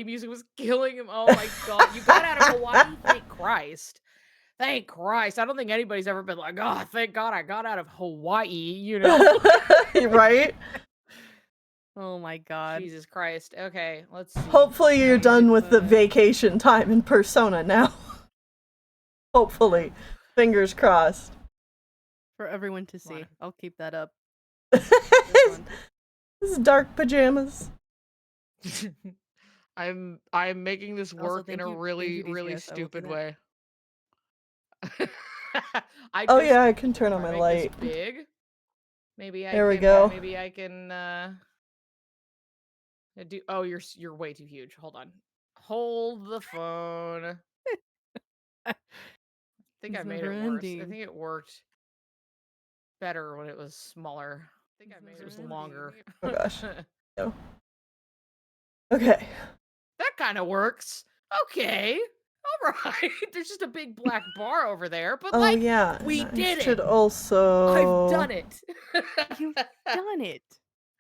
music was killing him. Oh my god. You got out of Hawaii? Thank Christ. Thank Christ. I don't think anybody's ever been like, oh, thank God I got out of Hawaii, you know? Right? Oh my god. Jesus Christ. Okay, let's see. Hopefully you're done with the Uh, vacation time in Persona now. Hopefully. Fingers crossed. For everyone to see. What? I'll keep that up. This is dark pajamas. I'm making this Also, work thank in a you- really, thank you, really DGS, I will do stupid that. way. Oh yeah, I can turn on if I my make light. this big. Maybe There we go. Maybe I can do. Oh, you're way too huge. Hold on. Hold the phone. I think I It's made it never worse. I ending. think it worked better when it was smaller. I think I made it was never longer. Oh gosh. No. Okay. That kind of works. Okay. All right. There's just a big black bar over there, but Oh like yeah. we and I did should it. also I've done it. You've done it.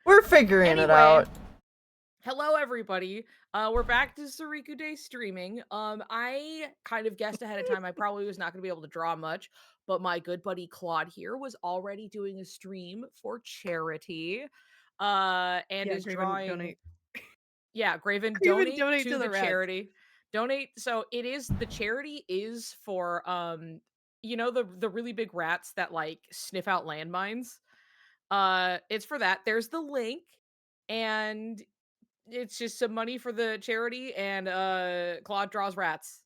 We're figuring it Anyway. out. Hello, everybody. We're back to Soriku Day streaming. I kind of guessed ahead of time I probably was not going to be able to draw much, but my good buddy Claude here was already doing a stream for charity. And Yeah, is Graven, drawing. donate. Yeah, Graven, Graven, donate to the the rats. charity. Donate. So it is the charity is for you know the really big rats that like sniff out landmines. It's for that. There's the link, and it's just some money for the charity, and Claude draws rats.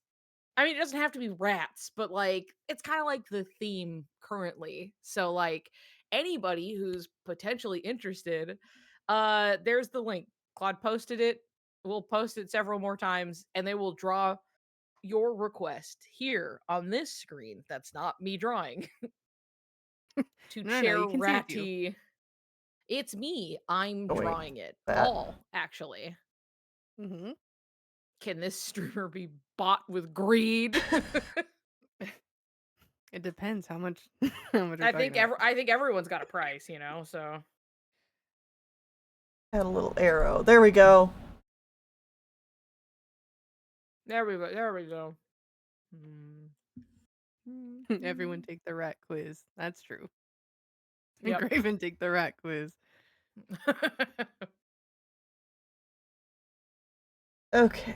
I mean, it doesn't have to be rats, but like it's kind of like the theme currently. So like anybody who's potentially interested, there's the link. Claude posted it. We'll post it several more times, and they will draw your request here on this screen. That's not me drawing. To No, chair you can see it, you. ratty. It's me. I'm Oh, wait. drawing it. That. All actually. Mm-hmm. Can this streamer be bought with greed? It depends how much. How much I think everyone's got a price, you know. So Add a little arrow. There we go. there we go. There we go. Everyone take the rat quiz. That's true. Yep. Graven take the rat quiz. Okay.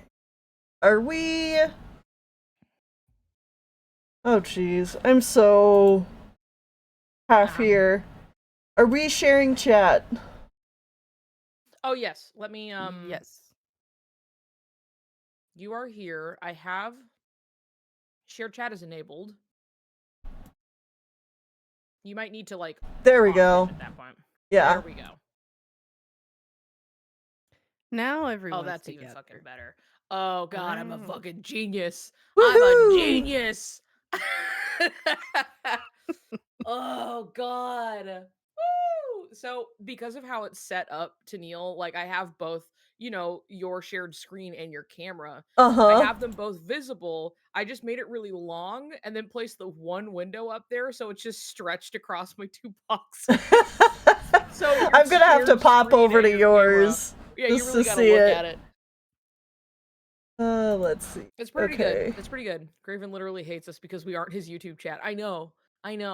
Are we... Oh jeez. I'm so... half here. Are we sharing chat? Oh yes. Let me Yes. You are here. I have shared chat is enabled. You might need to like There we go. at that point. Yeah. There we go. Now everyone's that's together. even fucking better. Oh god, I'm a fucking genius. Woohoo! I'm a genius. Oh god. Woo! So because of how it's set up, Tennille, like I have both, you know, your shared screen and your camera. I have them both visible. I just made it really long and then placed the one window up there so it's just stretched across my two boxes. So I'm gonna have to pop over to yours. Yeah, you just really to gotta see look it. at it. Let's see. It's pretty Okay. good. It's pretty good. Graven literally hates us because we aren't his YouTube chat. I know. And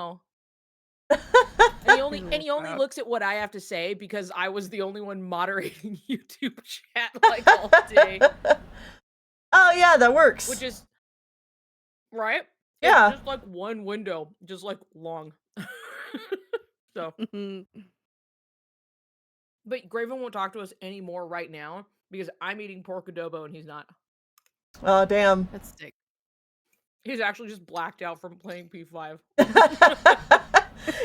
he only looks at what I have to say because I was the only one moderating YouTube chat like all day. Oh yeah, that works. Which is right? Yeah. It's just like one window, just like long. So but Graven won't talk to us anymore right now because I'm eating pork adobo and he's not. Oh damn. That's sick. He's actually just blacked out from playing P5.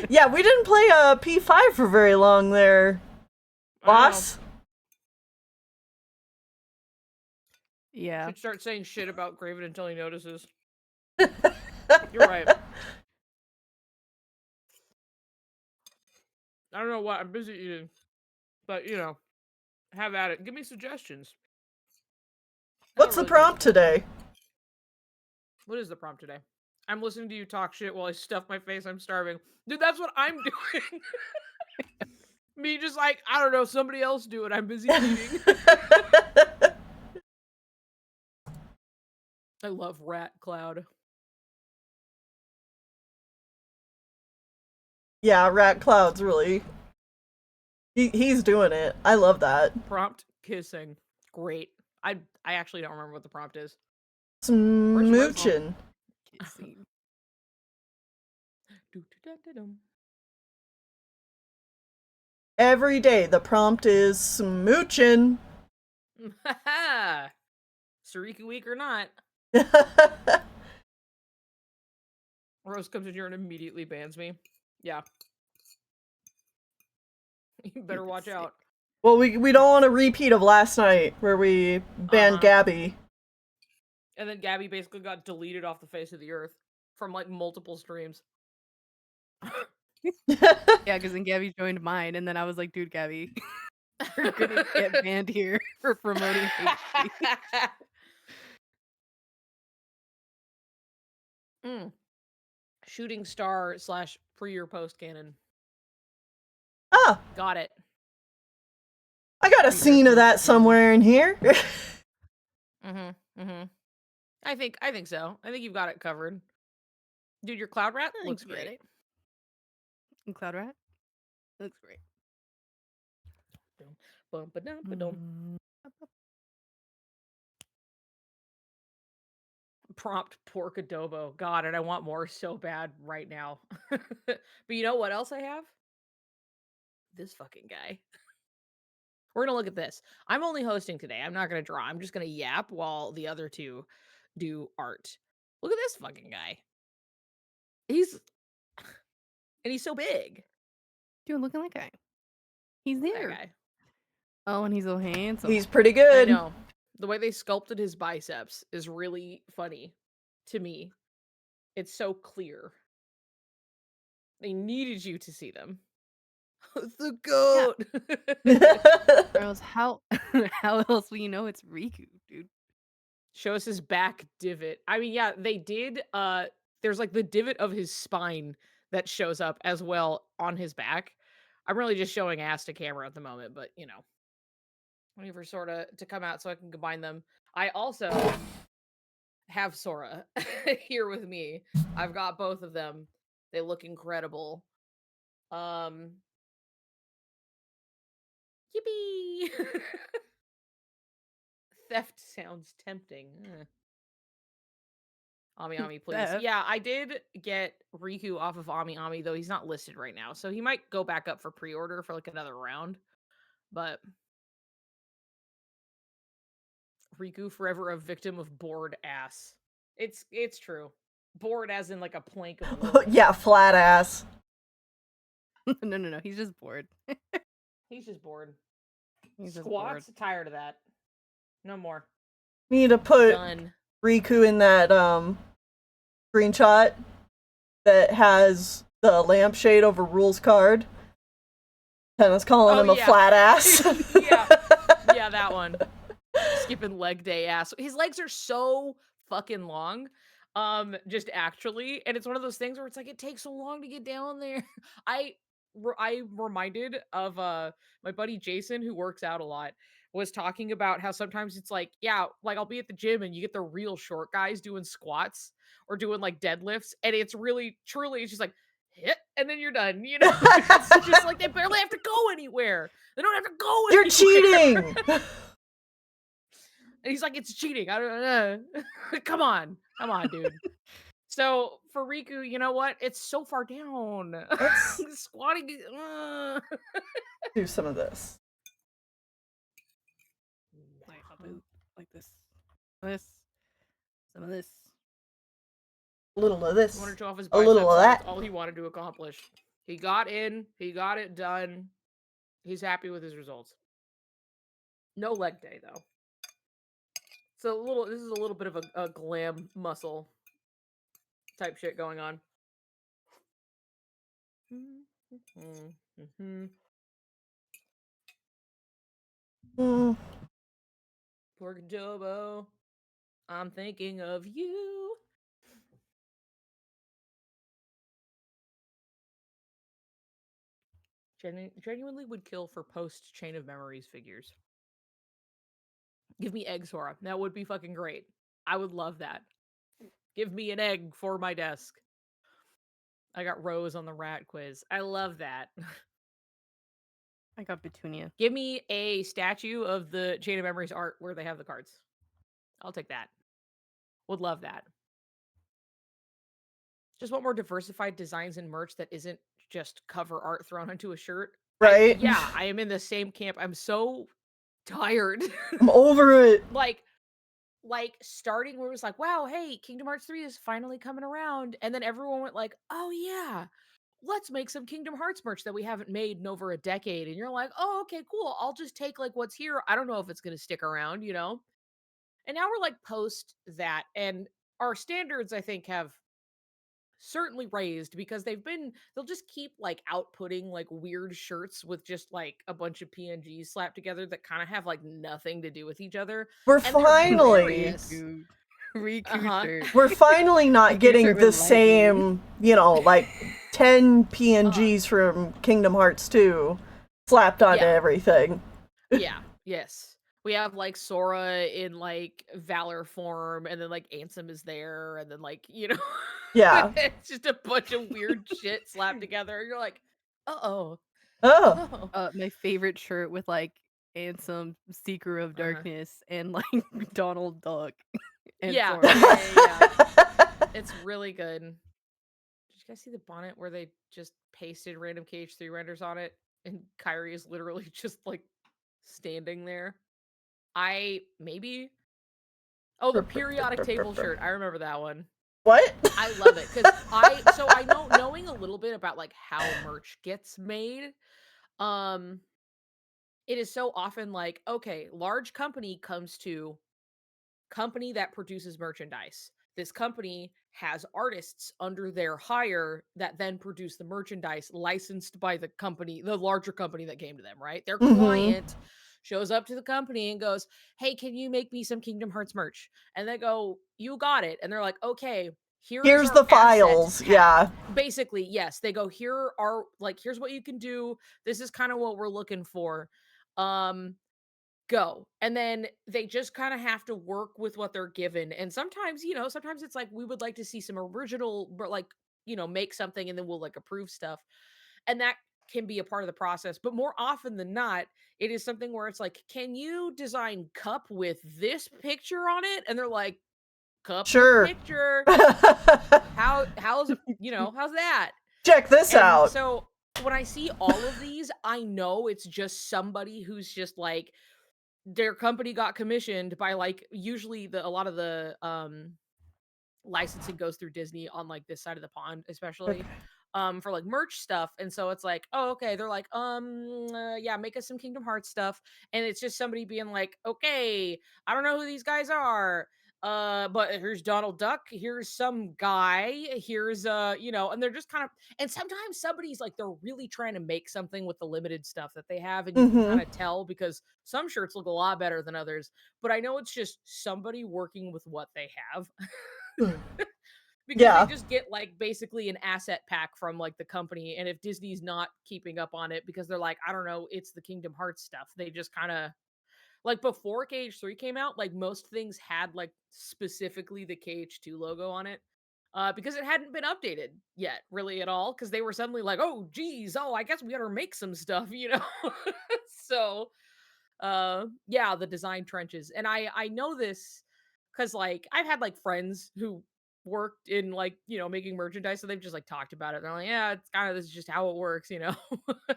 Yeah, we didn't play P5 for very long there, boss. Yeah. Should start saying shit about Graven until he notices. You're right. I don't know what. I'm busy eating. But, you know, have at it. Give me suggestions. What's the prompt today? What is the prompt today? I'm listening to you talk shit while I stuff my face. I'm starving. Dude, that's what I'm doing. Me just like, I don't know, somebody else do it. I'm busy eating. I love Rat Cloud. Yeah, Rat Cloud's really he's doing it. I love that. Prompt kissing. Great. I actually don't remember what the prompt is. Where's Smoochin'. Kissing. Every day the prompt is smoochin'. Soriku week or not, Rose comes in here and immediately bans me. Yeah. You better Stupid watch stick. out. Well, we don't want a repeat of last night where we banned Gabby. And then Gabby basically got deleted off the face of the earth from like multiple streams. Yeah, because then Gabby joined mine, and then I was like, dude, Gabby, you're gonna get banned here for promoting hate speech. Shooting star / pre or post canon. Ah, Got it. I got a Pre or scene of post that canon. somewhere in here. I think so. I think you've got it covered. Dude, your Cloud Rat I looks get great. it. And Cloud Rat looks great. Bum-ba-dum-ba-dum. Prompt pork adobo. God, and I want more so bad right now. But you know what else I have? This fucking guy. We're gonna look at this. I'm only hosting today. I'm not gonna draw. I'm just gonna yap while the other two do art. Look at this fucking guy. He's and he's so big. Dude, look at that guy. He's Look at there. that guy. Oh, and he's so handsome. He's pretty good. I know. The way they sculpted his biceps is really funny to me. It's so clear. They needed you to see them. The goat. Or else how how else will you know it's Riku, dude? Show us his back divot. I mean, yeah, they did. There's like the divot of his spine that shows up as well on his back. I'm really just showing ass to camera at the moment, but you know, waiting for Sora to come out so I can combine them. I also have Sora here with me. I've got both of them. They look incredible. Yippee! Theft sounds tempting. Ami Ami, please. Theft? Yeah, I did get Riku off of Ami Ami, though he's not listed right now. So he might go back up for pre-order for like another round. But Riku forever a victim of bored ass. It's true. Bored as in like a plank of wood. Yeah, flat ass. No. He's just bored. He's just bored. He's just Squats, bored. tired of that. No more. We need to put Done. Riku in that screenshot that has the lampshade over Rule's card. And it's calling him a flat ass. Yeah, that one. Skipping leg day ass. His legs are so fucking long. Just actually, and it's one of those things where it's like it takes so long to get down there. I'm reminded of my buddy Jason, who works out a lot, was talking about how sometimes it's like, yeah, like I'll be at the gym and you get the real short guys doing squats or doing like deadlifts, and it's really truly it's just like hit and then you're done, you know. It's just like they barely have to go anywhere. They don't have to go You're anywhere. cheating. And he's like, it's cheating. I don't know. Come on, dude. So for Riku, you know what? It's so far down. Let's Squatting. do some of this. Like a boot. Like this. This. Some of this. A little of this. He wanted to show off his A little biceps, of and that. that's all he wanted to accomplish. He got in. He got it done. He's happy with his results. No leg day though. So this is a little bit of a glam muscle type shit going on. Pork adobo, I'm thinking of you. Genuinely would kill for post Chain of Memories figures. Give me egg Sora. That would be fucking great. I would love that. Give me an egg for my desk. I got Rose on the rat quiz. I love that. I got Petunia. Give me a statue of the Chain of Memories art where they have the cards. I'll take that. Would love that. Just want more diversified designs and merch that isn't just cover art thrown onto a shirt. Right? Yeah, I am in the same camp. I'm so tired. I'm over it. like starting where it was like, wow, hey, Kingdom Hearts 3 is finally coming around. And then everyone went like, oh yeah, let's make some Kingdom Hearts merch that we haven't made in over a decade. And you're like, oh, okay, cool. I'll just take like what's here. I don't know if it's gonna stick around, you know? And now we're like post that. And our standards, I think, have certainly raised because they'll just keep like outputting like weird shirts with just like a bunch of PNGs slapped together that kind of have like nothing to do with each other. We're And they're finally hilarious. Riku. Riku Uh-huh. shirt. we're finally not Riku getting shirt the with lightning. same, like 10 PNGs from Kingdom Hearts 2 slapped onto Yeah. everything. Yeah. Yes. We have like Sora in like Valor form, and then like Ansem is there, and then like, Yeah. it's just a bunch of weird shit slapped together. You're like, uh-oh. Oh. Oh. My favorite shirt with like Ansem, Seeker of Uh-huh. Darkness, and like Donald Duck and Yeah. Sora. Yeah. It's really good. Did you guys see the bonnet where they just pasted random KH3 renders on it, and Kyrie is literally just like standing there? Oh, the periodic table shirt. I remember that one. What? I love it because I know, knowing a little bit about like how merch gets made. It is so often like, okay, large company comes to company that produces merchandise. This company has artists under their hire that then produce the merchandise licensed by the company, the larger company that came to them, right? Their Mm-hmm. client shows up to the company and goes, hey, can you make me some Kingdom Hearts merch? And they go, you got it. And they're like, okay, here is Here's our the asset files. pack. Yeah. Basically, yes. They go, here's what you can do. This is kind of what we're looking for. Go. And then they just kind of have to work with what they're given. And sometimes, sometimes it's like we would like to see some original, but like, make something and then we'll like approve stuff. And that can be a part of the process. But more often than not, it is something where it's like, can you design cup with this picture on it? And they're like, cup with Sure. picture. How's that? Check this And out. so when I see all of these, I know it's just somebody who's just like, their company got commissioned by like usually a lot of the licensing goes through Disney on like this side of the pond, especially Okay. for like merch stuff. And so it's like, oh, okay, they're like, yeah, make us some Kingdom Hearts stuff. And it's just somebody being like, okay, I don't know who these guys are. But here's Donald Duck, here's some guy, here's and they're just kind of, and sometimes somebody's like they're really trying to make something with the limited stuff that they have, and you can Mm-hmm. kind of tell because some shirts look a lot better than others, but I know it's just somebody working with what they have. Because they Yeah. just get like basically an asset pack from like the company, and if Disney's not keeping up on it because they're like, I don't know, it's the Kingdom Hearts stuff, they just kind of like before KH3 came out, like most things had like specifically the KH2 logo on it. Because it hadn't been updated yet, really at all. Because they were suddenly like, "Oh, geez, I guess we gotta make some stuff," So, yeah, the design trenches, and I know this because like I've had like friends who worked in like making merchandise, so they've just like talked about it. They're like, "Yeah, it's kind of this is just how it works."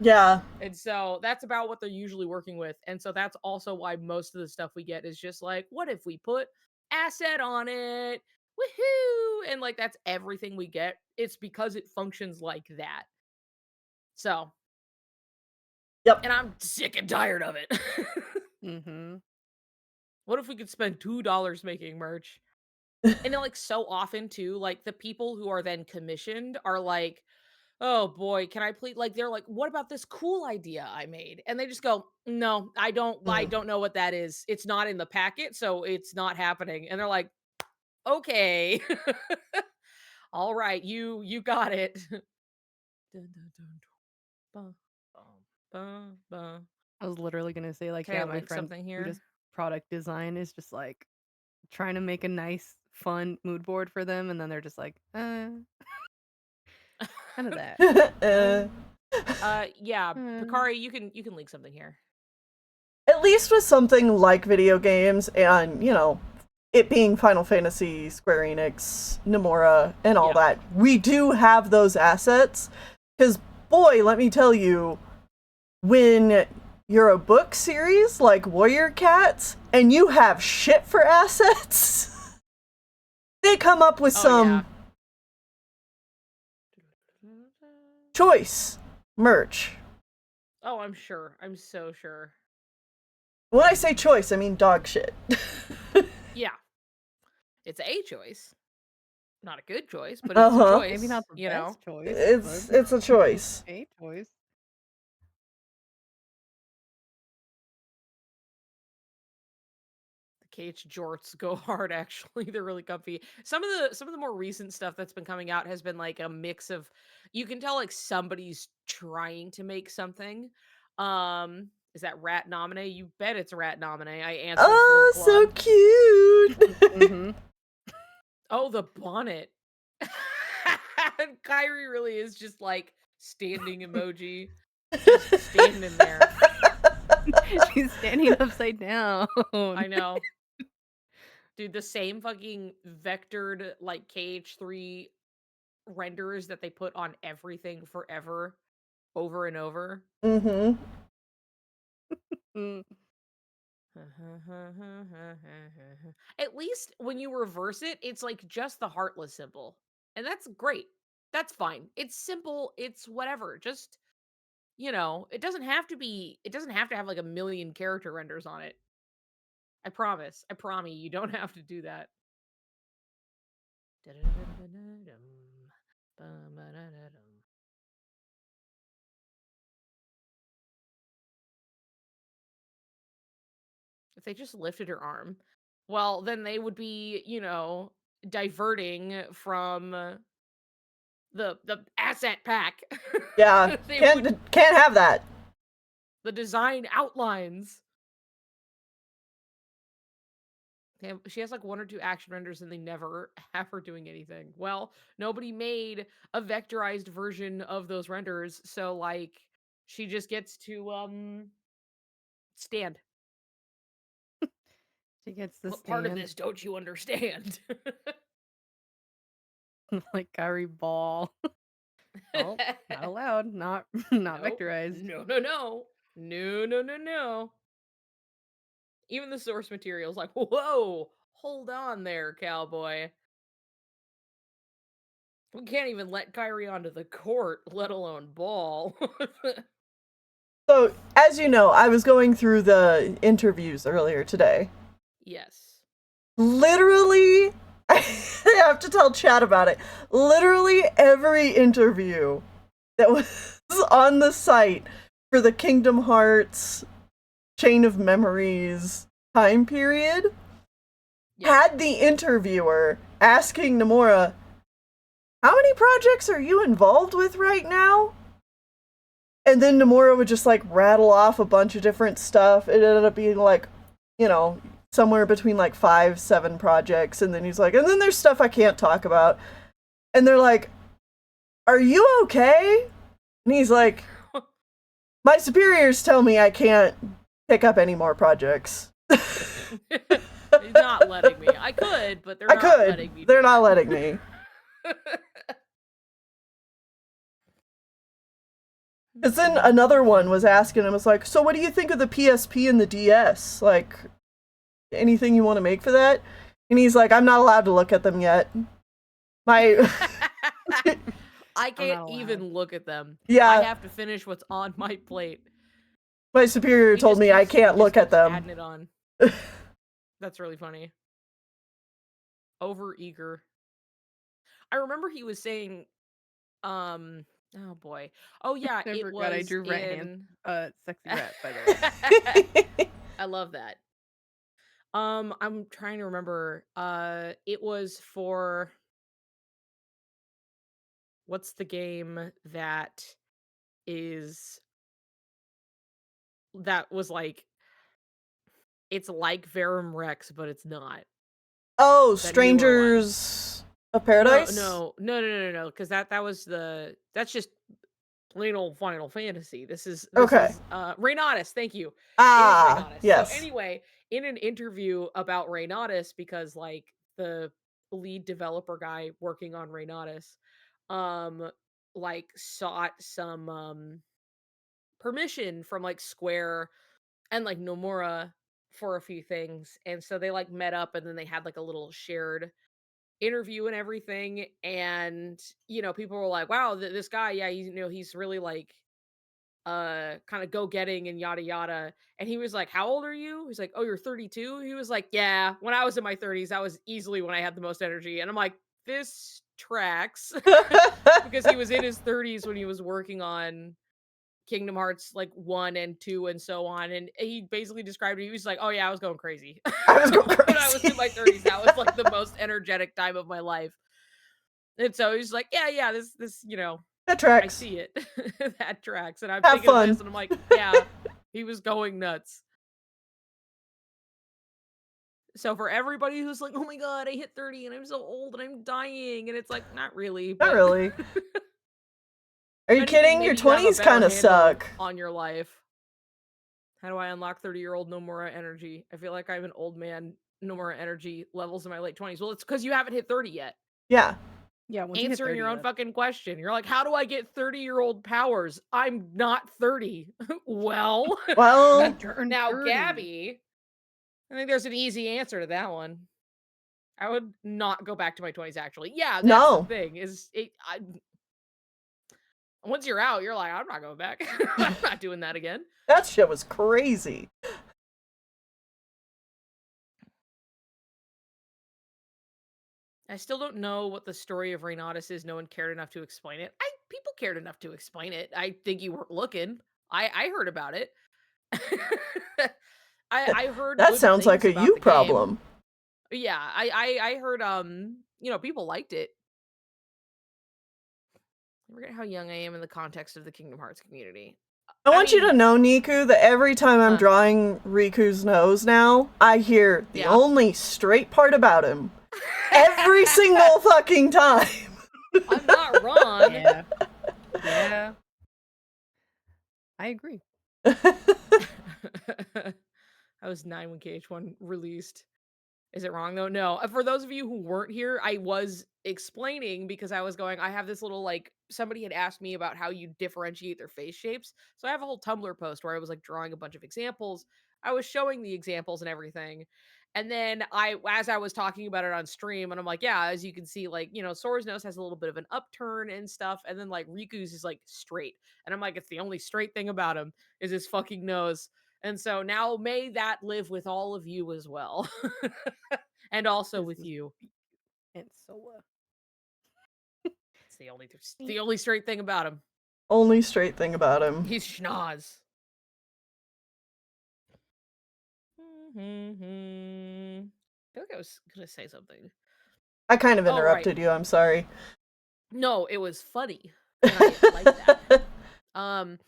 Yeah. And so that's about what they're usually working with. And so that's also why most of the stuff we get is just like, what if we put asset on it? Woohoo! And like that's everything we get. It's because it functions like that. So, Yep. and I'm sick and tired of it. Mm-hmm. What if we could spend $2 making merch? And then like so often too, like the people who are then commissioned are like, oh boy, can I please, like they're like, what about this cool idea I made? And they just go, no, I Mm. don't know what that is. It's not in the packet, so it's not happening. And they're like, okay. All right, you got it. Dun, dun, dun, dun, bum, bum, bum. I was literally gonna say like, Can I yeah, my link friend something who here? does product design is just like trying to make a nice, fun mood board for them, and then they're just like, kind of that. Uh, Yeah, Uh. Picari, you can link something here. at least with something like video games and, it being Final Fantasy, Square Enix, Nomura, and all Yeah. that, we do have those assets. Because, boy, let me tell you, when you're a book series like Warrior Cats and you have shit for assets, they come up with Oh, some choice merch. Oh, I'm sure. I'm so sure. When I say choice, I mean dog shit. Yeah. It's a choice. Not a good choice, but it's a Uh-huh. choice. Maybe not the you know? best choice, but It's a choice. a choice. The KH jorts go hard actually. They're really comfy. Some of the more recent stuff that's been coming out has been like a mix of you can tell like somebody's trying to make something. Is that Rat Nominee? You bet it's Rat Nominee. I answered for Oh, so Claude. cute. Mm-hmm. Oh, the bonnet. Kyrie really is just like standing emoji. Just standing there. She's standing upside down. I know. Dude, the same fucking vectored like KH3 renders that they put on everything forever, over and over. Mm-hmm. Mm. At least when you reverse it, it's like just the heartless symbol. And that's great. That's fine. It's simple. It's whatever. Just, it doesn't have to have like a million character renders on it. I promise. I promise you don't have to do that. If they just lifted her arm, well, then they would be, diverting from the asset pack. Yeah, They would can't have that. the design outlines. She has like one or two action renders and they never have her doing anything. Well, nobody made a vectorized version of those renders, so like she just gets to stand. She gets the What part of stand this don't you understand? like Kyrie Ball. Oh, not allowed. Not not Nope. vectorized. No, no, no. No, no, no, no. Even the source material's like, whoa, hold on there, cowboy. We can't even let Kyrie onto the court, let alone ball. So, as you know, I was going through the interviews earlier today. Yes. Literally, I have to tell Chad about it. Literally every interview that was on the site for the Kingdom Hearts Chain of Memories time period Yeah. had the interviewer asking Nomura, how many projects are you involved with right now? And then Nomura would just like rattle off a bunch of different stuff. It ended up being like, somewhere between like 5, 7 projects. And then he's like, and then there's stuff I can't talk about. And they're like, are you okay? And he's like, my superiors tell me I can't pick up any more projects. He's not letting me. I could, but they're I not could. letting me. They're not letting me. Because then another one was asking him, was like, so what do you think of the PSP and the DS? Like, anything you want to make for that? And he's like, I'm not allowed to look at them yet. My I can't allowed. even look at them. Yeah. I have to finish what's on my plate. my superior He told just me I keeps- he can't just look at keeps them. adding it on. That's really funny. Over eager. I remember he was saying, oh boy. Oh yeah, I it forgot I was drew rat hand. in Sexy rat, by the way. I love that. I'm trying to remember. It was for what's the game is that was like it's like Verum Rex, but it's not. Oh, that newer one. Strangers of No, Paradise? no, no, no, no, no, because that was that's just plain old Final Fantasy. Okay. Reynatus, thank you. It is Ah, Reynatus. So yes. anyway, in an interview about Reynatus, because like the lead developer guy working on Reynatus, um, like sought some permission from like Square and like Nomura for a few things. And so they like met up and then they had like a little shared interview and everything. And people were like, wow, this guy, yeah, he's really like kind of go-getting and yada yada. And he was like, how old are you? He's like, oh, you're 32. He was like, yeah, when I was in my 30s, that was easily when I had the most energy. And I'm like, this tracks. Because he was in his 30s when he was working on Kingdom Hearts like 1 and 2 and so on. And he basically described it. He was like, oh yeah, I was going crazy. I was going When I was in crazy. my 30s, that was like the most energetic time of my life. And so he's like, yeah, this, That I tracks. see it. That tracks. And I'm Have thinking of this fun. and I'm like, yeah, he was going nuts. So for everybody who's like, oh my God, I hit 30 and I'm so old and I'm dying. And it's like, not really, Not but really. Are if you anything, kidding? Your maybe you have a 20s better kind of handle suck. on your life. How do I unlock 30-year-old Nomura energy? I feel like I have an old man Nomura energy levels in my late 20s. Well, it's because you haven't hit 30 yet. Yeah. Yeah, once you hit Answering 30, your own fucking question. You're like, how do I get 30-year-old powers? I'm not 30. Well, you Well, turn now 30. Gabby, I think there's an easy answer to that one. I would not go back to my 20s actually. Yeah, that's the no. thing. Once you're out, you're like, I'm not going back. I'm not doing that again. That shit was crazy. I still don't know what the story of Reynatus is. No one cared enough to explain it. People cared enough to explain it. I think you weren't looking. I heard about it. I heard That good sounds like things a about you the game. problem. Yeah, I heard people liked it. I forget how young I am in the context of the Kingdom Hearts community. I I want you to mean, know, Niku, that every time I'm huh? drawing Riku's nose now, I hear the Yeah. only straight part about him. Every single fucking time. I'm not wrong. Yeah. Yeah. I agree. I was 9 when KH1 released. Is it wrong though? No. For those of you who weren't here, I was explaining because I was going, I have this little like somebody had asked me about how you differentiate their face shapes. So I have a whole Tumblr post where I was like drawing a bunch of examples. I was showing the examples and everything. And then as I was talking about it on stream, and I'm like, yeah, as you can see, like, Sora's nose has a little bit of an upturn and stuff. And then like Riku's is like straight. And I'm like, it's the only straight thing about him is his fucking nose. And so now may that live with all of you as well. And also This with is you. and so It's the only straight thing about him. Only straight thing about him. He's schnoz. I feel like I was gonna say something. I kind of Oh right. interrupted you, I'm sorry. No, it was funny. And I like that. Um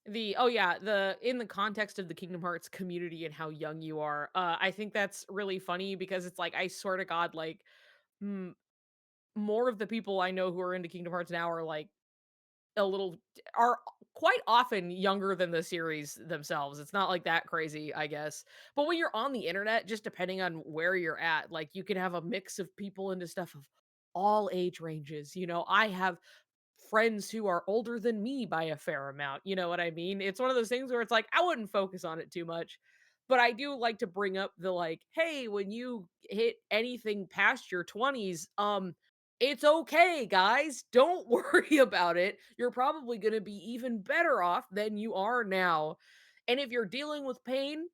the in the context of the Kingdom Hearts community and how young you are, I think that's really funny because it's like I swear to God, like m- more of the people I know who are into Kingdom Hearts now are like a little are quite often younger than the series themselves. It's not like that crazy, I guess. But when you're on the internet, just depending on where you're at, like you can have a mix of people into stuff of all age ranges. I have friends who are older than me by a fair amount. You know what I mean? It's one of those things where it's like I wouldn't focus on it too much. But I do like to bring up the like, hey, when you hit anything past your 20s, it's okay, guys. Don't worry about it. You're probably going to be even better off than you are now. And if you're dealing with pain,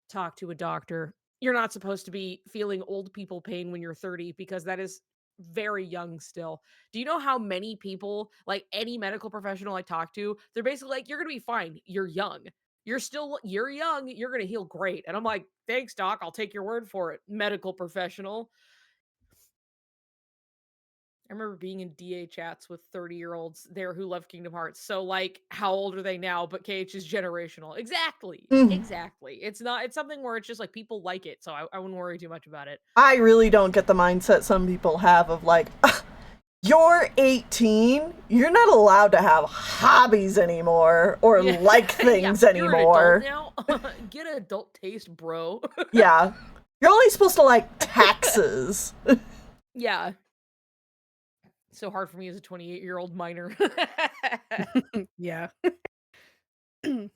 talk to a doctor. You're not supposed to be feeling old people pain when you're 30 because that is very young still. Do you know how many people, like any medical professional I talk to, they're basically like, you're going to be fine. You're young. You're young. You're going to heal great. And I'm like, thanks, doc. I'll take your word for it, medical professional. I remember being in DA chats with 30-year-olds there who love Kingdom Hearts. So, like, how old are they now? But KH is generational. Exactly. Mm. Exactly. It's something where it's just like people like it. So I wouldn't worry too much about it. I really don't get the mindset some people have of like, you're 18, you're not allowed to have hobbies anymore or Yeah. like things anymore. You're an adult now. Get an adult taste, bro. Yeah. You're only supposed to like taxes. Yeah. So hard for me as a 28-year-old minor. Yeah. Yeah,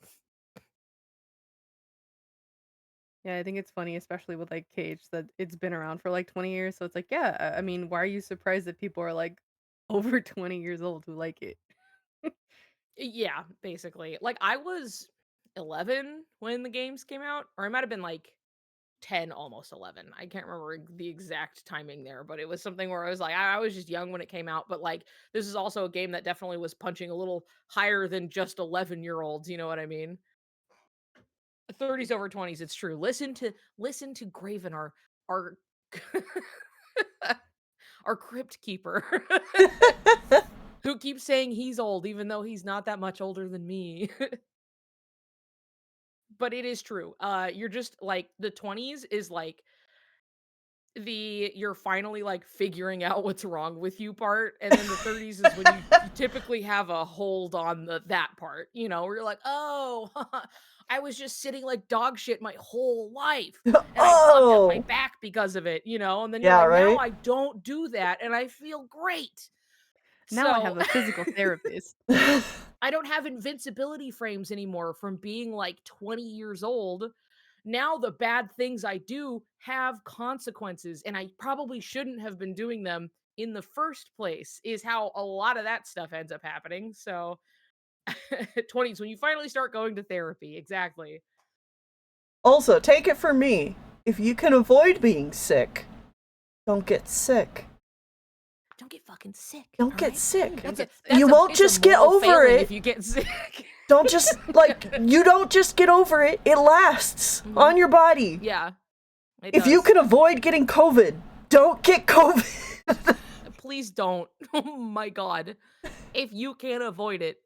I think it's funny, especially with like Cage, that it's been around for like 20 years. So it's like, yeah, I mean, why are you surprised that people are like over 20 years old who like it? Yeah, basically. Like, I was 11 when the games came out, or I might have been like 10, almost 11. I can't remember the exact timing there, but it was something where I was like, I was just young when it came out, but like, this is also a game that definitely was punching a little higher than just 11-year-olds, you know what I mean? 30s over 20s, it's true. Listen to Graven, our our crypt keeper. Who keeps saying he's old even though he's not that much older than me. But it is true. You're just like the 20s is like you're finally like figuring out what's wrong with you part, and then the 30s is when you typically have a hold on that part, where you're like, oh, I was just sitting like dog shit my whole life and I fucked up my Oh! back because of it, and then you're Yeah, like, now right? I don't do that and I feel great. Now I So have a physical therapist. I don't have invincibility frames anymore from being like 20 years old. Now the bad things I do have consequences, and I probably shouldn't have been doing them in the first place, is how a lot of that stuff ends up happening. So, 20s, when you finally start going to therapy. Exactly. Also, take it from me. If you can avoid being sick, don't get sick. Don't get fucking sick. Don't get sick. You That's won't it's a just get moral over failing it. if you get sick. Don't just, like, you don't just get over it. It lasts on your body. Yeah. If you can avoid getting COVID, don't get COVID. Please don't. Oh my god. If you can't avoid it,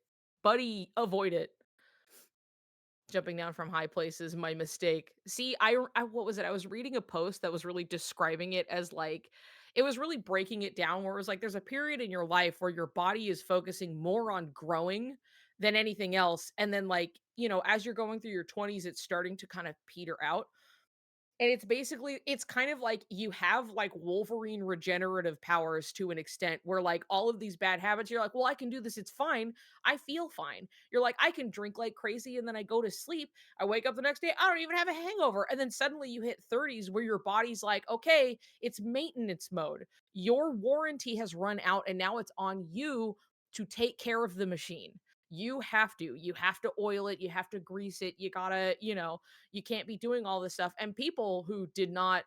buddy, avoid it. Jumping down from high places, my mistake. See, what was it? I was reading a post that was really describing it as like it was really breaking it down where it was like there's a period in your life where your body is focusing more on growing than anything else, and then like, as you're going through your 20s it's starting to kind of peter out. And it's kind of like you have like Wolverine regenerative powers to an extent where like all of these bad habits, you're like, well, I can do this. It's fine. I feel fine. You're like, I can drink like crazy and then I go to sleep. I wake up the next day. I don't even have a hangover. And then suddenly you hit 30s where your body's like, okay, it's maintenance mode. Your warranty has run out and now it's on you to take care of the machine. You have to oil it. You have to grease it. You gotta, you can't be doing all this stuff. And people who did not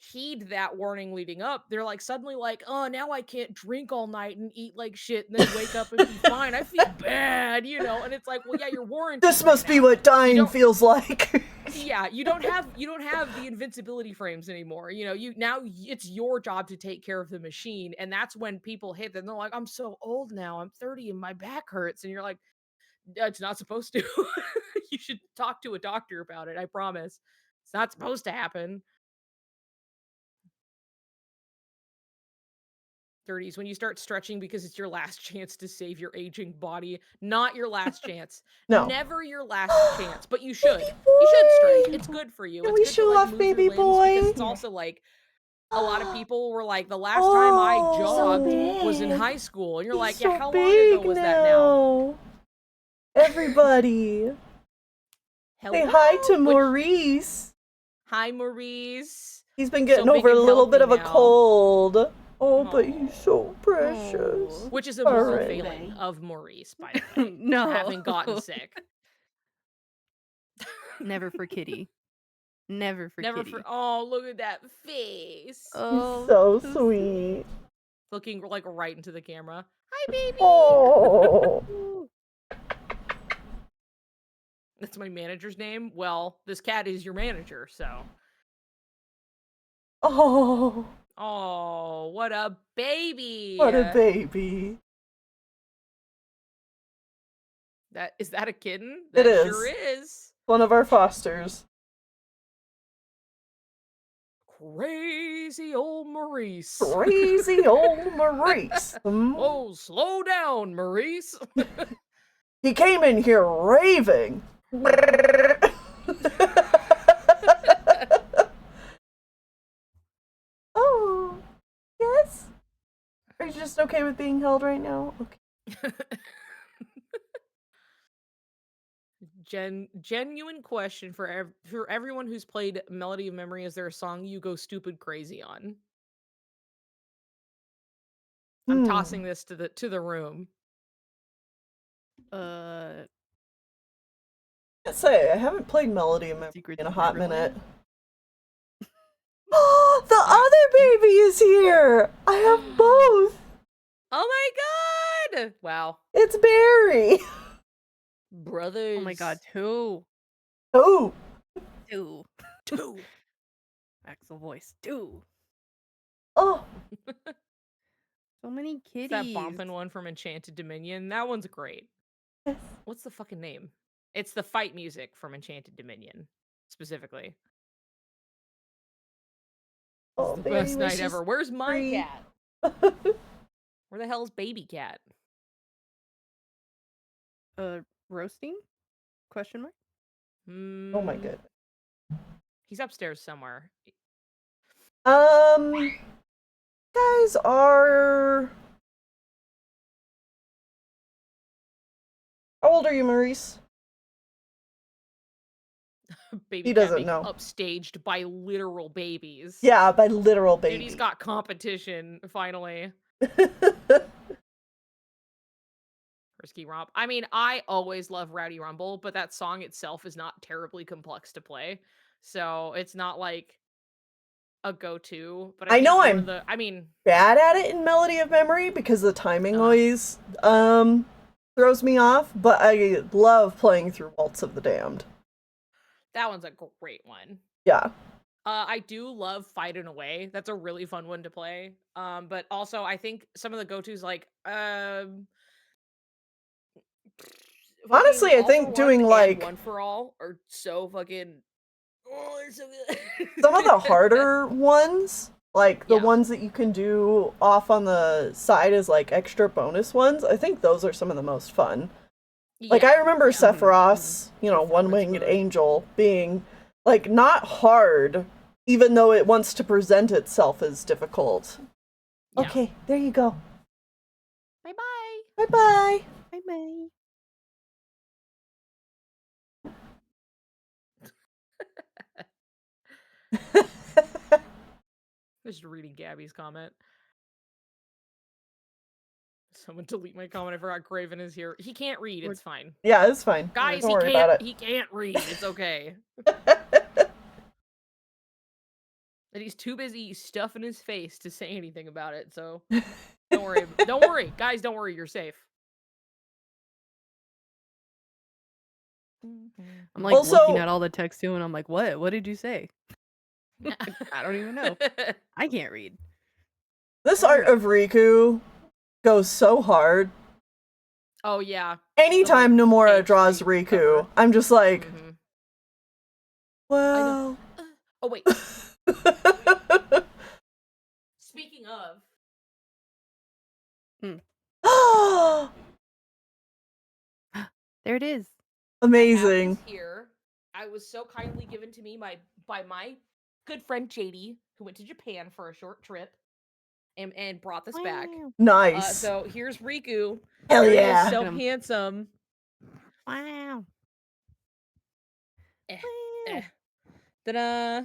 heed that warning leading up, they're like suddenly like, oh, now I can't drink all night and eat like shit and then wake up and be fine. I feel bad, And it's like, well, yeah, your warranty This ran must be out. what dying feels like. Yeah, you don't have the invincibility frames anymore. It's your job to take care of the machine. And that's when people hit them. They're like, I'm so old now. I'm 30 and my back hurts. And you're like, it's not supposed to. You should talk to a doctor about it. I promise. It's not supposed to happen. 30s, when you start stretching because it's your last chance to save your aging body. Not your last chance. No. Never your last chance. But you should. Baby You should boy. stretch. It's good for you. Can It's we good to show like off move baby your limbs boy? because it's also like a lot of people were like, the last time I jogged was in high school. And you're like, yeah, how long ago was that now? Everybody. Say hi to Maurice. Hi, Maurice. He's been getting over a little bit of a cold. Oh, but he's so precious. Which is a moral failing of Maurice, by the way. No. Having gotten sick. Never for Kitty. Never for Kitty. Oh, look at that face. Oh, he's so sweet. Looking like right into the camera. Hi, baby. Oh. That's my manager's name. Well, this cat is your manager, so. Oh. Oh, what a baby! What a baby. That a kitten? It That sure is. is. One of our fosters. Crazy old Maurice. Crazy old Maurice. Oh, slow down, Maurice. He came in here raving. Oh, yes? Are you just okay with being held right now? Okay. Genuine question for everyone who's played Melody of Memory. Is there a song you go stupid crazy on? I'm tossing this to the room. Uh, I say, I haven't played Melody of Memory Secrets in a of hot Neverland? minute. Oh, the other baby is here! I have both! Oh my god! Wow. It's Barry! Brothers. Oh my god, two. Oh! Two. Two. Axel voice. Two. Oh! So many It's kitties. that bompin' one from Enchanted Dominion. That one's great. Yes. What's the fucking name? It's the fight music from Enchanted Dominion, specifically. Oh, It's the Barry best night wishes ever. Where's my free. cat? Where the hell's baby cat? Roasting? Question mark? Oh my goodness. He's upstairs somewhere. Guys are. How old are you, Maurice? Baby He cat doesn't being know. upstaged by literal babies. Yeah, by literal Dude, baby. he's got competition, finally. Risky Romp. I mean, I always love Rowdy Rumble, but that song itself is not terribly complex to play. So it's not like a go-to. But I think know one I'm of the bad at it in Melody of Memory because the timing Uh-huh. always throws me off, but I love playing through Waltz of the Damned. that one's a great one. Yeah. I do love Fightin' Away. That's a really fun one to play. But also I think some of the go-tos like Honestly, I All for think One doing and like One for All are so fucking they're so good. some of the harder ones, like the Yeah. ones that you can do off on the side as like extra bonus ones, I think those are some of the most fun. Like I remember Sephiroth's, one-winged mode. angel being like not hard, even though it wants to present itself as difficult. Yeah. Okay, there you go. Bye-bye. Bye-bye. Bye-bye. Just reading Gabby's comment. Someone delete my comment. I forgot Graven is here. He can't read. It's fine. Yeah, it's fine. Guys, Don't worry about it. He can't read. It's okay. And he's too busy stuffing his face to say anything about it. So don't worry. Don't worry, guys. Don't worry. You're safe. I'm like looking at all the text too, and I'm like, what? What did you say? I don't even know. I can't read. This art of Riku goes so hard. Oh yeah. Anytime Nomura draws Riku, I'm just like, well. Oh wait. Speaking of. There it is. Amazing. Here, I was so kindly given to me by my good friend JD, who went to Japan for a short trip, and brought this back. Nice. So here's Riku. Hell there yeah. He is, so handsome. Wow. Ta-da!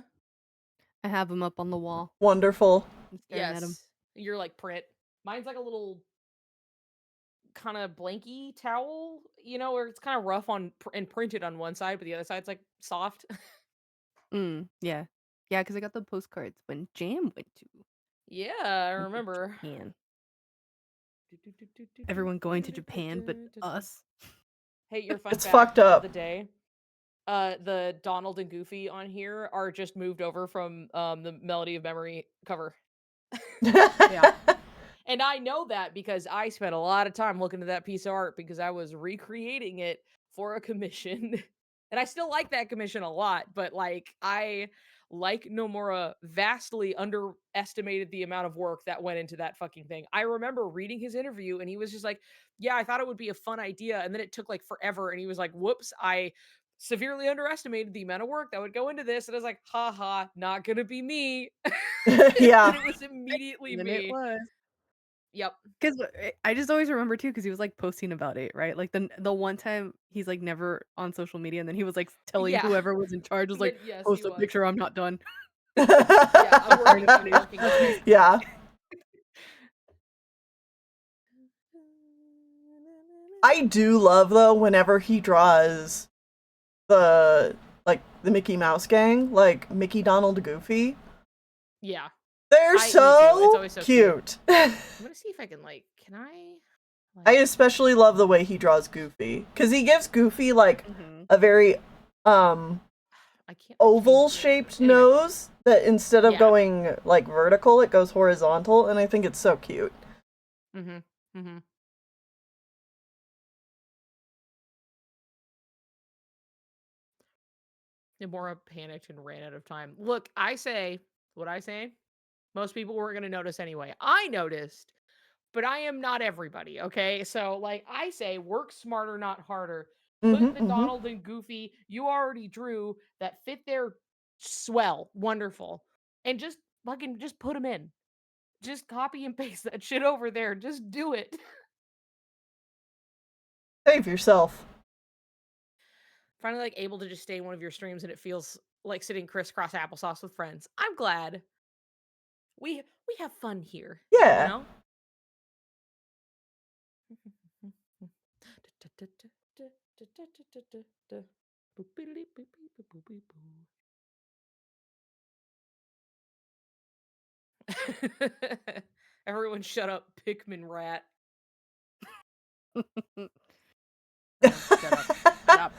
I have him up on the wall. Wonderful. I'm staring at him. You're like print. Mine's like a little kind of blanky towel, where it's kind of rough and printed on one side, but the other side's like soft. Yeah. Yeah, because I got the postcards when Jam went to. Yeah, I remember. Japan. Everyone going to Japan, but us. Hey, your fun it's fact fucked up. of the day. The Donald and Goofy on here are just moved over from the Melody of Memory cover. Yeah. And I know that because I spent a lot of time looking at that piece of art because I was recreating it for a commission. And I still like that commission a lot, but like I like Nomura vastly underestimated the amount of work that went into that fucking thing. I remember reading his interview and he was just like, "Yeah, I thought it would be a fun idea." And then it took like forever and he was like, "Whoops, I severely underestimated the amount of work that would go into this." And I was like, "Haha, not gonna be me." And Yeah. it was immediately And then it me. was. Yep. 'Cause I just always remember too, because he was, like, posting about it, right? Like, the one time he's, like, never on social media, and then he was, like, telling Yeah. whoever was in charge, was like, Yes, he "Post a was. picture, I'm not done." Yeah, I'm Trying working to I'm finish. working That's on me. it. Yeah. I do love though whenever he draws the the Mickey Mouse gang, like Mickey, Donald, Goofy. Yeah. They're Me too. It's so always so cute. cute. I'm gonna see if I can can I I especially love the way he draws Goofy because he gives Goofy like Mhm. a very I can't oval change shaped anyway. nose that instead of Yeah. going like vertical, it goes horizontal, and I think it's so cute. Mm-hmm. Mm-hmm. Nomura panicked and ran out of time. Look, I say what I say. Most people weren't gonna notice anyway. I noticed, but I am not everybody, okay? So, like I say, work smarter, not harder. Put the Mm-hmm. Donald and Goofy you already drew that fit their swell, wonderful, and just fucking just put them in. Just copy and paste that shit over there. Just do it. Save yourself. Finally, like able to just stay in one of your streams and it feels like sitting crisscross applesauce with friends. I'm glad. We have fun here, you Yeah. know? Everyone shut up, Pikmin rat. Shut up. Shut up.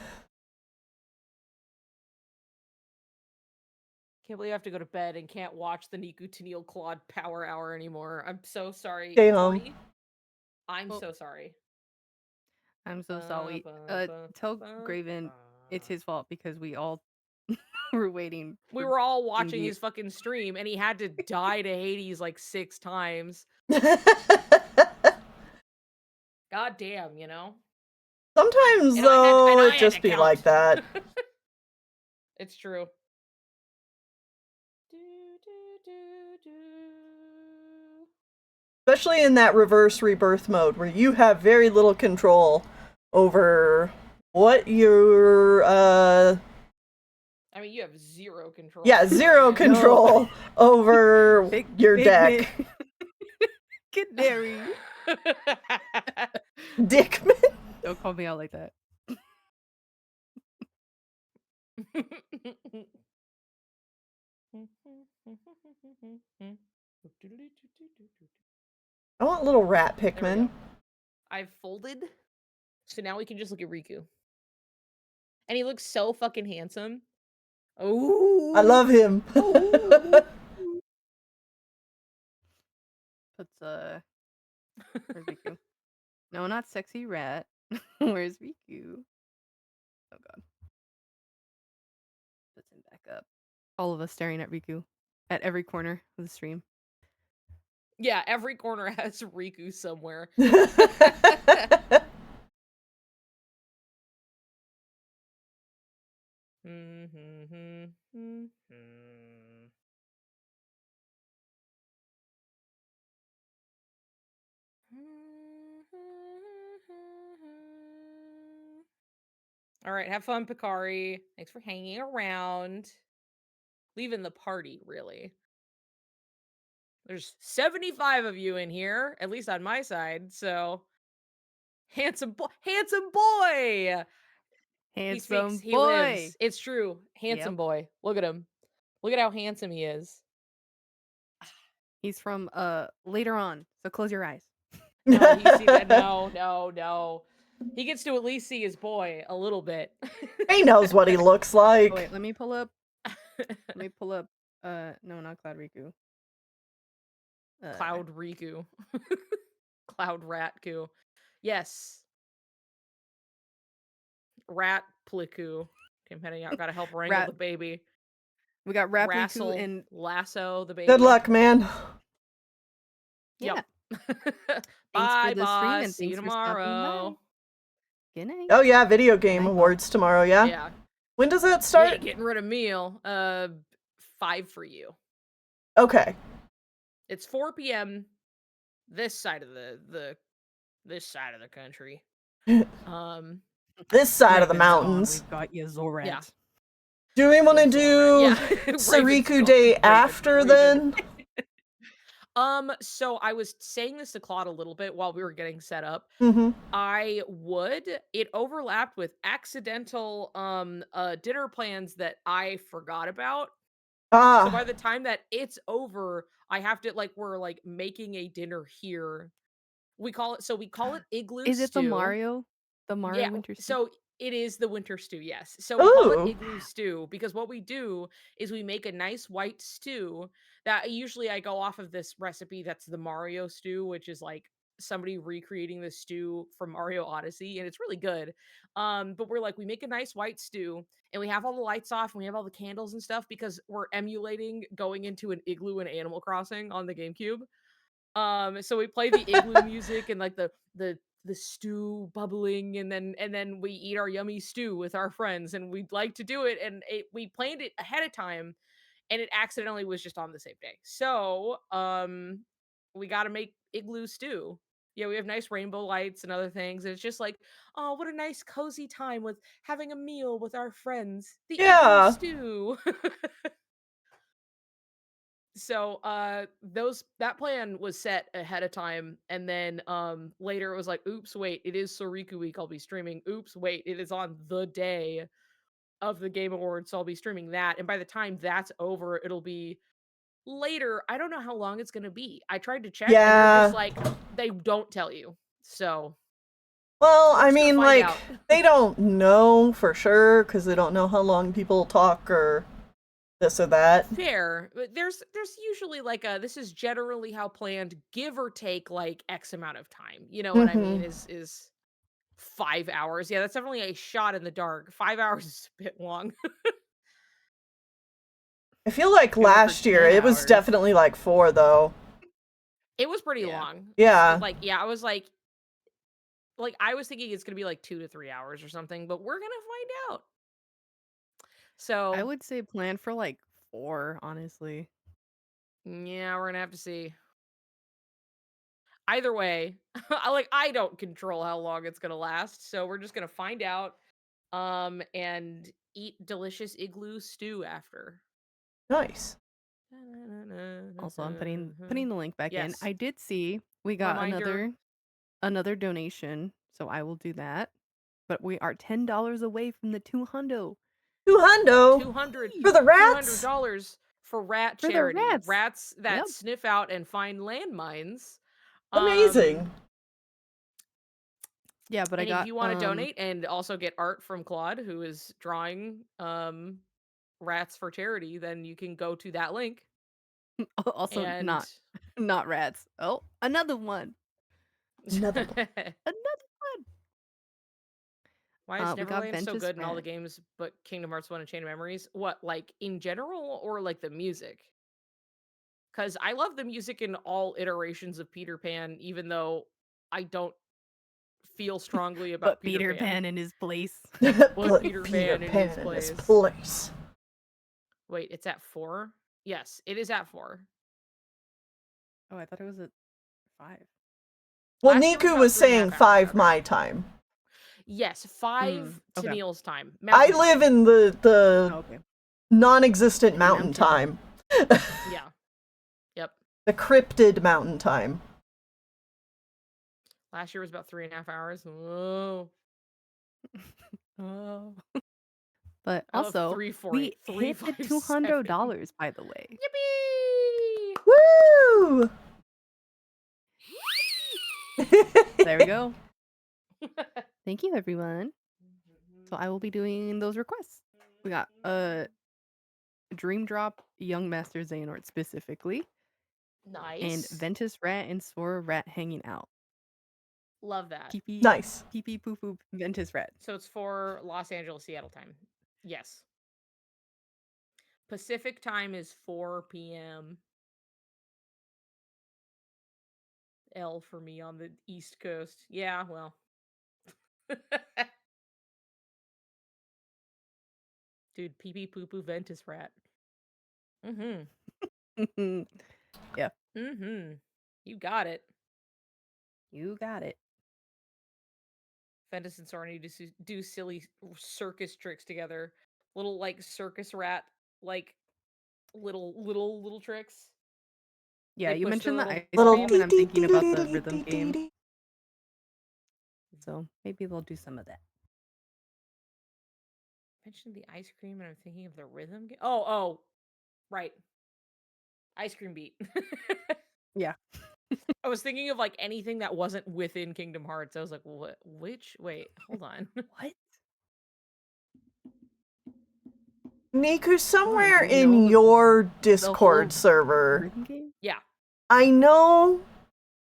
Can't believe I have to go to bed and can't watch the Niku Tennille Claude Power Hour anymore. I'm so sorry, Stay home. Tori. I'm Well, so sorry. I'm so sorry. Tell Graven it's his fault because we all were waiting We for were all watching Indy. his fucking stream and he had to die to Hades like 6 times. God damn, you know? Sometimes And though, I it had to just be like count. that. It's true. Especially in that reverse rebirth mode where you have very little control over what your I mean, you have 0 control. yeah, zero Really. control over your deck. Canary. Dickman. Don't call me out like that. I want little rat There we Pikmin. go. I've folded, so now we can just look at Riku. And he looks so fucking handsome. Oh, I love him. Let's where's Riku? No, not sexy rat. Where's Riku? Oh god. Let's him back up. All of us staring at Riku at every corner of the stream. Yeah, every corner has Riku somewhere. All right, have fun, Picari. Thanks for hanging around. Leaving the party, really. There's 75 of you in here, at least on my side, so handsome boy, handsome boy. He speaks, Handsome he boy. lives. It's true. Handsome Yep. boy. Look at him. Look at how handsome he is. He's from later on, so close your eyes. No, he's seen that. No. He gets to at least see his boy a little bit. He knows what he looks like. Oh, wait, let me pull up. No, not Cloud Riku. Uh, Cloud Riku. Cloud Rat Goo. Yes. Rat Pliku. Came heading out. Gotta help wrangle Rat. the baby. We got Rapliku Wrestle, and lasso the Good baby. luck, man. Yep. yeah. Thanks for Bye, the stream boss. and See you thanks for stopping by. tomorrow. Good night. Oh yeah, video game Night, boss. awards tomorrow, yeah? Yeah. When does that You ain't start? getting rid of meal. 5 for you. Okay. It's 4 p.m. this side of the this side of the country. This side of the Raven's gone. mountains. We've got you, Yeah. Zorat. Do we want to do Yeah. Raven's Soriku gone. Day Raven. after then? So I was saying this to Claude a little bit while we were getting set up. Mm-hmm. I would. It overlapped with accidental dinner plans that I forgot about. So by Ah, the time that it's over, I have to we're making a dinner here. We call it igloo Is it the stew. Mario? The Mario Yeah, Winter Stew? so it is the winter stew, yes. So we call it ooh. igloo stew because what we do is we make a nice white stew that usually I go off of this recipe that's the Mario stew, which is like somebody recreating the stew from Mario Odyssey, and it's really good. But we make a nice white stew and we have all the lights off and we have all the candles and stuff because we're emulating going into an igloo in Animal Crossing on the GameCube. So we play the igloo music and the stew bubbling and then we eat our yummy stew with our friends and we'd like to do it and we planned it ahead of time and it accidentally was just on the same day. So, we got to make igloo stew. Yeah, we have nice rainbow lights and other things. And it's just like, oh, what a nice cozy time with having a meal with our friends. The igloo Yeah. stew. So those that plan was set ahead of time and then later it was like, oops, wait, it is Soriku week, I'll be streaming. Oops, wait, it is on the day of the Game Awards, so I'll be streaming that. And by the time that's over, it'll be later. I don't know how long it's gonna be. I tried to check and they're just Yeah. like, they don't tell you. So Well, we're I just gonna mean, find like, out. they don't know for sure because they don't know how long people talk or this or that. Fair. But there's usually this is generally how planned, give or take like X amount of time. You know what I Mm-hmm. mean? Is 5 hours. Yeah, that's definitely a shot in the dark. 5 hours is a bit long. I feel like Shoot for last year 10 it was hours. definitely like 4 though. It was pretty Yeah. long. Yeah. Yeah, I was I was thinking it's gonna be like 2 to 3 hours or something, but we're gonna find out. I So would say plan for like 4, honestly. yeah, we're gonna have to see. Either way, I don't control how long it's gonna last, so we're just gonna find out, and eat delicious igloo stew after. Nice. Also, I'm putting the link back in. Yes, I did see we got reminder. another donation, so I will do that. But we are $10 away from the 200. 200 200 for the $200 rats? for rat For the charity. rats. Rats that Yep. sniff out and find landmines. Amazing. Yeah, but I And if got you want to donate and also get art from Claude, who is drawing rats for charity, then you can go to that link. also And not rats. Oh, another one. Another one. Another one. why is We got Neverland so Ventus good in all the Rat. games but Kingdom Hearts 1 and Chain of Memories? What, like in general or like the music? Because I love the music in all iterations of Peter Pan, even though I don't feel strongly about But Peter Peter Pan. Pan in his place. Put Peter Peter Pan in his Pan in his place. place. Wait, it's at 4? Yes, it is at 4. Oh, I thought it was at 5. Well, Last year was Niku about was saying 3.5 hours 5 better. my time. Yes, 5 to Okay. Neil's time. I Mountain live time. in the Oh, okay. non-existent The mountain mountain. time. Yeah. Yep. The cryptid mountain time. Last year was about 3.5 hours. Whoa. Oh. But I love also, 348. we hit the 357. $200, by the way. Yippee! Woo! There we go. Thank you, everyone. So I will be doing those requests. We got Dream Drop, Young Master Xehanort specifically. and Nice. Ventus Rat and Sora Rat hanging out. Love that. Pee pee Nice. pee pee poo poo Ventus Rat. So it's for Los Angeles, Seattle time. Yes. Pacific time is 4 p.m. L for me on the East Coast. Yeah, well. Dude, pee pee poo poo Ventus rat. Mm-hmm. Yeah, Mm-hmm. You got it. you got it. Ventus and Sora need to do silly circus tricks together. Little like circus rat like little tricks. Yeah, They you push their mentioned the little ice Little cream, and dee I'm dee thinking dee dee about dee the dee rhythm dee dee game. dee. So maybe they'll do some of that. mentioned the ice cream and I'm thinking of the rhythm game. Oh, right. Ice cream beat. Yeah. I was thinking of like anything that wasn't within Kingdom Hearts. I was like, what? Which? Wait, hold on. What? Niku, Hold on. somewhere Do you in know your the Discord whole server, rhythm game? Yeah, I know,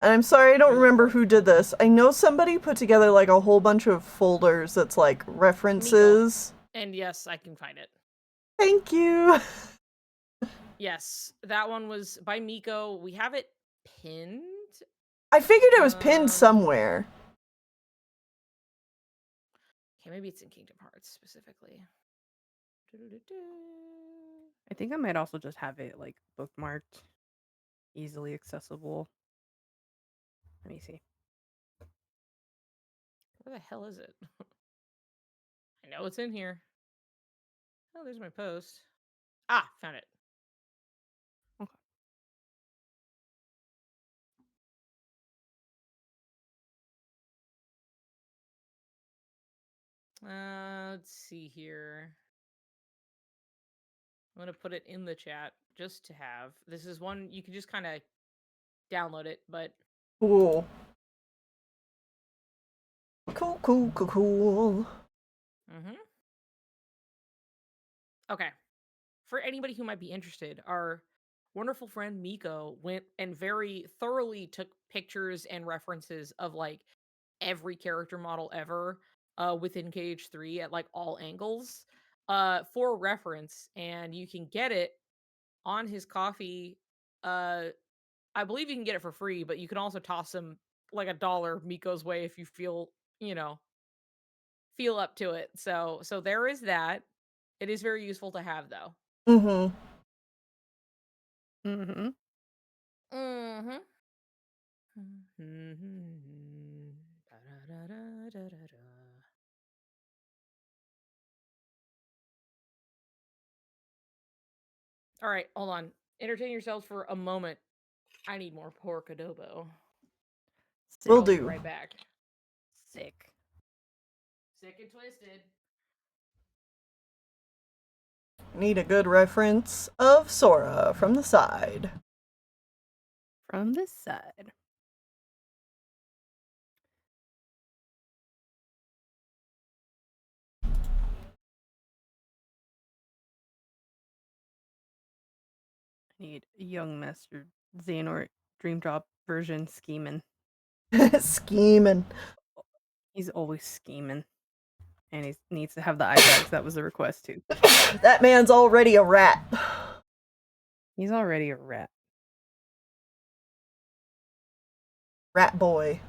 and I'm sorry I don't remember who did this. I know somebody put together like a whole bunch of folders that's like Miko. references. And yes, I can find it. Thank you. Yes, that one was by Miko. We have it pinned. I figured it was pinned Um, somewhere. okay, maybe it's in Kingdom Hearts specifically. I think I might also just have it like bookmarked, easily accessible. Let me see. Where the hell is it? I know it's in here. Oh, there's my post. Ah, found it. Okay. Let's see here. I'm gonna put it in the chat just to have. This is one you can just kind of download it, but Cool. Cool. mm-hmm. Okay. For anybody who might be interested, our wonderful friend Miko went and very thoroughly took pictures and references of like every character model ever within KH3 at like all angles for reference, and you can get it on his coffee. I believe you can get it for free, but you can also toss him like $1 Miko's way if you feel, feel up to it. So there is that. It is very useful to have though. Mm-hmm. Mm-hmm. Mm-hmm. All right, hold on. Entertain yourselves for a moment. I need more pork adobo. Will I'll Sick. be do. right back. Sick. Sick and twisted. Need a good reference of Sora from the side. From this side. I need a young Master Xehanort Dream Drop version scheming. Scheming. He's always scheming. And he needs to have the eye bags. That was the request too. That man's already a rat. He's already a rat. Rat boy.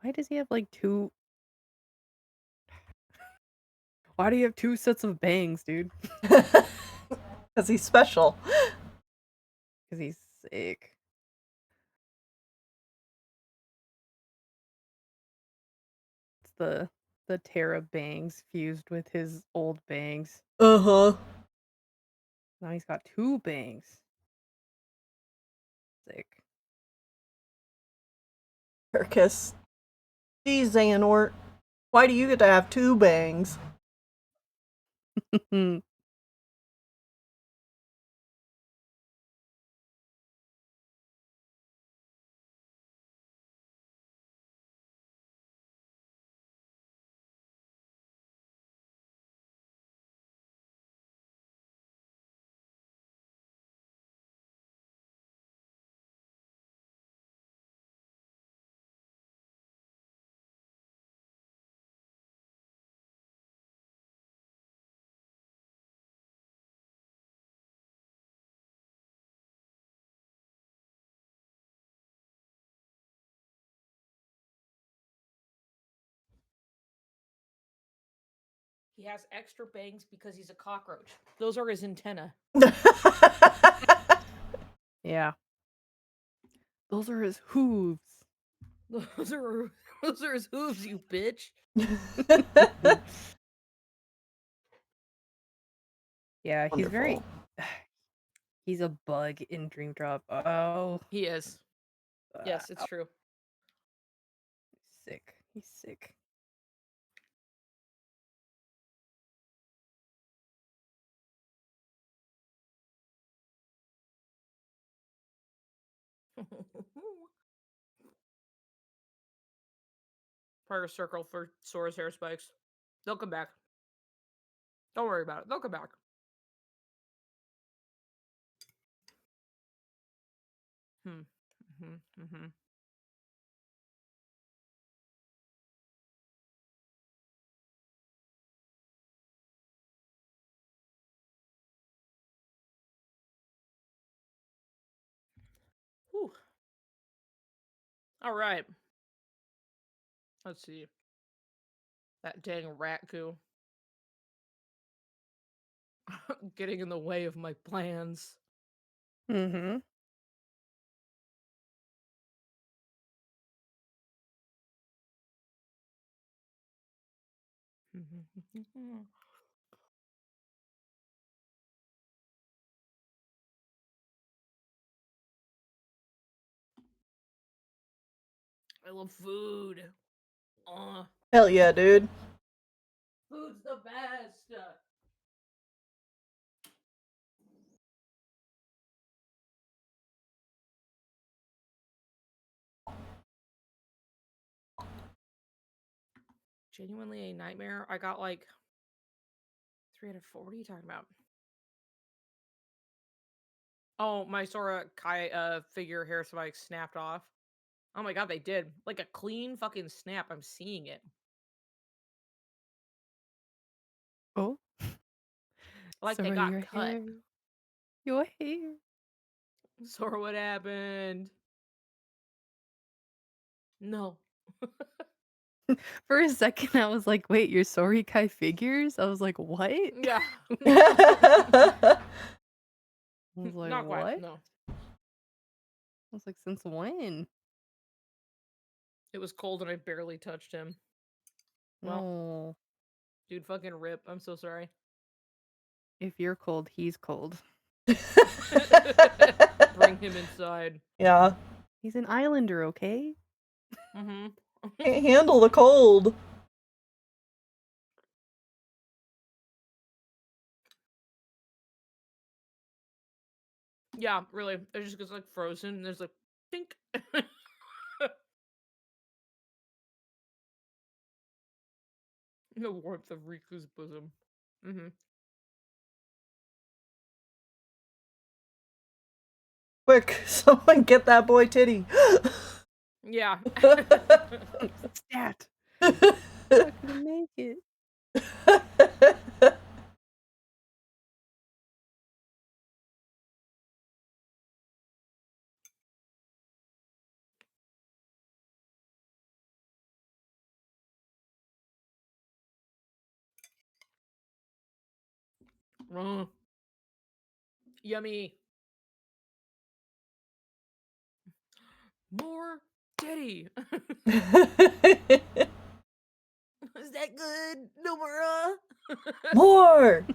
Why does he have like two? Why do you have two sets of bangs, dude? Because he's special. Because he's sick. It's the Terra bangs fused with his old bangs. Uh-huh. Now he's got two bangs. Sick. Circus. Geez, Xehanort, why do you get to have two bangs? He has extra bangs because he's a cockroach. Those are his antenna. Yeah. Those are his hooves. Those are those are his hooves, you bitch. Yeah, he's very. Wonderful. He's a bug in Dream Drop. Oh, He is. Yes, it's true. sick. He's sick. Prayer circle for Sora's hair spikes. They'll come back. Don't worry about it. They'll come back. Hmm. Mm-hmm. Mm-hmm. Whew. All right. Let's see. That dang rat goo. Getting in the way of my plans. Mm-hmm. I love food. Hell yeah, dude. Food's the best. Genuinely a nightmare. I got like 340 talking about. Oh, my Sora Kai figure hair spikes snapped off. Oh my god, they did. Like a clean fucking snap. I'm seeing it. Oh, Like they sorry, got your cut. hair. Your hair. Sora, what happened? No. For a second, I was like, wait, you're Sorikai figures? I was like, what? Yeah. I was like, Not quite. what? No. I was like, since when? It was cold and I barely touched him. Well, No. dude, fucking rip. I'm so sorry. If you're cold, he's cold. Bring him inside. Yeah. He's an islander, okay? Mm-hmm. Can't handle the cold. Yeah, really. It just gets like frozen and there's like pink. The warmth of Riku's bosom. Mm-hmm. Quick, someone get that boy titty. Yeah. Stat. Not gonna make it. Yummy. More titty. Is that good, Nomura? More.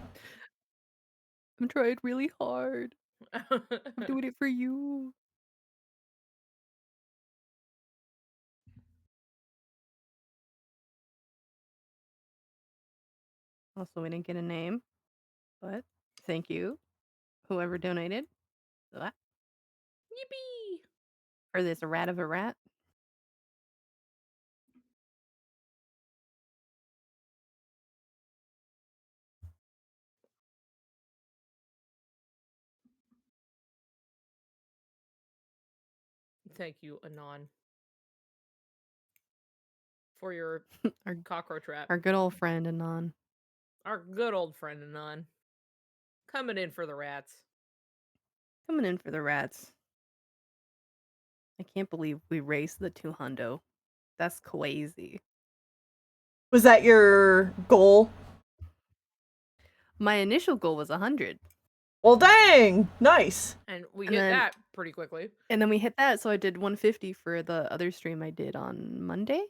I'm trying really hard. I'm doing it for you. Also, we didn't get a name, but thank you, whoever donated for that. Yippee! For this rat of a rat. Thank you, Anon, for your our cockroach rat. our good old friend Anon. Our good old friend Anon. Coming in for the rats. Coming in for the rats. I can't believe we raced the 200. That's crazy. Was that your goal? My initial goal was 100. Well, dang! Nice. And we And hit then that pretty quickly. and then we hit that, so I did 150 for the other stream I did on Monday.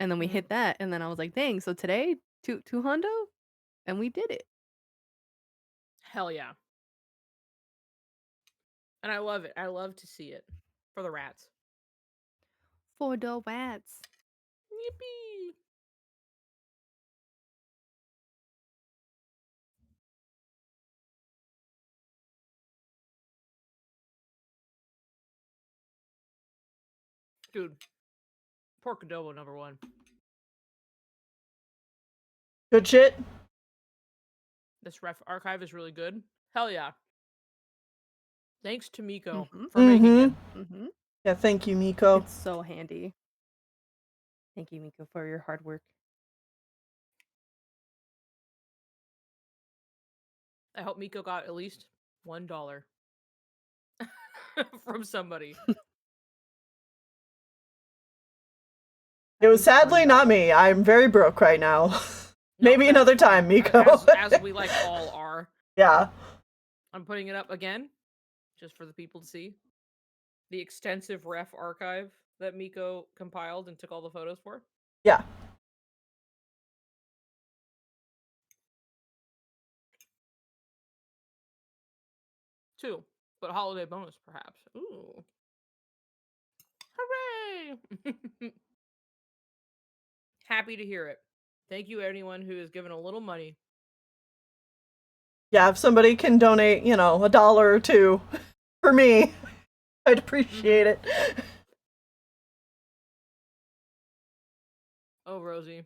And then we hit that, and then I was like, dang, so today, 200? And we did it. Hell yeah. And I love it. I love to see it. For the rats. For the rats. Yippee! Dude. Pork adobo #1. Good shit. This ref archive is really good. Hell yeah. Thanks to Miko Mhm. for making it. Mhm. Yeah, thank you, Miko. It's so handy. Thank you, Miko, for your hard work. I hope Miko got at least $1 from somebody. It At was least sadly not $1. me. I'm very broke right now. No, Maybe that's another fine. time, Miko. As we like all are. Yeah. I'm putting it up again, just for the people to see. The extensive ref archive that Miko compiled and took all the photos for. Yeah. Two, but holiday bonus perhaps. Ooh. Hooray! Happy to hear it. Thank you, anyone who has given a little money. Yeah, if somebody can donate, $1 or $2 for me, I'd appreciate it. Oh, Rosie.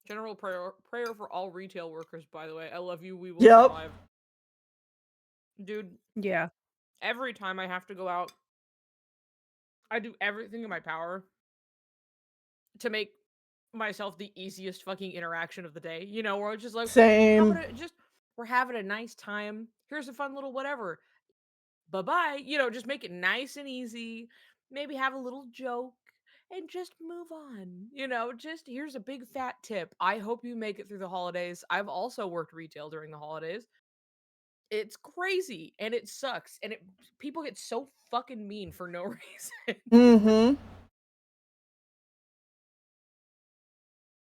General prayer for all retail workers, by the way. I love you. We will Yep. survive. Dude, Yeah. every time I have to go out, I do everything in my power to make myself the easiest fucking interaction of the day. You know, where it's just like, how Same. about it? Just, we're having a nice time. Here's a fun little whatever. Bye-bye. You know, just make it nice and easy. Maybe have a little joke and just move on. You know, just here's a big fat tip. I hope you make it through the holidays. I've also worked retail during the holidays. It's crazy and it sucks and people get so fucking mean for no reason. Mm-hmm.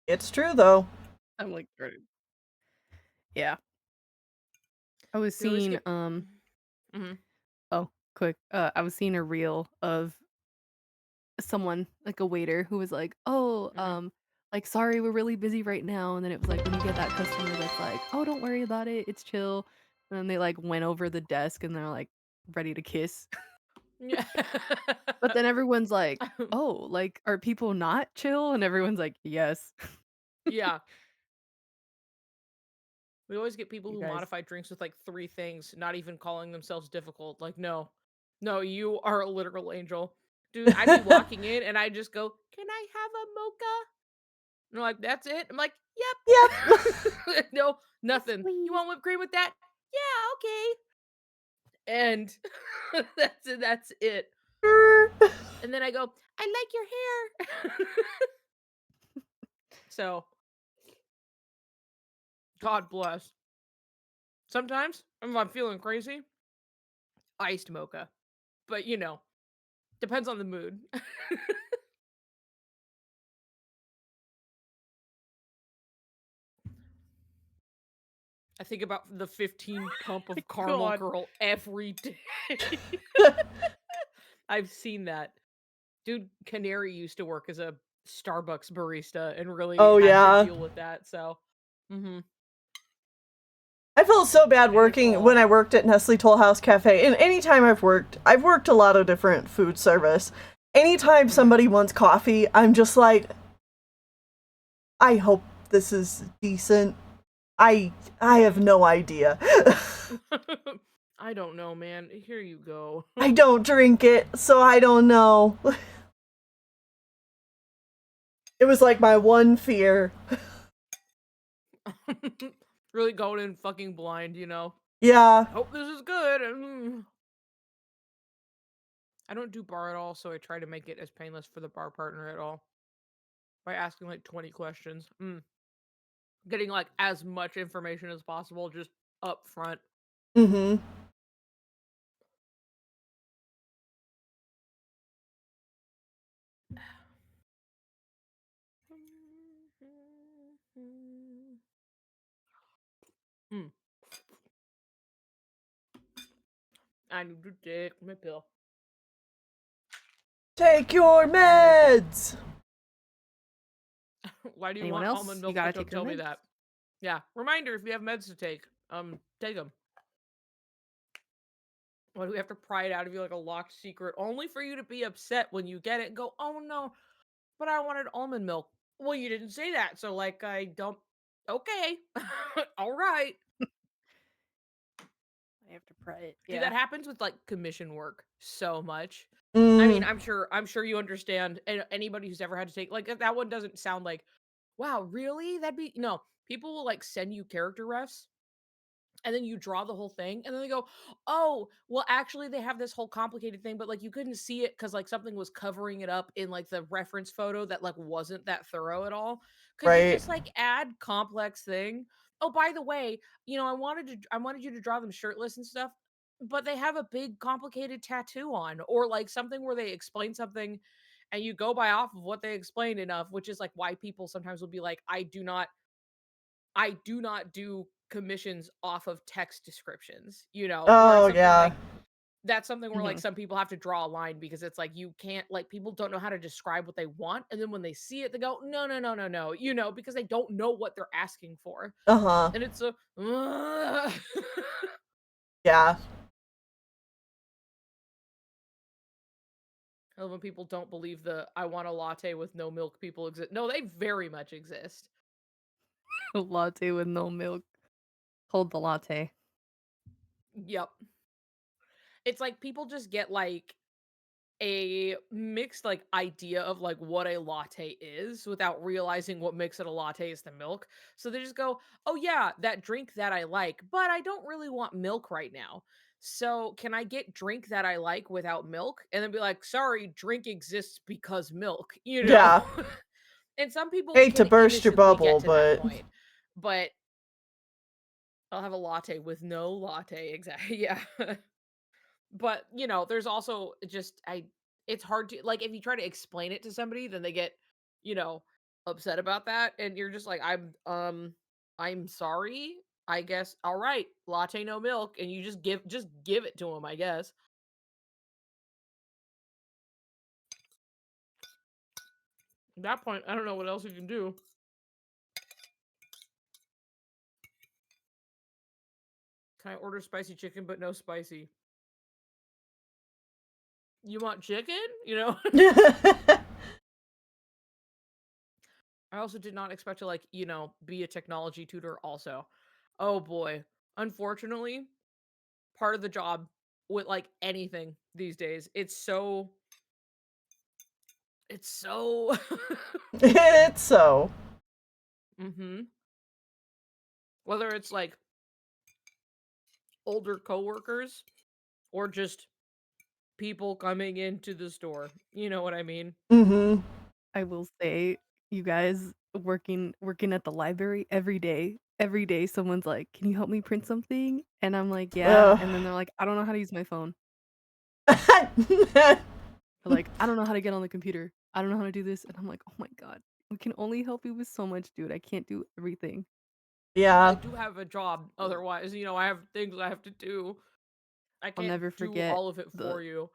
It's true, though. I'm like, yeah. I was We always seeing, get Mhm. oh, quick. I was seeing a reel of someone, like a waiter, who was like, "Oh, Mhm. like, sorry, we're really busy right now." And then it was like when you get that customer that's like, "Oh, don't worry about it. It's chill." And then they like went over the desk and they're like ready to kiss. Yeah. But then everyone's like, "Oh, like, are people not chill?" And everyone's like, "Yes." Yeah. We always get people You who guys. modify drinks with like 3 things, not even calling themselves difficult. Like, no. No, you are a literal angel. Dude, I'd be walking in and I just go, "Can I have a mocha?" And they're like, "That's it?" I'm like, Yep. "Yep." No, Yes, nothing. "You please. want whipped cream with that?" "Yeah, okay." And that's it. And then I go, "I like your hair." So, God bless. Sometimes, if I'm feeling crazy, iced mocha. But, depends on the mood. I think about the 15 pump of caramel God. girl every day. I've seen that. Dude, Canary used to work as a Starbucks barista and really Oh, had to yeah. deal with that. So, mhm. I felt so bad And working when I worked at Nestle Toll House Cafe. And anytime I've worked a lot of different food service. Anytime Mhm. somebody wants coffee, I'm just like, I hope this is decent. I have Mhm. no idea. I don't know, man. Here you go. I don't drink it, so I don't know. It was like my one fear. Really going in fucking blind, you know. Yeah. Hope this is good. I don't do bar at all, so I try to make it as painless for the bar partner at all by asking like 20 questions. Getting like as much information as possible just up front. Mhm. Mm, I need to take my pill. Take your meds. Why do you Anyone want almond else? You milk but gotta don't take your tell me meds. that? Yeah. Reminder if you have meds to take, take them. Why do we have to pry it out of you like a locked secret only for you to be upset when you get it and go, "Oh no, but I wanted almond milk." Well, you didn't say that, so like I don't okay. All right. I have to pry it. Dude, Yeah. that happens with like commission work so much. I mean, Mm, I'm sure you understand anybody who's ever had to take like that one doesn't sound like, "Wow, really? That'd be no." People will like send you character refs and then you draw the whole thing and then they go, "Oh, well actually they have this whole complicated thing but like you couldn't see it cuz like something was covering it up in like the reference photo that like wasn't that thorough at all. Could you right. just like add complex thing? Oh, by the way, I wanted you to draw them shirtless and stuff, but they have a big complicated tattoo on or like something where they explain something and you go by off of what they explained enough, which is like why people sometimes will be like, I do not do commissions off of text descriptions, where it's Oh, something yeah. like that's something where like Mhm. some people have to draw a line because it's like you can't like people don't know how to describe what they want. And then when they see it, they go, no, no, no, no, no, because they don't know what they're asking for. Uh-huh. And it's a Yeah. I love when people don't believe the I want a latte with no milk people exist. No, they very much exist. A latte with no milk. Hold the latte. Yep. It's like people just get like a mixed like idea of like what a latte is without realizing what makes it a latte is the milk. So they just go, "Oh yeah, that drink that I like, but I don't really want milk right now. So can I get drink that I like without milk?" And then be like, "Sorry, drink exists because milk." Yeah. And some people Hate to can burst your innocently bubble, get to that but point. But I'll have a latte with no latte exactly. Yeah. But, there's also just I it's hard to like if you try to explain it to somebody, then they get, you know, upset about that and you're just like, I'm sorry. I guess all right, latte no milk and you just give it to them, I guess. At that point, I don't know what else you can do. Can I order spicy chicken but no spicy? You want chicken? I also did not expect to like, be a technology tutor also. Oh boy. Unfortunately, part of the job with like anything these days. It's so it's so. mhm. Whether it's like older coworkers or just people coming into the store. You know what I mean? Mhm. I will say, you guys working at the library every day. Every day someone's like, "Can you help me print something?" And I'm like, "Yeah." Ugh. And then they're like, "I don't know how to use my phone." They're like, "I don't know how to get on the computer. I don't know how to do this." And I'm like, "Oh my god. We can only help you with so much, dude. I can't do everything." I Yeah. do have a job otherwise, I have things I have to do. I I'll can't never do forget all of it the for you.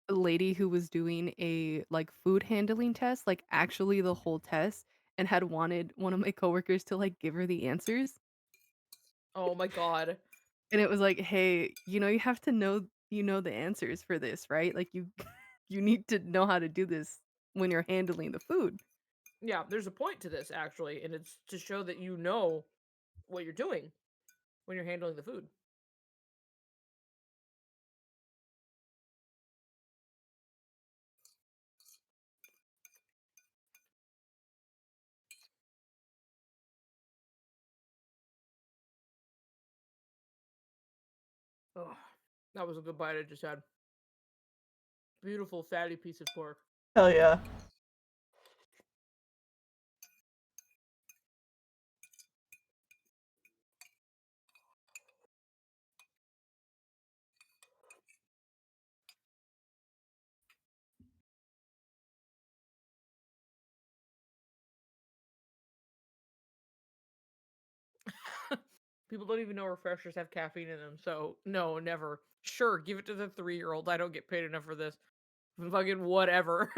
lady who was doing a, like, food handling test, like, actually the whole test, and had wanted one of my coworkers to, like, give her the answers. Oh my god. And it was like, "Hey, you have to know the answers for this, right? Like, you you need to know how to do this when you're handling the food." Yeah, there's a point to this actually, and it's to show that you know what you're doing when you're handling the food. Oh, that was a good bite I just had. Beautiful fatty piece of pork. Hell yeah. People don't even know refreshers have caffeine in them, so no, never. Sure, give it to the 3-year-old. I don't get paid enough for this. Fucking whatever.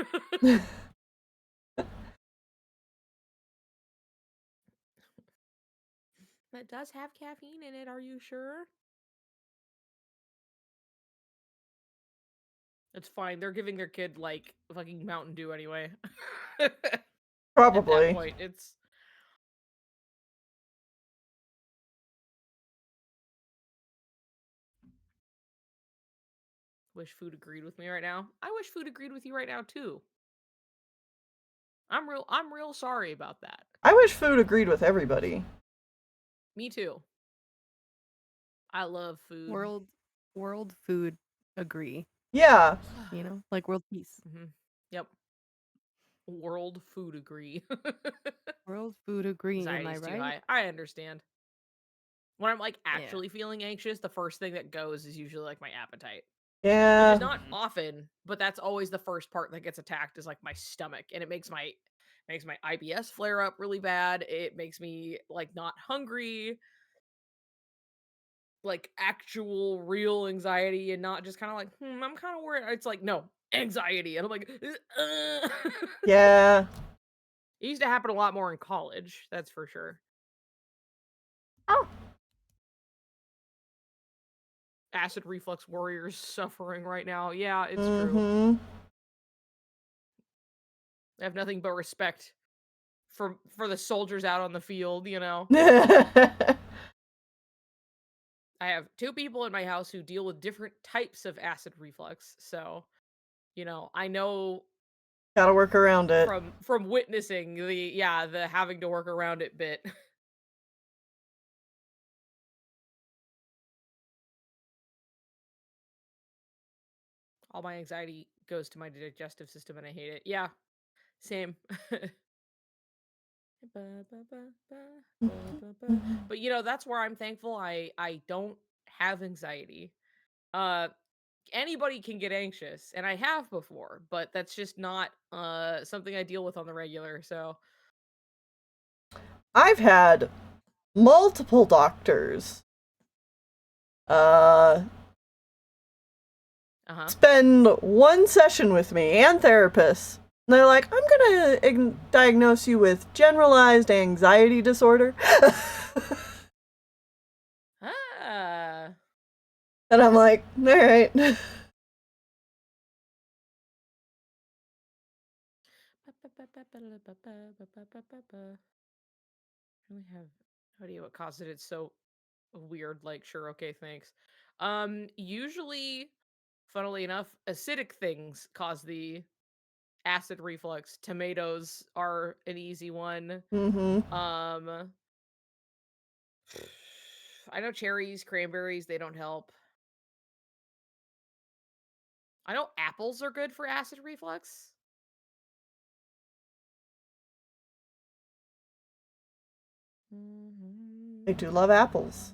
That does have caffeine in it, are you sure? It's fine. They're giving their kid like fucking Mountain Dew anyway. At that Probably. point, it's wish food agreed with me right now. I wish food agreed with you right now too. I'm real sorry about that. I wish food agreed with everybody. Me too. I love food. World food agree, Yeah. like world peace. Yep. World food agree. World food agree, am Anxiety I is too right? high. I understand. When I'm like Yeah. actually feeling anxious, the first thing that goes is usually like my appetite. Which is Yeah. not often, but that's always the first part that gets attacked is like my stomach, and it makes my IBS flare up really bad. It makes me like not hungry, like actual real anxiety, and not just kind of like I'm kind of worried. It's like no anxiety, and I'm like, Yeah. it used to happen a lot more in college. That's for sure. Oh. Acid reflux warriors suffering right now. Yeah, it's true. Mm-hmm. I have nothing but respect for the soldiers out on the field. I have 2 people in my house who deal with different types of acid reflux. So, I know Gotta work around it. from witnessing the having to work around it bit. All my anxiety goes to my digestive system and I hate it. Yeah, same. But that's where I'm thankful I don't have anxiety. Uh Anybody can get anxious and I have before, but that's just not something I deal with on the regular. So, I've had multiple doctors uh uh-huh. spend one session with me and therapists. And they're like, I'm gonna diagnose you with generalized anxiety disorder. Ah. And I'm like, all right. Really have no idea what caused it. It's so weird. Like, sure, okay, thanks. Usually, funnily enough, acidic things cause the acid reflux. Tomatoes are an easy one. Mm-hmm. Um, I know cherries, cranberries, they don't help. I know apples are good for acid reflux. I do love apples.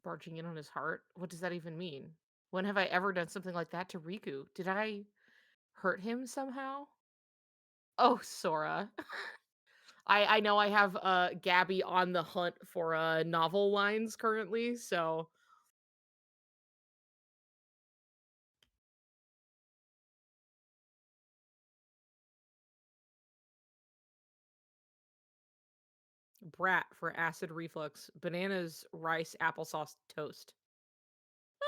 Barging in on his heart? What does that even mean? When have I ever done something like that to Riku? Did I hurt him somehow? Oh, Sora. I know I have Gabby on the hunt for novel lines currently, so Brat for acid reflux. Bananas, rice, applesauce, toast.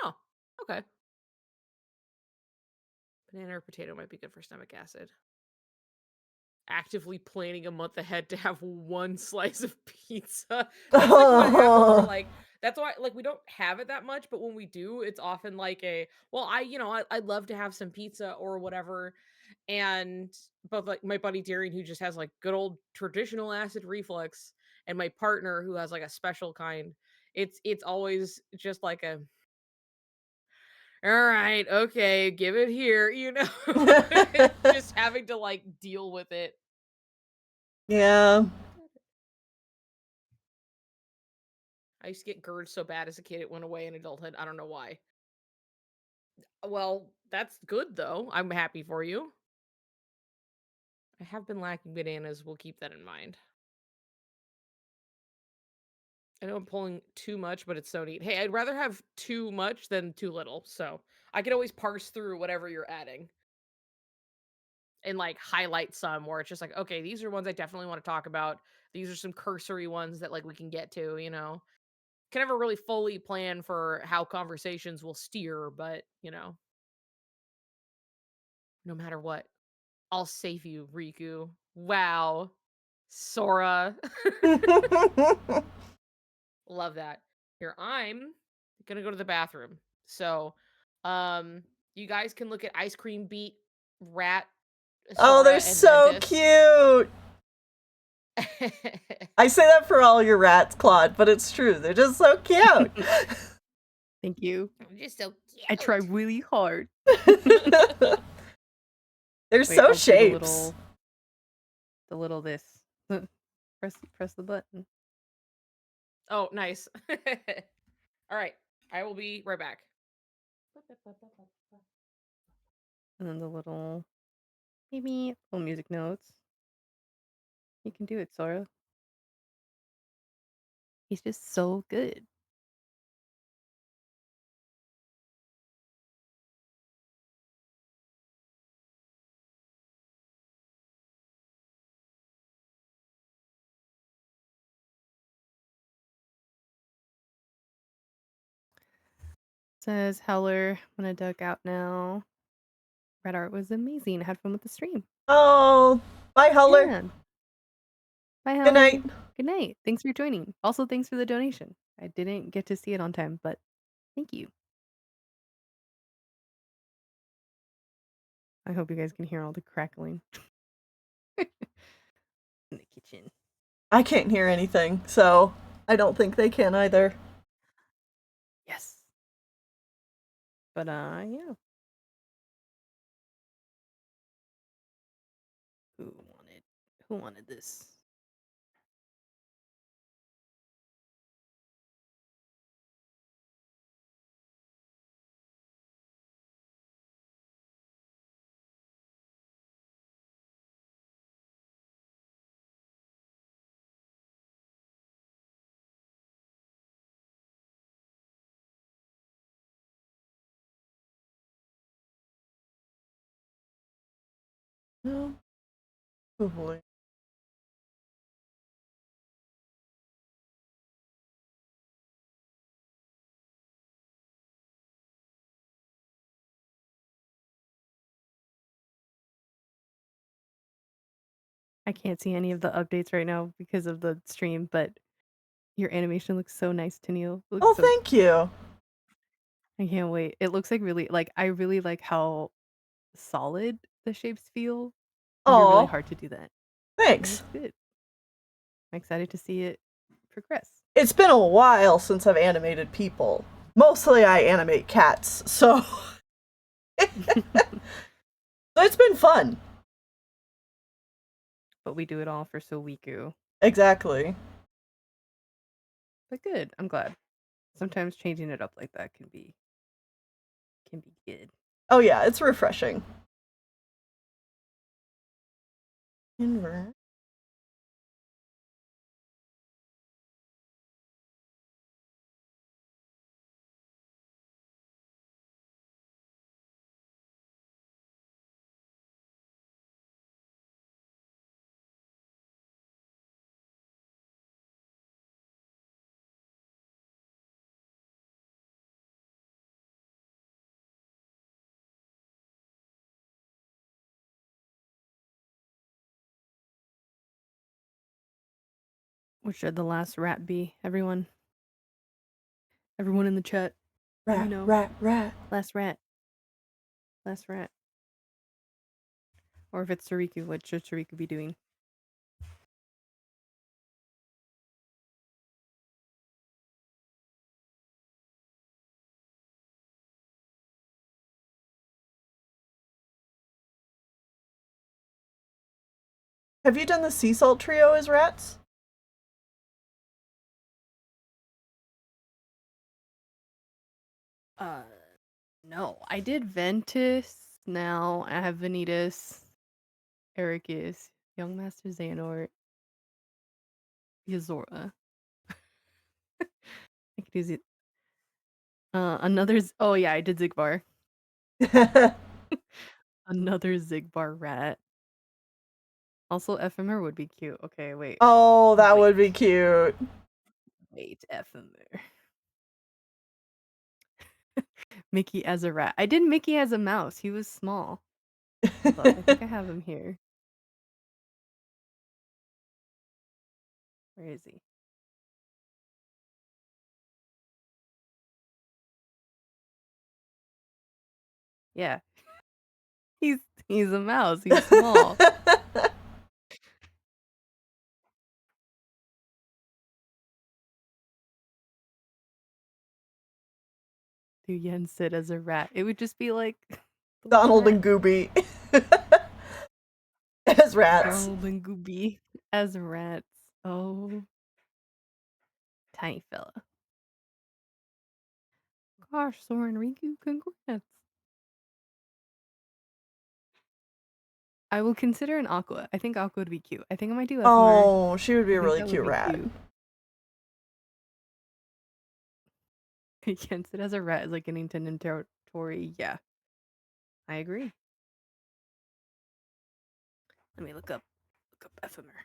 Oh, okay. Banana or potato might be good for stomach acid. Actively planning a month ahead to have one slice of pizza. That's like what happens for Oh. like that's why like we don't have it that much, but when we do, it's often like a well, I'd love to have some pizza or whatever. And both like my buddy Darian, who just has like good old traditional acid reflux, and my partner who has like a special kind. It's always just like a all right, okay, give it here, just having to like deal with it. Yeah. I used to get GERD so bad as a kid, it went away in adulthood. I don't know why. Well, that's good though. I'm happy for you. I have been lacking bananas. We'll keep that in mind. I know I'm pulling too much, but it's so neat. Hey, I'd rather have too much than too little. So I can always parse through whatever you're adding and like highlight some where it's just like, okay, these are ones I definitely want to talk about. These are some cursory ones that like we can get to. Can never really fully plan for how conversations will steer, but no matter what, I'll save you, Riku. Wow. Sora. Love that. Here, I'm gonna go to the bathroom. So, um, you guys can look at Ice Cream Beat, Rat, Oh, Sora, they're and so Ventus. cute. I say that for all your rats, Claude, but it's true. They're just so cute. Thank you. I'm just so I try cute. really hard. They're Wait, so I'll do shapes. the little this. Press the button. Oh, nice. All right, I will be right back. And then the little maybe little music notes. You can do it, Sora. He's just so good. Says Howler, I'm gonna duck out now. Red art was amazing. I had fun with the stream. Oh, bye, Howler. Yeah. Bye, Good Howler. night. Good night. Thanks for joining. Also, thanks for the donation. I didn't get to see it on time, but thank you. I hope you guys can hear all the crackling in the kitchen. I can't hear anything, so I don't think they can either. Yes. But yeah. Who wanted this? No. Oh boy. I can't see any of the updates right now because of the stream, but your animation looks so nice, Tennille. It looks Oh, so thank you. I can't wait. It looks like I really like how solid the shapes feel. You're really Oh, hard to do that. It thanks. looks good. I'm excited to see it progress. It's been a while since I've animated people. Mostly I animate cats, so it's been fun. But we do it all for Soriku. Exactly. But good. I'm glad. Sometimes changing it up like that can be good. Oh yeah, it's refreshing. Invert. What should the last rat be? Everyone in the chat, let me Rat, know. rat, rat. Last rat. Last rat. Or if it's Soriku, what should Soriku be doing? Have you done the sea salt trio as rats? Uh, no. I did Ventus. Now I have Vanitas, Ericus, Young Master Xehanort, Yazora. I could use it. Oh yeah, I did Zigbar. Another Zigbar rat. Also, Ephemer would be cute. Okay, wait. Oh, that Wait. would be cute. Wait, Ephemer. Mickey as a rat. I did Mickey as a mouse. He was small. Hold up, I think I have him here. Where is he? Yeah. He's he's a mouse. He's small. Do Yen sit as a rat? It would just be like the little Donald and rat. Gooby as rats. Donald and Gooby as rats. Oh, tiny fella. Gosh, Soren Riku, congrats. I will consider an Aqua. I think Aqua would be cute. I think I might do Ephemer. Oh, she would be I a think really that would cute be rat. cute. Yen sit as a rat is like getting to territory. Yeah, I agree. Let me look up Ephemer.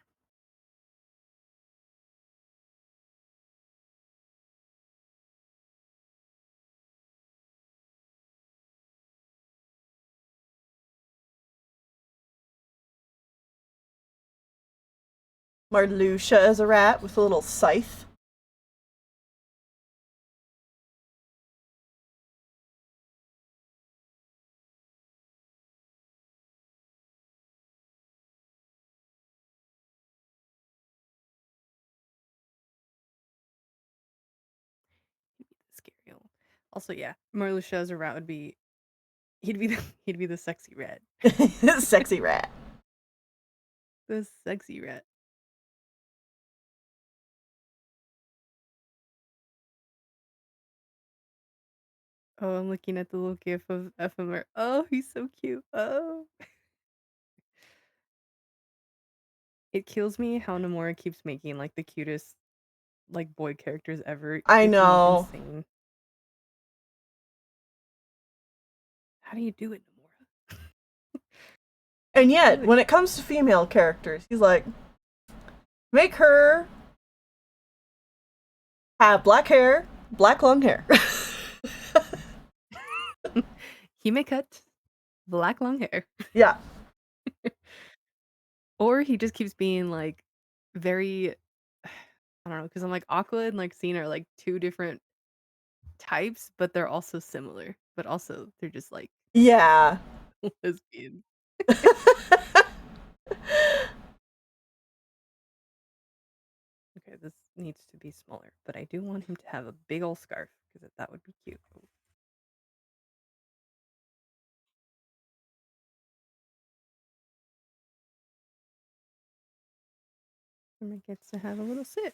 Marluxia as a rat with a little scythe. Scary. Also, yeah, Marluxia as a rat would be. He'd be the sexy rat. Sexy rat. The sexy rat. Oh, I'm looking at the little gif of Ephemer. Oh, he's so cute. Oh. It kills me how Nomura keeps making like the cutest like boy characters ever. I It's know. insane. How do you do it, Nomura? And How do you yet, do it? when it comes to female characters, he's like, make her have black hair, black long hair. Hime cut, black long hair. Yeah. Or he just keeps being like very I don't know, because I'm like Aqua and like Cena are like two different types, but they're also similar. But also they're just like Yeah. lesbian. Okay, this needs to be smaller, but I do want him to have a big old scarf because that would be cute. And it gets to have a little sit.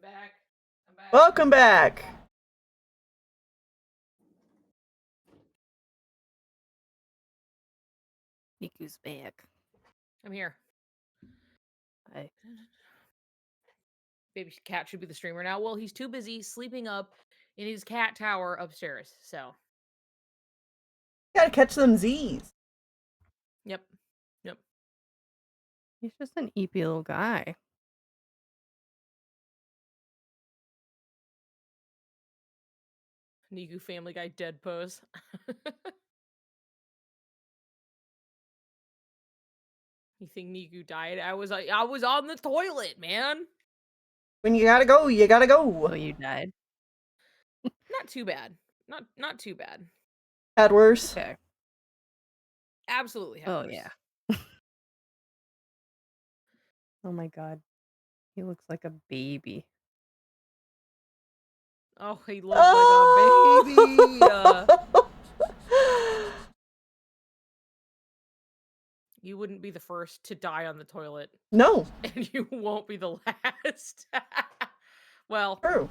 back. I'm back. Welcome back. Niku's back. I'm here. Hi. Baby cat should be the streamer now. Well, he's too busy sleeping up in his cat tower upstairs. So, Gotta catch them Z's. yep. Yep. He's just an eepy little guy. Niku Family Guy dead pose. You think Niku died? I was on the toilet, man. When you gotta go, you gotta Oh, go. you died. Not too bad. Not too bad. Had worse. Okay. Absolutely had Oh worse. yeah. Oh my god. He looks like a baby. Oh, he looks like a baby. You wouldn't be the first to die on the toilet, No, and you won't be the last. Well, true.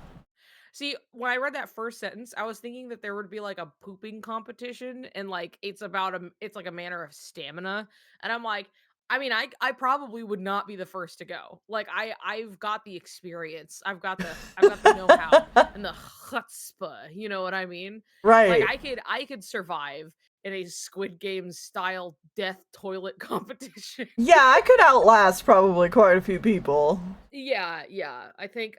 see, when I read that first sentence, I was thinking that there would be like a pooping competition, and like it's like a manner of stamina, and I'm like, I mean, I probably would not be the first to go. Like I've got the experience, I've got the know how and the chutzpah. You know what I mean? Like Right. I could survive in a Squid Game style death toilet competition. Yeah, I could outlast probably quite a few people. Yeah. I think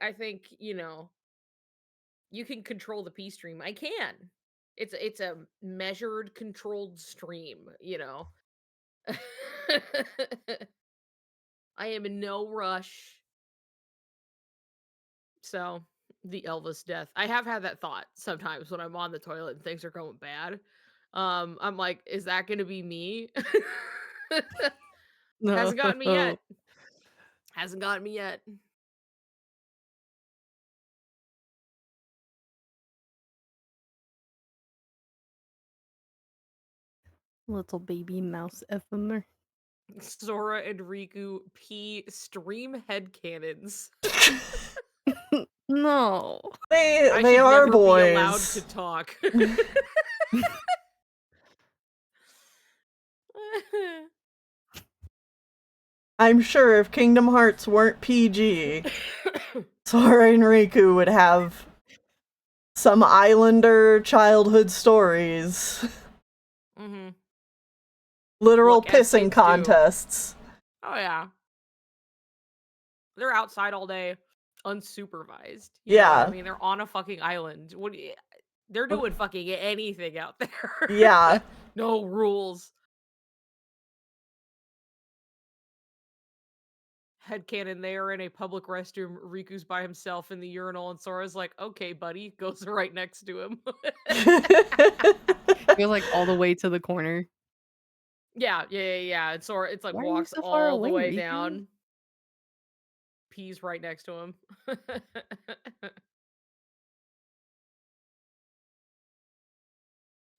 you can control the P stream. I can. It's a measured, controlled stream. I am in no rush. So, the Elvis death. I have had that thought sometimes when I'm on the toilet and things are going bad. I'm like, is that gonna be me? Hasn't gotten me No. yet. Hasn't gotten me yet. Little baby mouse FMR. Sora and Riku P stream headcanons. No. I They should are never be allowed to boys. talk. I'm sure if Kingdom Hearts weren't PG, Sora and Riku would have some Islander childhood stories. hmm Literal Look, as pissing kids do. contests. Oh yeah, they're outside all day, unsupervised. You know what I Yeah. mean? They're on a fucking island. They're doing fucking anything out there. Yeah. No rules. Headcanon, they are in a public restroom. Riku's by himself in the urinal, and Sora's like, okay, buddy, goes right next to him. You're like all the way to the corner. Yeah. And Sora, it's like Why are you walks so far all the away, way Riku? down. Pees right next to him.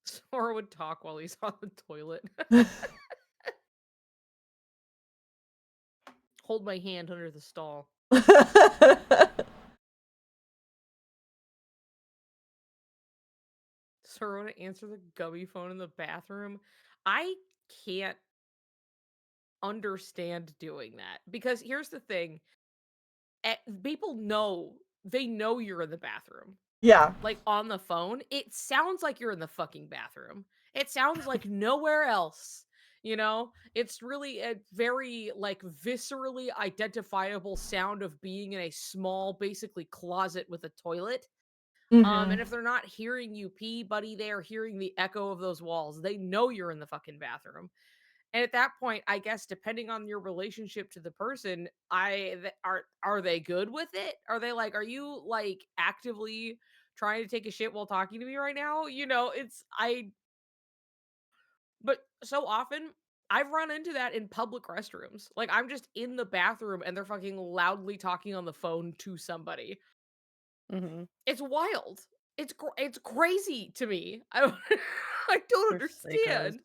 Sora would talk while he's on the toilet. Hold my hand under the stall. Sora would answer the gummy phone in the bathroom. I can't understand doing that because here's the thing: people know they know you're in the bathroom. Yeah. Like on the phone, it sounds like you're in the fucking bathroom. It sounds like nowhere else. It's really a very like viscerally identifiable sound of being in a small, basically closet with a toilet. Hmm. And if they're not hearing you pee, buddy, they are hearing the echo of those walls. They know you're in the fucking bathroom. And at that point, I guess depending on your relationship to the person, are they good with it? Are they like, are you like actively trying to take a shit while talking to me right now? It's I but so often I've run into that in public restrooms. Like I'm just in the bathroom and they're fucking loudly talking on the phone to somebody. Mm-hmm. It's wild. It's crazy to me. I don't I don't They're psychos. understand.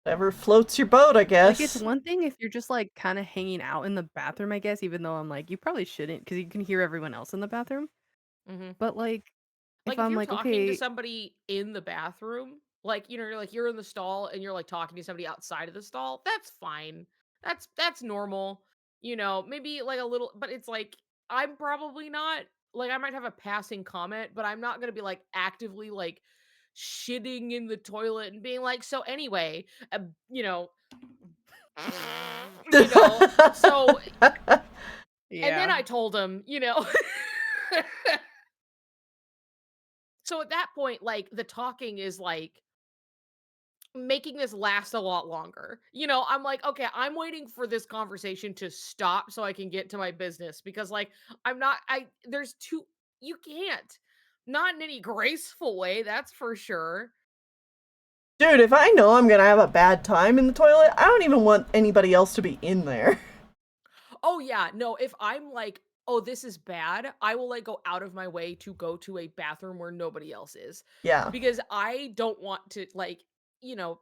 Whatever floats your boat, I Like, it's guess. one thing if you're just, like, kinda hanging out in the bathroom, I guess, even though I'm like, you probably shouldn't not because you can hear everyone else in the bathroom. Mhm. But, like, if Like, if I'm you're like, talking to "Okay." somebody in the bathroom, like, you're in the stall and you're, like, talking to somebody outside of the stall, that's fine. That's normal, maybe, like, a little but it's like, I'm probably not like, I might have a passing comment, but I'm not gonna be, like, actively, like, shitting in the toilet and being like, "So, anyway, you know" you know? So and then Yeah. I told him. So, at that point, like, the talking is, like, making this last a lot longer. I'm like, okay, I'm waiting for this conversation to stop so I can get to my business because like there's too you can't. Not in any graceful way, that's for sure. Dude, if I know I'm gonna have a bad time in the toilet, I don't even want anybody else to be in there. Oh yeah, no, if I'm like, "Oh, this is bad," I will, like, go out of my way to go to a bathroom where nobody else is. Yeah. Because I don't want to, like,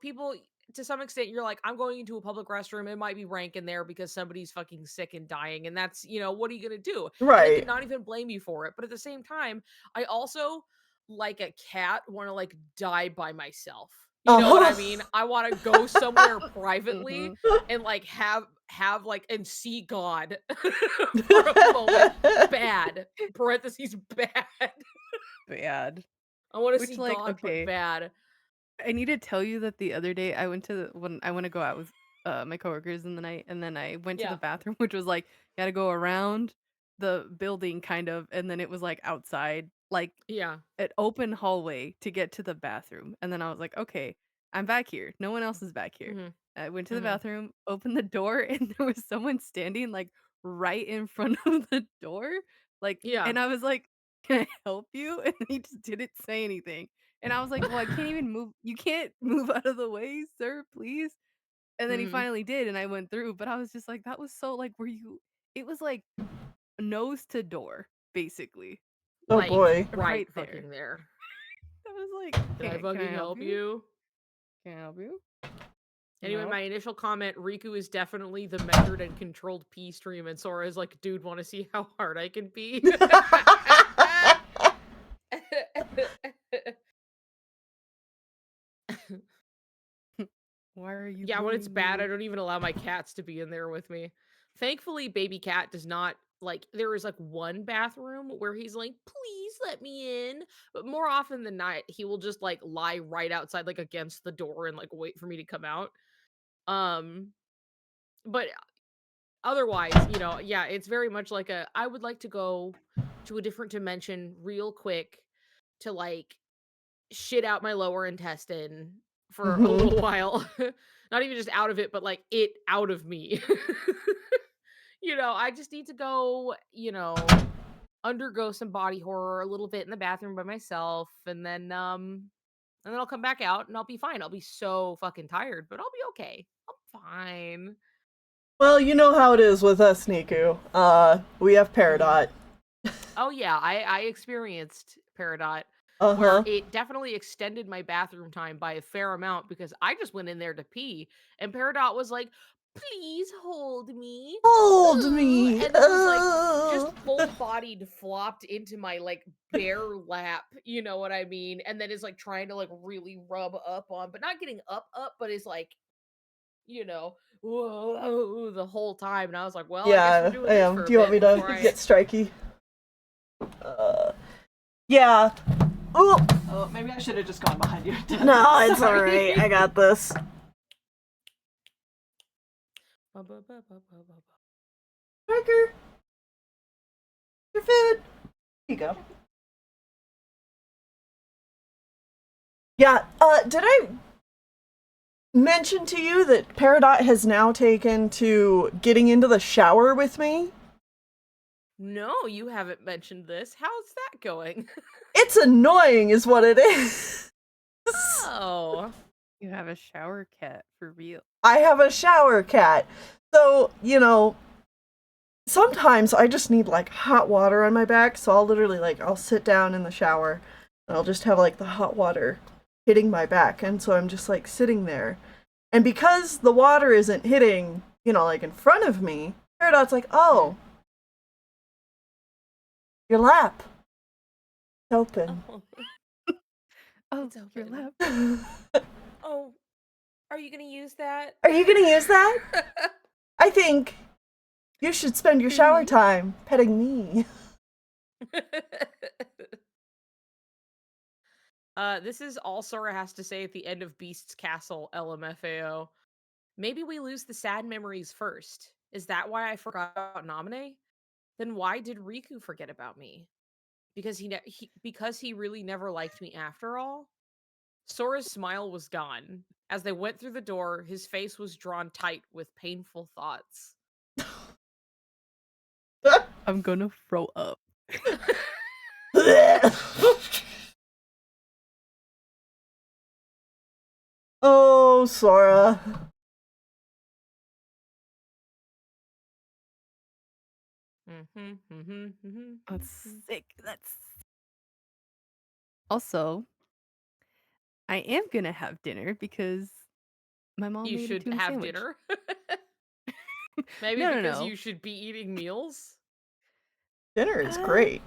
people to some extent, you're like, "I'm going into a public restroom, it might be rank in there because somebody's fucking sick and dying," and that's what are you gonna do? And they could Right. not even blame you for it, but at the same time, I also, like a cat, wanna, like, die by myself. You know what I Uh-huh. mean? I wanna go somewhere privately Mhm. and like have like and see God for a moment. Bad. Parentheses bad. Bad. I want to Which, see like, God, but okay, bad. I need to tell you that the other day I went to when I went to go out with, my coworkers in the night, and then I went to the Yeah. bathroom, which was, like, gotta go around the building kind of, and then it was, like, outside, like, Yeah. an open hallway to get to the bathroom, and then I was like, "Okay, I'm back here, no one else is back here." Mhm. I went to the Mhm. bathroom, opened the door, and there was someone standing, like, right in front of the door, like Yeah. and I was like, "Can I help you?" And he just didn't say anything, and I was like, "Well, I can't even move you can't move out of the way, sir, please?" And then he Mhm. finally did, and I went through, but I was just like, "That was so like, were you" it was, like, nose to door, basically, Oh Like boy. right right there. fucking there. I was like, Can I Can I fucking help help you? you? Can I help you?" Anyway, my Nope. initial comment, Riku is definitely the measured and controlled pee stream, and Sora is like, dude, want to see how hard I can pee? Why are you Yeah, when it's bullying bad, I me? don't even allow my cats to be in there with me. Thankfully, baby cat does not like there is like one bathroom where he's like, "Please let me in." But more often than not, he will just like lie right outside like against the door and like wait for me to come out. Um, but otherwise, yeah, it's very much like a I would like to go to a different dimension real quick to like shit out my lower intestine for a Mhm. little while. Not even just out of it, but like it out of me. I just need to go, undergo some body horror a little bit in the bathroom by myself and then I'll come back out and I'll be fine. I'll be so fucking tired, but I'll be okay. I'm fine. Well, you know how it is with us, Niku. We have Mhm. Peridot. Oh yeah, I experienced Peridot where Uh-huh. it definitely extended my bathroom time by a fair amount because I just went in there to pee and Peridot was like, "Please hold me." Hold Ooh, me. and then was like just full bodied flopped into my like bare lap, you know what I mean? And then is like trying to like really rub up on, but not getting up, but is like, you know, whoa the whole time. And I was like, well, I guess we're Yeah, I doing this am. for a Do you want bit me to before I get strikey? Uh, yeah. Ooh. Oh, maybe I should have just gone behind you. No, it's alright. I Sorry. got this. Striker, your food. Here you go. Yeah, did I mention to you that Peridot has now taken to getting into the shower with me? No, you haven't mentioned this. How's that going? It's annoying, is what it is. Oh. You have a shower cat for real. I have a shower cat. So, sometimes I just need like hot water on my back, so I'll literally I'll sit down in the shower and I'll just have like the hot water hitting my back, and so I'm just like sitting there And because the water isn't hitting, like in front of me, Peridot's like, oh, your lap. It's open. Oh, Oh, it's your open. lap. Oh, are you gonna use that? Are you gonna use that? I think you should spend your shower Me? time petting me. This is all Sora has to say at the end of Beast's Castle, LMFAO. Maybe we lose the sad memories first. Is that why I forgot about Namine? Then why did Riku forget about me? Because because he really never liked me after all? Sora's smile was gone. As they went through the door, his face was drawn tight with painful thoughts. I'm gonna throw up. Oh, Sora. That's sick. That's also, I am gonna have dinner because my mom You made a should tuna have sandwich. dinner. Maybe No, no, because no. you should be eating meals. Dinner is Uh, great.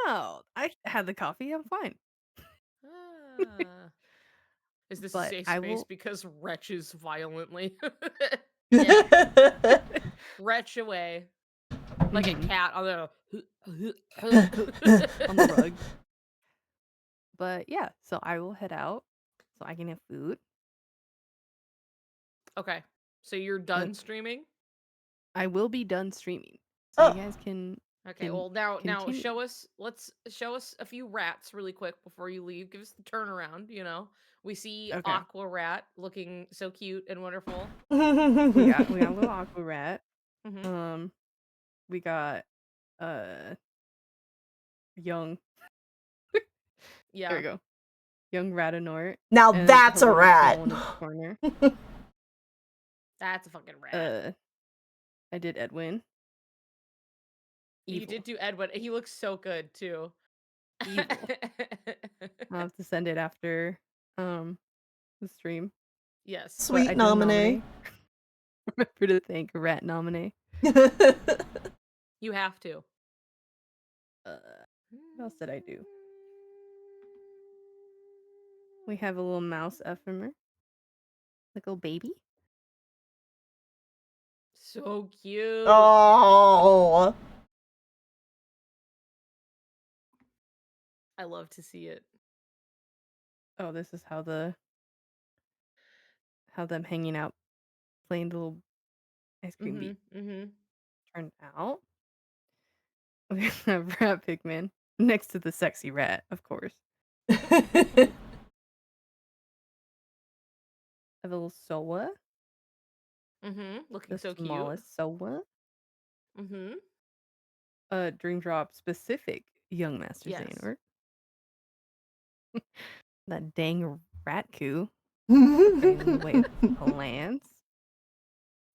no. I had the coffee. I'm fine. Ah. Is this a But safe I space will. because retches violently? Yeah, retch away like a Mhm, cat on the on the rug. But yeah, so I will head out so I can have food. Okay, so you're But done streaming. I will be done streaming, so you Oh. guys can Okay, can well now continue. let's show us a few rats really quick before you leave. Give us the turnaround, We see Okay, Aqua Rat looking so cute and wonderful. we got a little aqua rat. Hmm. Um, we got uh young. There we Yeah, go, young Ratanort, Now and then that's her a little rat. small one in the corner. that's a fucking rat. Uh, I did Edwin. You Evil, did do Edwin. He looks so good too. evil. I'll have to send it after the stream. Yes. But I Sweet did nominee. nominate. Remember to thank Rat nominee. You have to. Uh, what else did I do? We have a little mouse ephemer, like a little baby. So cute. Oh. I love to see it. Oh, this is how them hanging out, playing the little ice cream beat Mm-hmm. turned out. We have Rat Pigman next to the sexy rat, of course. Mm-hmm. I have a little Soa, Looking the so cute. smallest Soa. Mm-hmm. Dream Drop specific young Master Yes. Xehanort. That dang rat coup getting in the way of plans.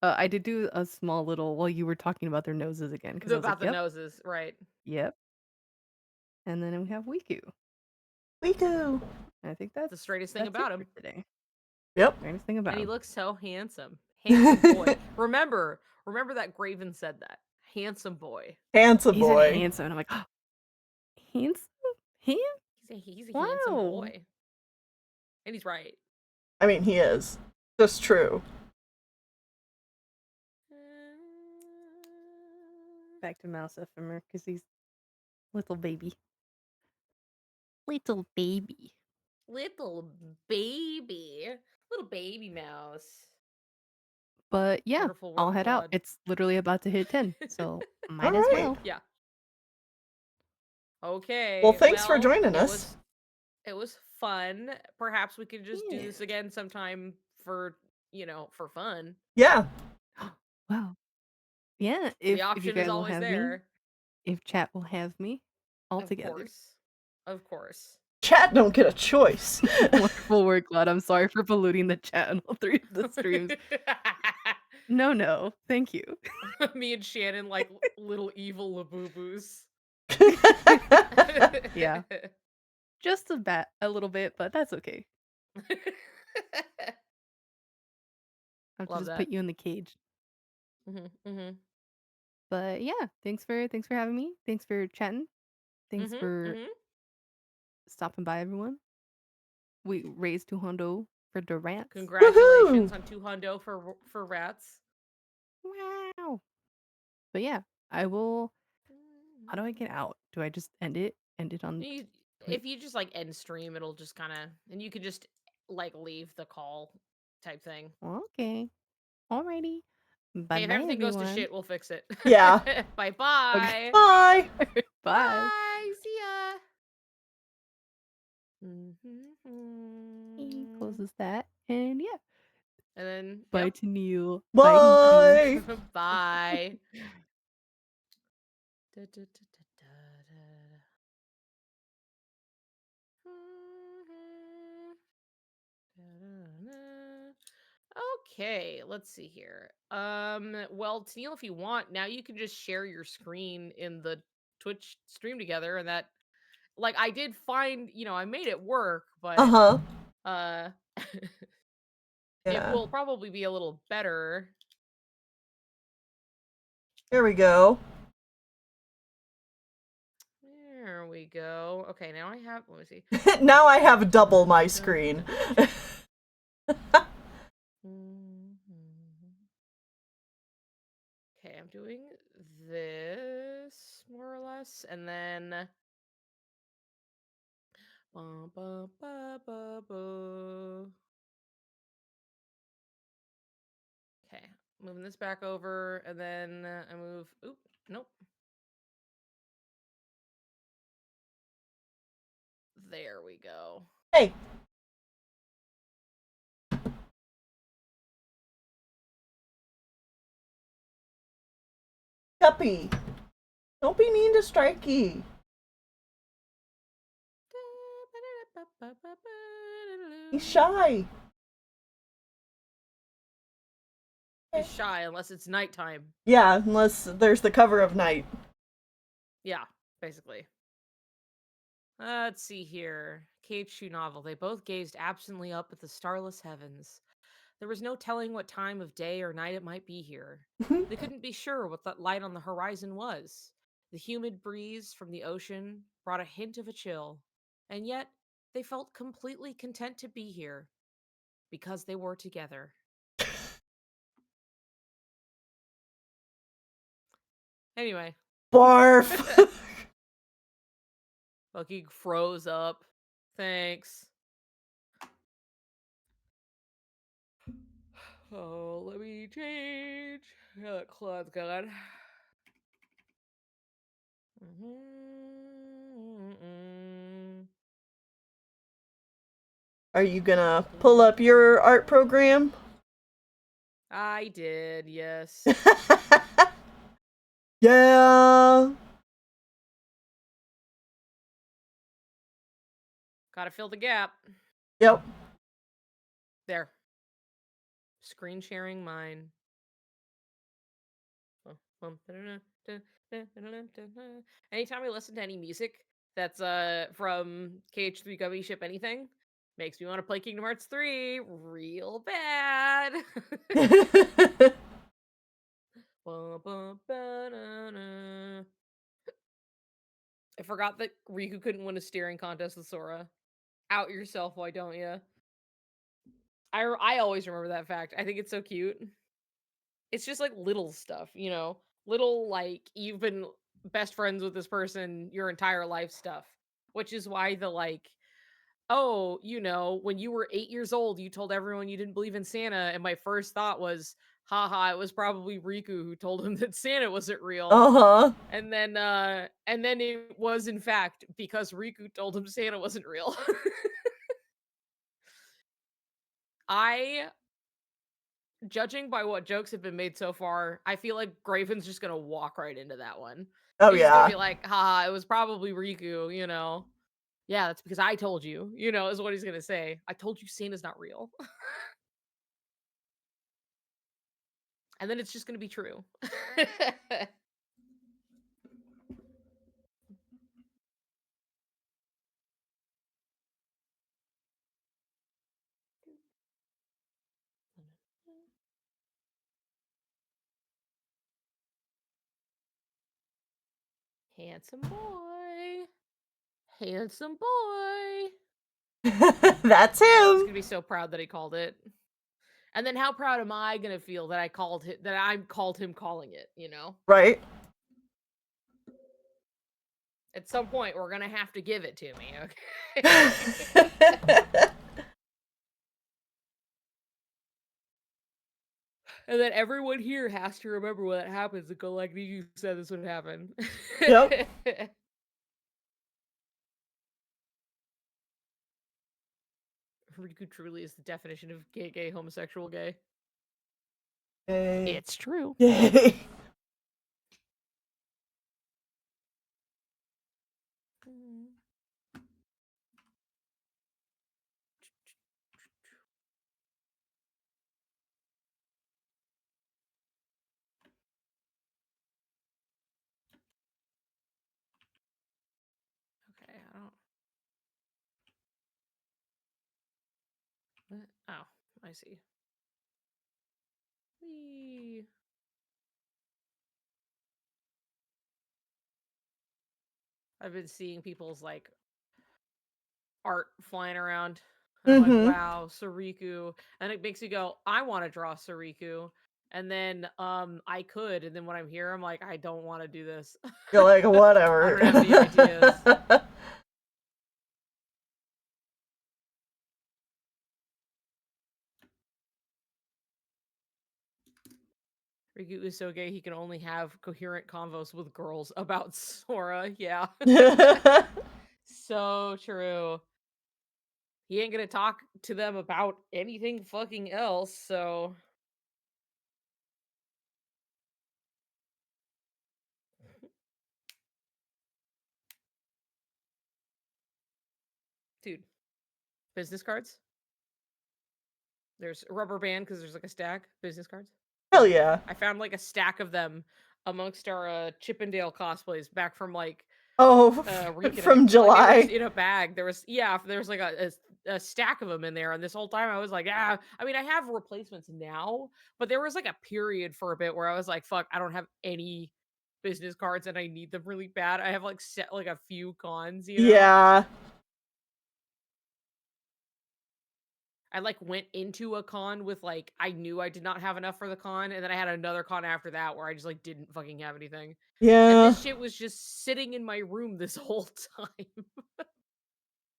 I did do a small little while you were talking about their noses again because I was About like, the "Yep, noses, right? yep." And then we have Wiku. We do. I think The straightest thing that's it about for him. today. Yep. Greatest thing about And he him. looks so handsome. Handsome boy. Remember that Graven said that. Handsome boy. Handsome He said boy. handsome, and I'm like, oh, handsome? Him? He's a handsome Wow. boy. And he's right. I mean, he is. Just true. Back to Mouse Ephemer because he's little baby. Little baby. Little baby. Little baby mouse. But yeah, Wonderful I'll work, head out. Claude. It's literally about to hit 10, so All might as right. well. Yeah. Well, Okay. thanks for Well, joining us. it was fun. Perhaps we could just do Yeah. this again sometime for, for fun. Yeah. Wow. Yeah, The if you option is guys will always have me, there. if chat will have me, all Of together. course. Of course. Chat don't get a choice. Wonderful work, Claude. I'm sorry for polluting the chat on all 3 of the streams. No, thank you. Me and Shannon like little evil Labubu's. Yeah, just a little bit, but that's okay. I have to Love just that. put you in the cage. Mhm. Mhm. But yeah, thanks for having me. Thanks for chatting. Thanks Mhm. for Mhm. stopping by, everyone. We raised 200 for the rants. Woohoo! Congratulations on 2 hundo for rats. Wow. But yeah, I will. How do I get out? Do I just end it? End it on. You, Wait. if you just like end stream, it'll just kind of, and you could just like leave the call type thing. Okay. Alrighty. Bye Hey, if bye, everything goes to everyone. shit, we'll fix it. Yeah. Bye Okay. bye. Bye. Bye. Bye. See ya. He Mhm. closes that. And yeah. And then, Bye yep. to Neil. Bye, Niku. Bye. Bye. Da, da, da, da, da, da. Okay, let's see here. Well, Tennille, if you want, now you can just share your screen in the Twitch stream together, and that, like, I did find, I made it work, but Uh-huh. uh, it Yeah. will probably be a little better. Here we go. There we go. Okay, now I have. Let me see. Now I have double my screen. Okay, I'm doing this more or less, and then. Ba, ba, ba, ba, ba. Okay, moving this back over, and then I move. Oop, nope. There we go. Hey, Guppy. Don't be mean to Strikey. He's shy. He's shy unless it's nighttime. Yeah, unless there's the cover of night. Yeah, basically. Let's see here. K2 novel. They both gazed absently up at the starless heavens. There was no telling what time of day or night it might be here. They couldn't be sure what that light on the horizon was. The humid breeze from the ocean brought a hint of a chill, and yet they felt completely content to be here because they were together. Anyway, Barf. Bucky froze up. Thanks. Oh, let me change. Claude's gone. Are you gonna pull up your art program? I did, yes. Yeah. Gotta fill the gap. Yep. There. Screen sharing mine. Anytime I listen to any music that's from KH3 Gummy Ship Anything, makes me want to play Kingdom Hearts 3 real bad. I forgot that Riku couldn't win a steering contest with Sora. Out yourself, why don't you? I always remember that fact. I think it's so cute. It's just like little stuff, little like you've been best friends with this person your entire life stuff, which is why the like, oh, when you were 8 years old, you told everyone you didn't believe in Santa, and my first thought was, haha, it was probably Riku who told him that Santa wasn't real. Uh-huh. And then it was in fact because Riku told him Santa wasn't real. I Judging by what jokes have been made so far, I feel like Graven's just gonna walk right into that one. Oh He's just gonna yeah. be like, haha, it was probably Riku. Yeah, that's because I told you, is what he's gonna say. I told you Santa's not real. And then it's just gonna be true. Handsome boy. Handsome boy. That's He's him. gonna be so proud that he called it. And then how proud am I gonna feel that I called it, that I called him calling it, you know? Right. At some point, we're gonna have to give it to me, okay? And then everyone here has to remember when that happens and go like, you said this would happen. Yep. Riku truly is the definition of gay, gay, homosexual, gay. Yay. It's true. Yay. Okay, I don't. What? Oh, I see. Whee. I've been seeing people's like art flying around. And I'm like, Mm-hmm. wow, Soriku. And it makes me go, I want to draw Soriku. And then I could, and then when I'm here, I'm like, I don't want to do this. You're like, I whatever. don't have any ideas. Riku is so gay he can only have coherent convos with girls about Sora. Yeah. So true. He ain't gonna talk to them about anything fucking else, so. Dude, business cards? There's a rubber band because there's like a stack. Business cards? Hell yeah. I found like a stack of them amongst our Chippendale cosplays back from like Oh, Reckoning. from Like they were just July. in a bag. There was like a stack of them in there, and this whole time I was like, ah. I mean, I have replacements now, but there was like a period for a bit where I was like, fuck, I don't have any business cards, and I need them really bad. I have like set like a few cons, you know. Yeah. I like went into a con with like I knew I did not have enough for the con, and then I had another con after that where I just like didn't fucking have anything. And Yeah. this shit was just sitting in my room this whole time.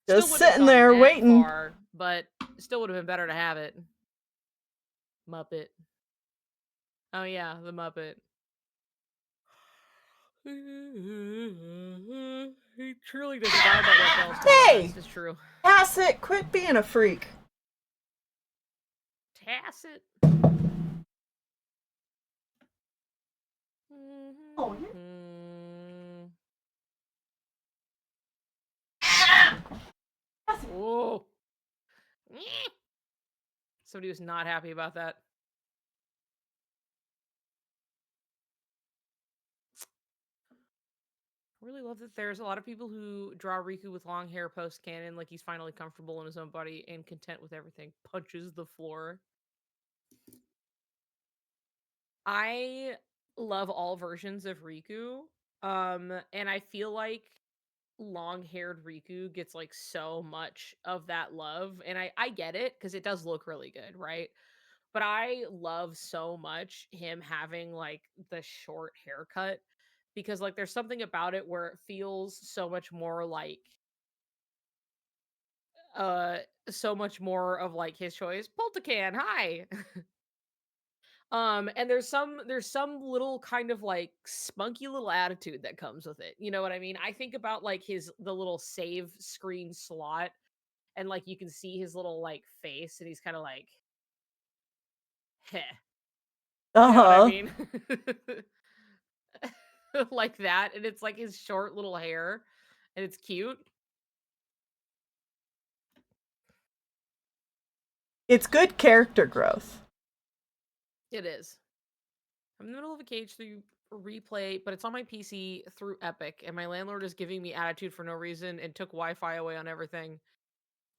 Still Just wouldn't have sitting gone there that waiting. far, but still would have been better to have it. Muppet. Oh yeah, the Muppet. He truly doesn't die about what Bell's doing Hey! best. It's true. Tacit, quit being a freak. Tacit. Oh, Whoa. Somebody was not happy about that. I really love that there's a lot of people who draw Riku with long hair post canon, like he's finally comfortable in his own body and content with everything. Punches the floor. I love all versions of Riku. And I feel like long-haired Riku gets like so much of that love. And I get it, because it does look really good, right? But I love so much him having like the short haircut, because like there's something about it where it feels so much more like uh so much more of like his choice. Poltacan, hi. And there's some little kind of like spunky little attitude that comes with it. You know what I mean? I think about like the little save screen slot, and like you can see his little like face, and he's kind of like, heh. You know what I Uh-huh. mean? Like that, and it's like his short little hair, and it's cute. It's good character growth. It is. I'm in the middle of a KH3 replay, but it's on my PC through Epic, and my landlord is giving me attitude for no reason and took Wi-Fi away on everything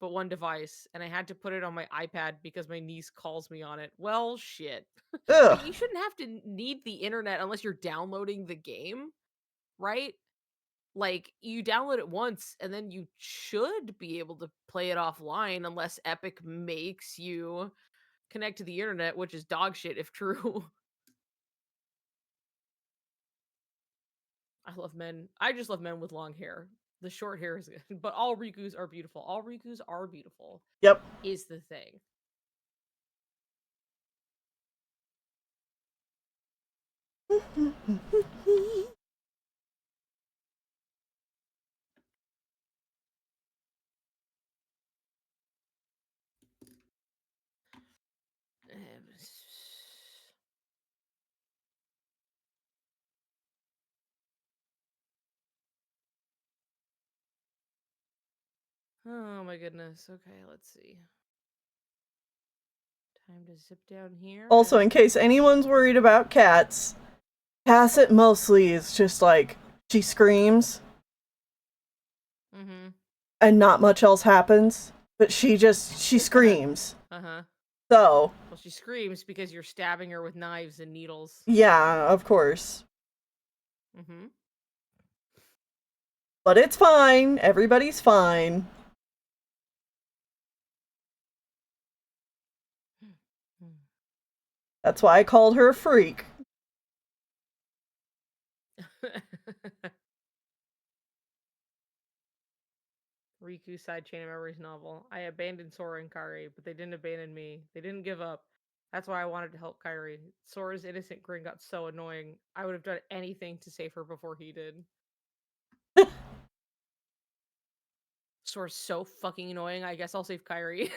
but one device, and I had to put it on my iPad because my niece calls me on it. Well, shit. Ugh. Wait, you shouldn't have to need the internet unless you're downloading the game, right? Like, you download it once and then you should be able to play it offline unless Epic makes you connect to the internet, which is dog shit if true. I love men. I just love men with long hair. The short hair is good, but all Rikus are beautiful. All Rikus are beautiful Yep. is the thing. Oh my goodness. Okay, let's see. Time to zip down here Also, in and case anyone's worried about cats, Cassette mostly is just like she screams mm-hmm. and not much else happens, but she screams. Uh-huh. So, Well, she screams because you're stabbing her with knives and needles. yeah, of course. Mm-hmm. But it's fine. Everybody's fine. That's why I called her a freak. Riku side chain of memories novel. I abandoned Sora and Kairi, but they didn't abandon me. They didn't give up. That's why I wanted to help Kairi. Sora's innocent grin got so annoying. I would have done anything to save her before he did. Sora's so fucking annoying. I guess I'll save Kairi.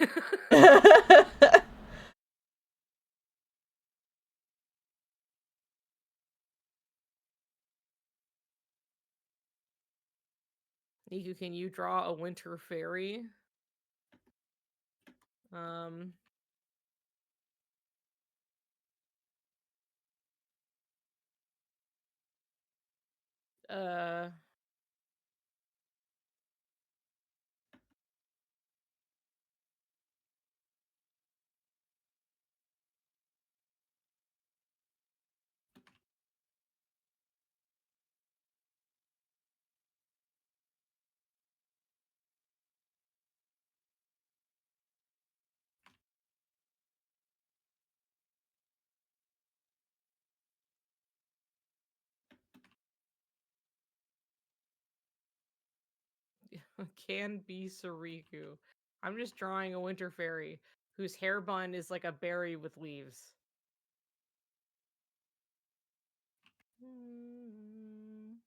Niku, can you draw a winter fairy? Um, uh, can be Soriku. I'm just drawing a winter fairy whose hair bun is like a berry with leaves. Mm.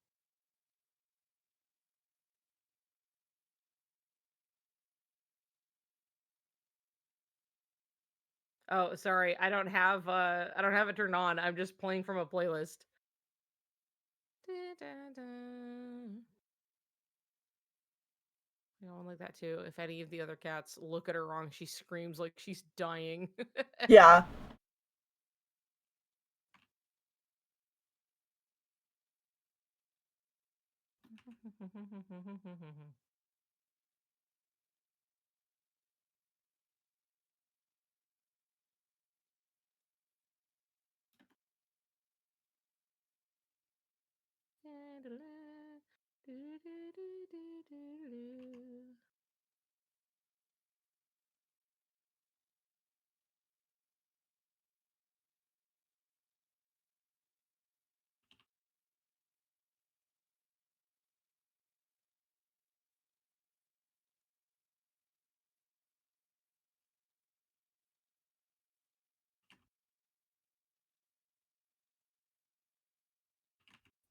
Oh, sorry. I don't have it turned on. I'm just playing from a playlist. You know, like that too. If any of the other cats look at her wrong, she screams like she's dying. Yeah.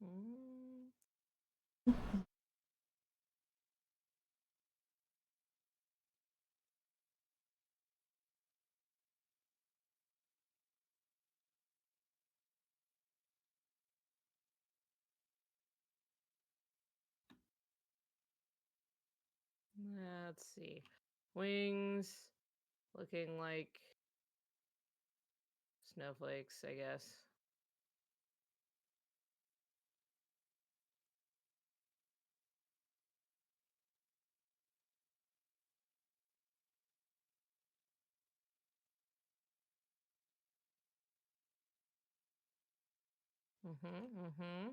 Mm. Let's see. Wings looking like snowflakes, I guess. Mm-hmm. Mm-hmm.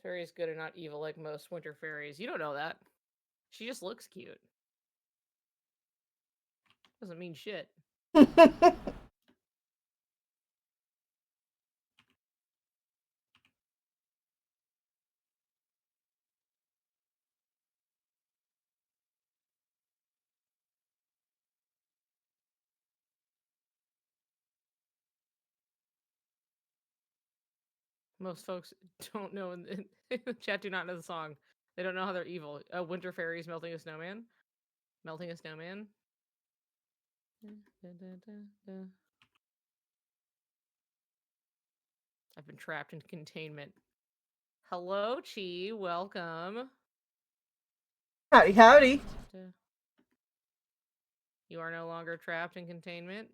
Fairy's good and not evil like most winter fairies. You don't know that. She just looks cute. Doesn't mean shit. Most folks don't know in the chat do not know the song. They don't know how they're evil. Winter fairies melting a snowman. Melting a snowman. I've been trapped in containment. Hello, Chi. Welcome. Howdy, howdy. You are no longer trapped in containment.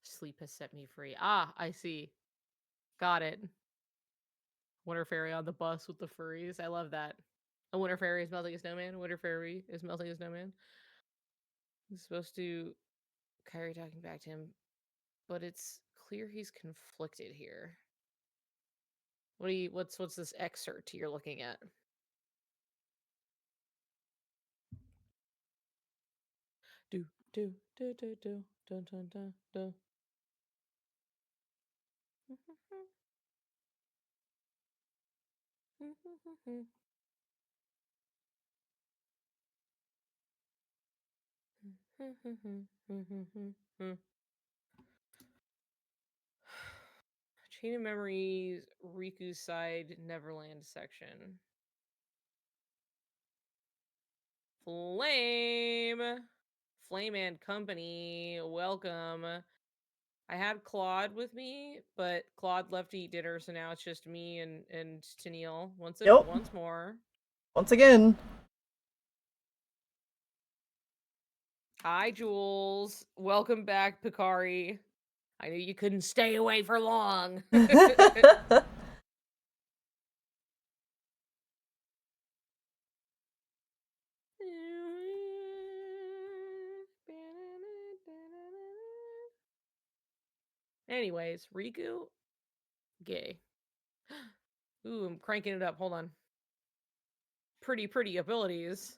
Sleep has set me free. Ah, I see. Got it. Winter fairy on the bus with the furries. I love that. A winter fairy is melting a snowman. A winter fairy is melting a snowman. He's supposed to Kyrie talking back to him, but it's clear he's conflicted here. What's this excerpt you're looking at? Do do do do do dun dun dun dun. Chain of Memories, Riku's Side, Neverland section. Flame and Company, welcome. I had Claude with me, but Claude left to eat dinner, so now it's just me and Tennille once more. Once again. Hi, Jules. Welcome back, Picari. I knew you couldn't stay away for long. Anyways, Riku, gay. Ooh, I'm cranking it up. Hold on. Pretty abilities.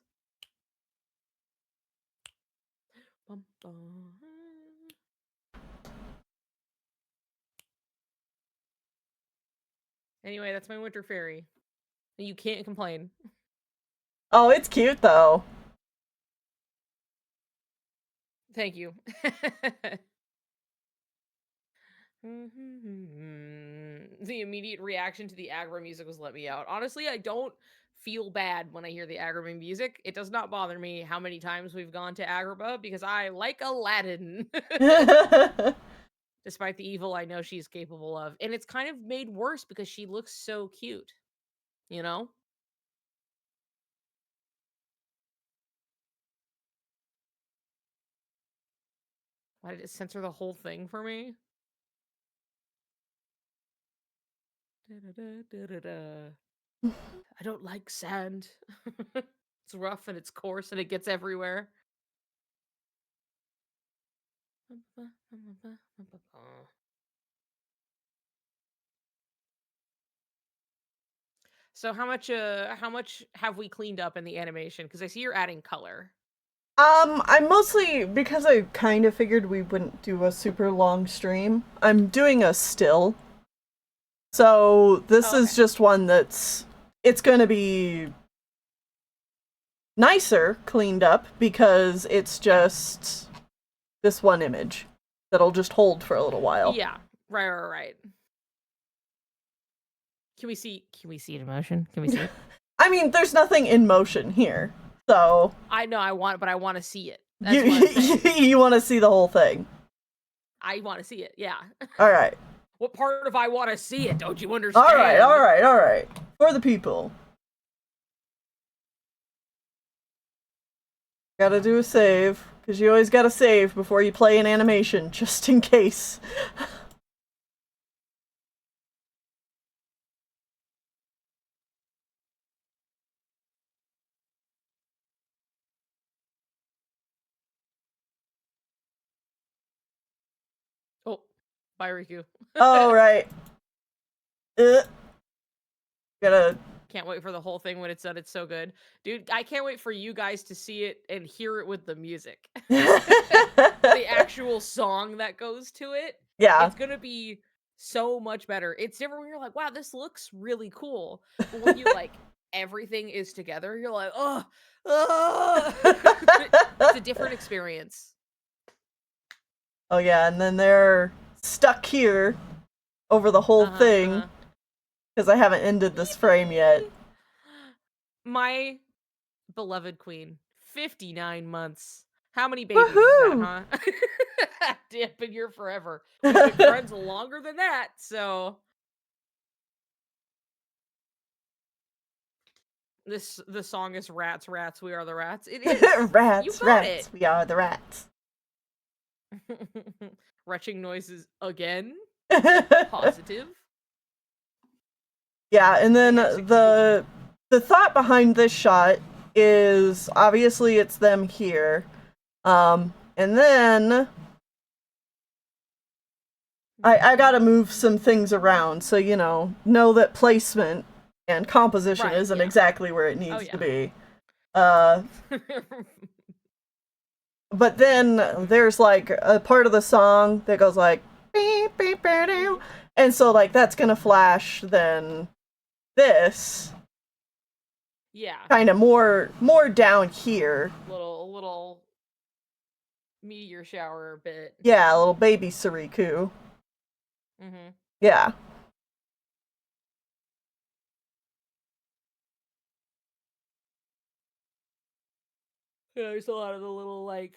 Bum, bum. Anyway, that's my winter fairy. You can't complain. Oh, it's cute though. Thank you. The immediate reaction to the Agrabah music was let me out. Honestly, I don't feel bad when I hear the Agrabah music. It does not bother me how many times we've gone to Agrabah because I like Aladdin. Despite the evil I know she's capable of. And it's kind of made worse because she looks so cute. You know? Why did it censor the whole thing for me? I don't like sand. It's rough and it's coarse and it gets everywhere. So how much have we cleaned up in the animation? Because I see you're adding color. I'm mostly, because I kind of figured we wouldn't do a super long stream, I'm doing a still. So this is just one it's gonna be nicer cleaned up because it's just this one image that'll just hold for a little while. Yeah, right. Can we see it in motion? Can we see it? I mean, there's nothing in motion here, so I know I want to see it. That's what I'm saying. you want to see the whole thing. I want to see it. Yeah. All right. What part of I want to see it? Don't you understand? All right. For the people. Gotta do a save, because you always gotta save before you play an animation, just in case. by Riku. Oh, right. Uh, gotta. Can't wait for the whole thing when it's done. It's so good. Dude, I can't wait for you guys to see it and hear it with the music. The actual song that goes to it. Yeah. It's gonna be so much better. It's different when you're like, wow, this looks really cool. But when you like everything is together, you're like, oh, it's a different experience. Oh, yeah, and then they're stuck here over the whole Uh-huh, thing uh-huh. because I haven't ended this frame yet. My beloved queen, 59 months. How many babies is that, Woohoo! huh? Damn, been here forever. We've been friends longer than that, so the song is Rats, Rats, We Are the Rats. It is. You Rats, got it. rats, we are the rats. Retching noises again. Yeah, Positive. and then Being executed. the thought behind this shot is obviously it's them here. And then I gotta move some things around, so know that placement and composition Right, isn't yeah. exactly where it Oh, needs to yeah. be. Uh, but then there's like a part of the song that goes like beep, beep, beep, beep. And so like that's gonna flash then this Yeah. kind of more down here. Little meteor shower bit. Yeah, a little baby Soriku. Mm-hmm. Yeah. Yeah, there's a lot of the little like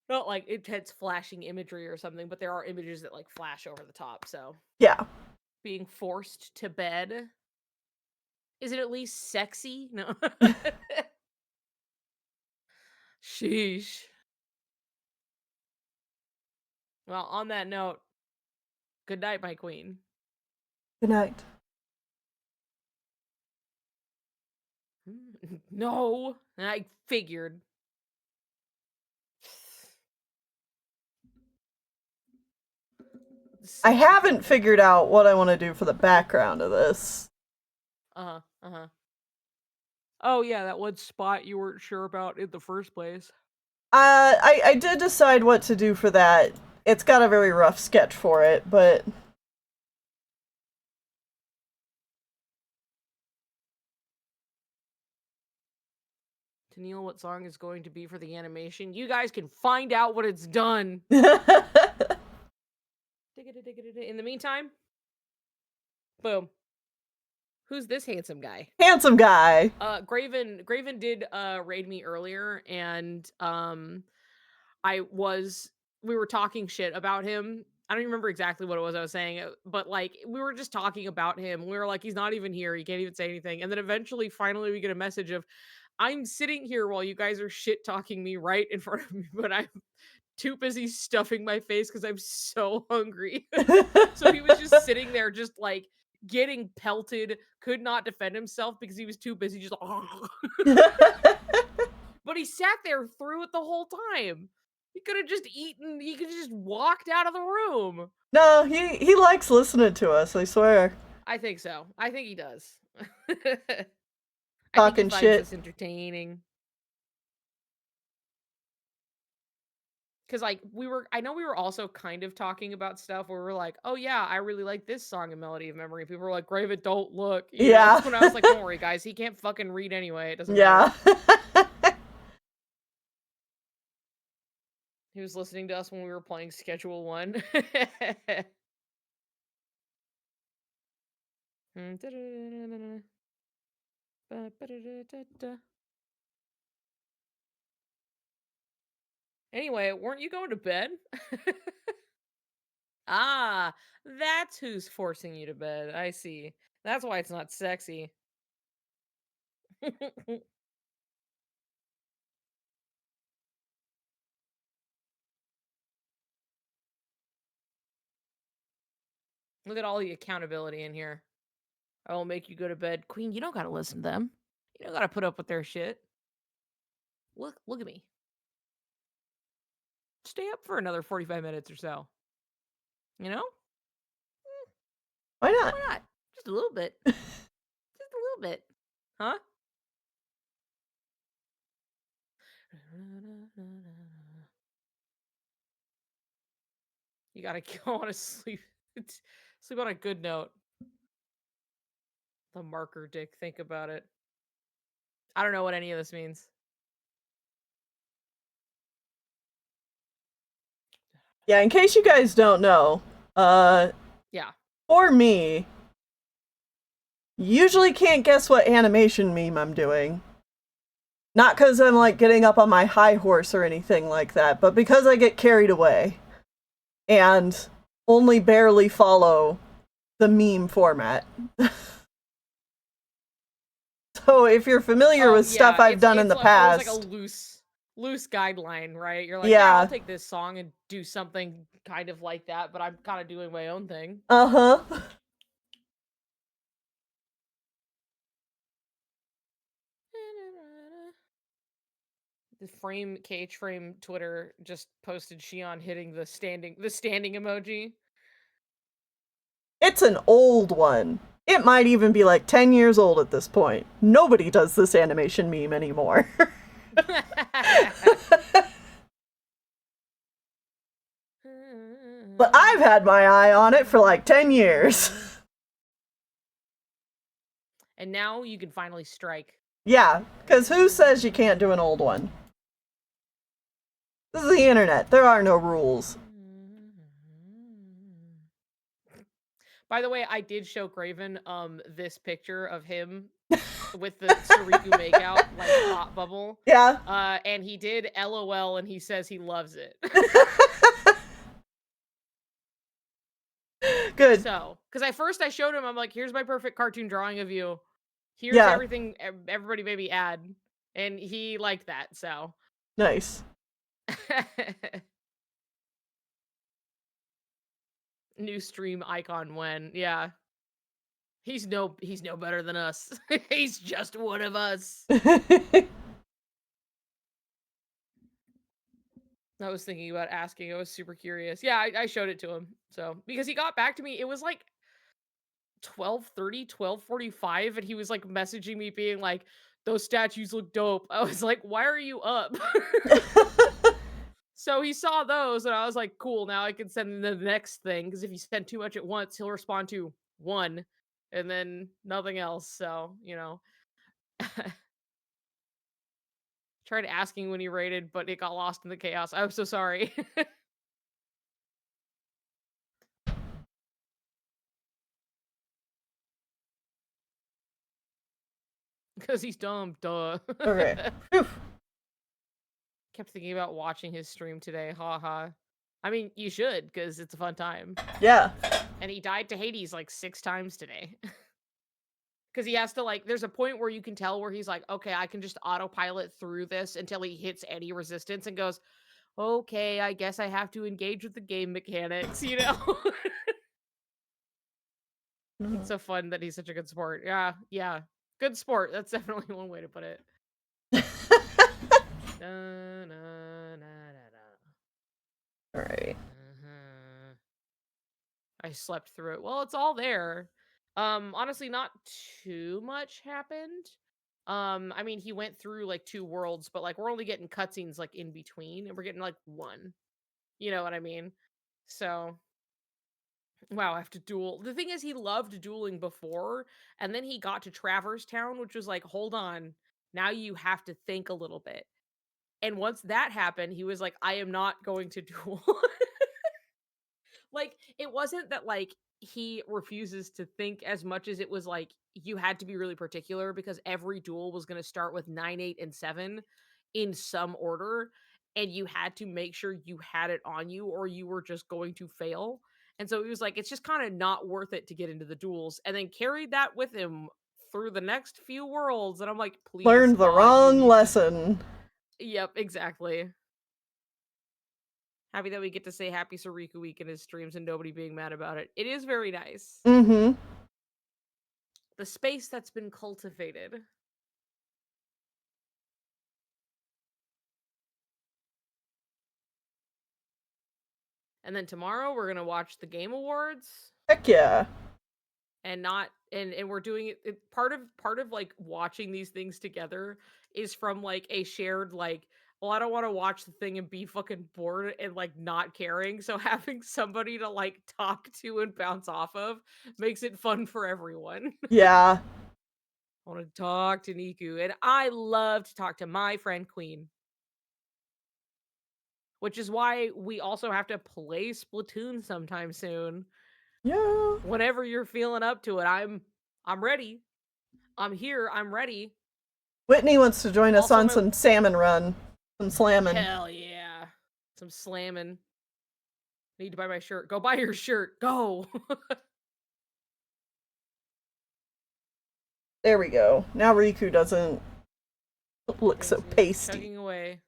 not like intense flashing imagery or something, but there are images that like flash over the top. So Yeah. being forced to bed, is it at least sexy? No. Sheesh. Well, on that note, good night, my queen. Good night. No, I figured. I Sexy haven't feeling. figured out what I want to do for the background of this. Uh-huh. Uh-huh. Oh yeah, that one spot you weren't sure about in the first place. I did decide what to do for that. It's got a very rough sketch for it, but Tennille, what song is going to be for the animation? You guys can find out what it's done. In the meantime, boom. Who's this handsome guy? handsome guy. Graven did raid me earlier, and I was we were talking shit about him. I don't even remember exactly what it was I was saying, but like we were just talking about him. We were like, he's not even here. He can't even say anything. And then eventually, finally, we get a message of, I'm sitting here while you guys are shit talking me right in front of me, but I'm too busy stuffing my face because I'm so hungry. So he was just sitting there, just like getting pelted, could not defend himself because he was too busy just. But he sat there through it the whole time. He could have just eaten. He could have just walked out of the room. No, he likes listening to us, I swear. I think so. I think he does. I think he Talking finds shit. this entertaining. Because like I know we were also kind of talking about stuff where we're like, oh yeah, I really like this song and Melody of Memory. People were like, Graven, don't look, you know. Yeah. When I was like, don't worry, guys, he can't fucking read anyway. It doesn't matter. Yeah. He was listening to us when we were playing Schedule 1. Anyway, weren't you going to bed? Ah, that's who's forcing you to bed. I see. That's why it's not sexy. Look at all the accountability in here. I will make you go to bed. Queen, you don't gotta listen to them. You don't gotta put up with their shit. Look at me. Stay up for another 45 minutes or so. You know? Why not? Why not? Just a little bit. Just a little bit. Huh? You gotta go on to sleep. Sleep on a good note. The marker dick. Think about it. I don't know what any of this means. Yeah, in case you guys don't know, Yeah. for me, usually can't guess what animation meme I'm doing. Not because I'm like getting up on my high horse or anything like that, but because I get carried away and only barely follow the meme format. So if you're familiar Oh with stuff yeah, I've done in it's the like always like a past, loose guideline, right? You're like, yeah, I'll yeah, take this song and do something kind of like that, but I'm kind of doing my own thing. uh-huh. The frame cage frame Twitter just posted Shion hitting the standing emoji. It's an old one. It might even be like 10 years old at this point. Nobody does this animation meme anymore. But I've had my eye on it for like 10 years. And now you can finally strike. Yeah, because who says you can't do an old one? This is the internet. There are no rules. By the way, I did show Graven this picture of him with the Soriku makeout, like thought bubble. Yeah. And he did LOL and he says he loves it. Good. So, because at first I showed him, I'm like, here's my perfect cartoon drawing of you. Here's Yeah. everything everybody maybe add. And he liked that, so. Nice. New stream icon when, yeah. He's no better than us. He's just one of us. I was thinking about asking. I was super curious. Yeah, I showed it to him. So, because he got back to me, it was like 12:30, 12:45, and he was like messaging me being like, those statues look dope. I was like, why are you up? So he saw those and I was like, cool, now I can send him the next thing. Because if you send too much at once, he'll respond to one and then nothing else. So, tried asking when he rated, but it got lost in the chaos. I'm so sorry. Because he's dumb, duh. Okay. Whew. Kept thinking about watching his stream today, haha. I mean, you should, because it's a fun time. Yeah. And he died to Hades like 6 times today. Because he has to, like, there's a point where you can tell where he's like, okay, I can just autopilot through this until he hits any resistance and goes, okay, I guess I have to engage with the game mechanics, It's so fun that he's such a good sport. Yeah. Good sport. That's definitely one way to put it. Da, na, na, na, na. All right. I slept through it. Well, it's all there. Honestly, not too much happened. I mean, he went through like 2 worlds, but like we're only getting cutscenes like in between, and we're getting like 1. You know what I mean? So, wow, I have to duel. The thing is, he loved dueling before, and then he got to Traverse Town, which was like, hold on, now you have to think a little bit. And once that happened, he was like, I am not going to duel. Like, it wasn't that, like, he refuses to think as much as it was, like, you had to be really particular because every duel was gonna start with 9, 8, and 7 in some order, and you had to make sure you had it on you or you were just going to fail. And so he was like, "It's just kinda not worth it to get into the duels," and then carried that with him through the next few worlds, and I'm like, "Please, Learned the God, you wrong need to." lesson. Yep, exactly. Happy that we get to say Happy Soriku Week in his streams and nobody being mad about it. It is very nice. Mm-hmm. The space that's been cultivated. And then tomorrow we're gonna watch the Game Awards Heck yeah. and not and we're doing part of like watching these things together is from like a shared like well I don't want to watch the thing and be fucking bored and like not caring so having somebody to like talk to and bounce off of makes it fun for everyone. Yeah. I want to talk to Niku and I love to talk to my friend Queen, which is why we also have to play Splatoon sometime soon. Yeah. Whenever you're feeling up to it, I'm ready. I'm here. I'm ready. Whitney wants to join us Also, on my some salmon run. Some slamming. hell yeah, some slamming. Need to buy my shirt. Go buy your shirt. Go. There we go. Now Riku doesn't look so Things just pasty. chugging away.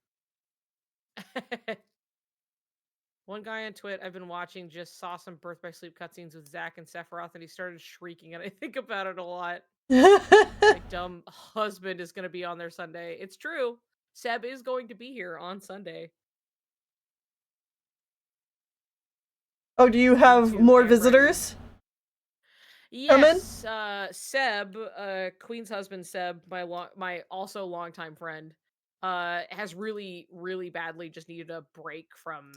One guy on Twit I've been watching just saw some Birth by Sleep cutscenes with Zach and Sephiroth, and he started shrieking, and I think about it a lot. My dumb husband is going to be on there Sunday. It's true. Seb is going to be here on Sunday. Oh, do you Me have too. more I am ready. visitors coming? Yes, Seb, Queen's husband Seb, my also longtime friend, has really badly just needed a break from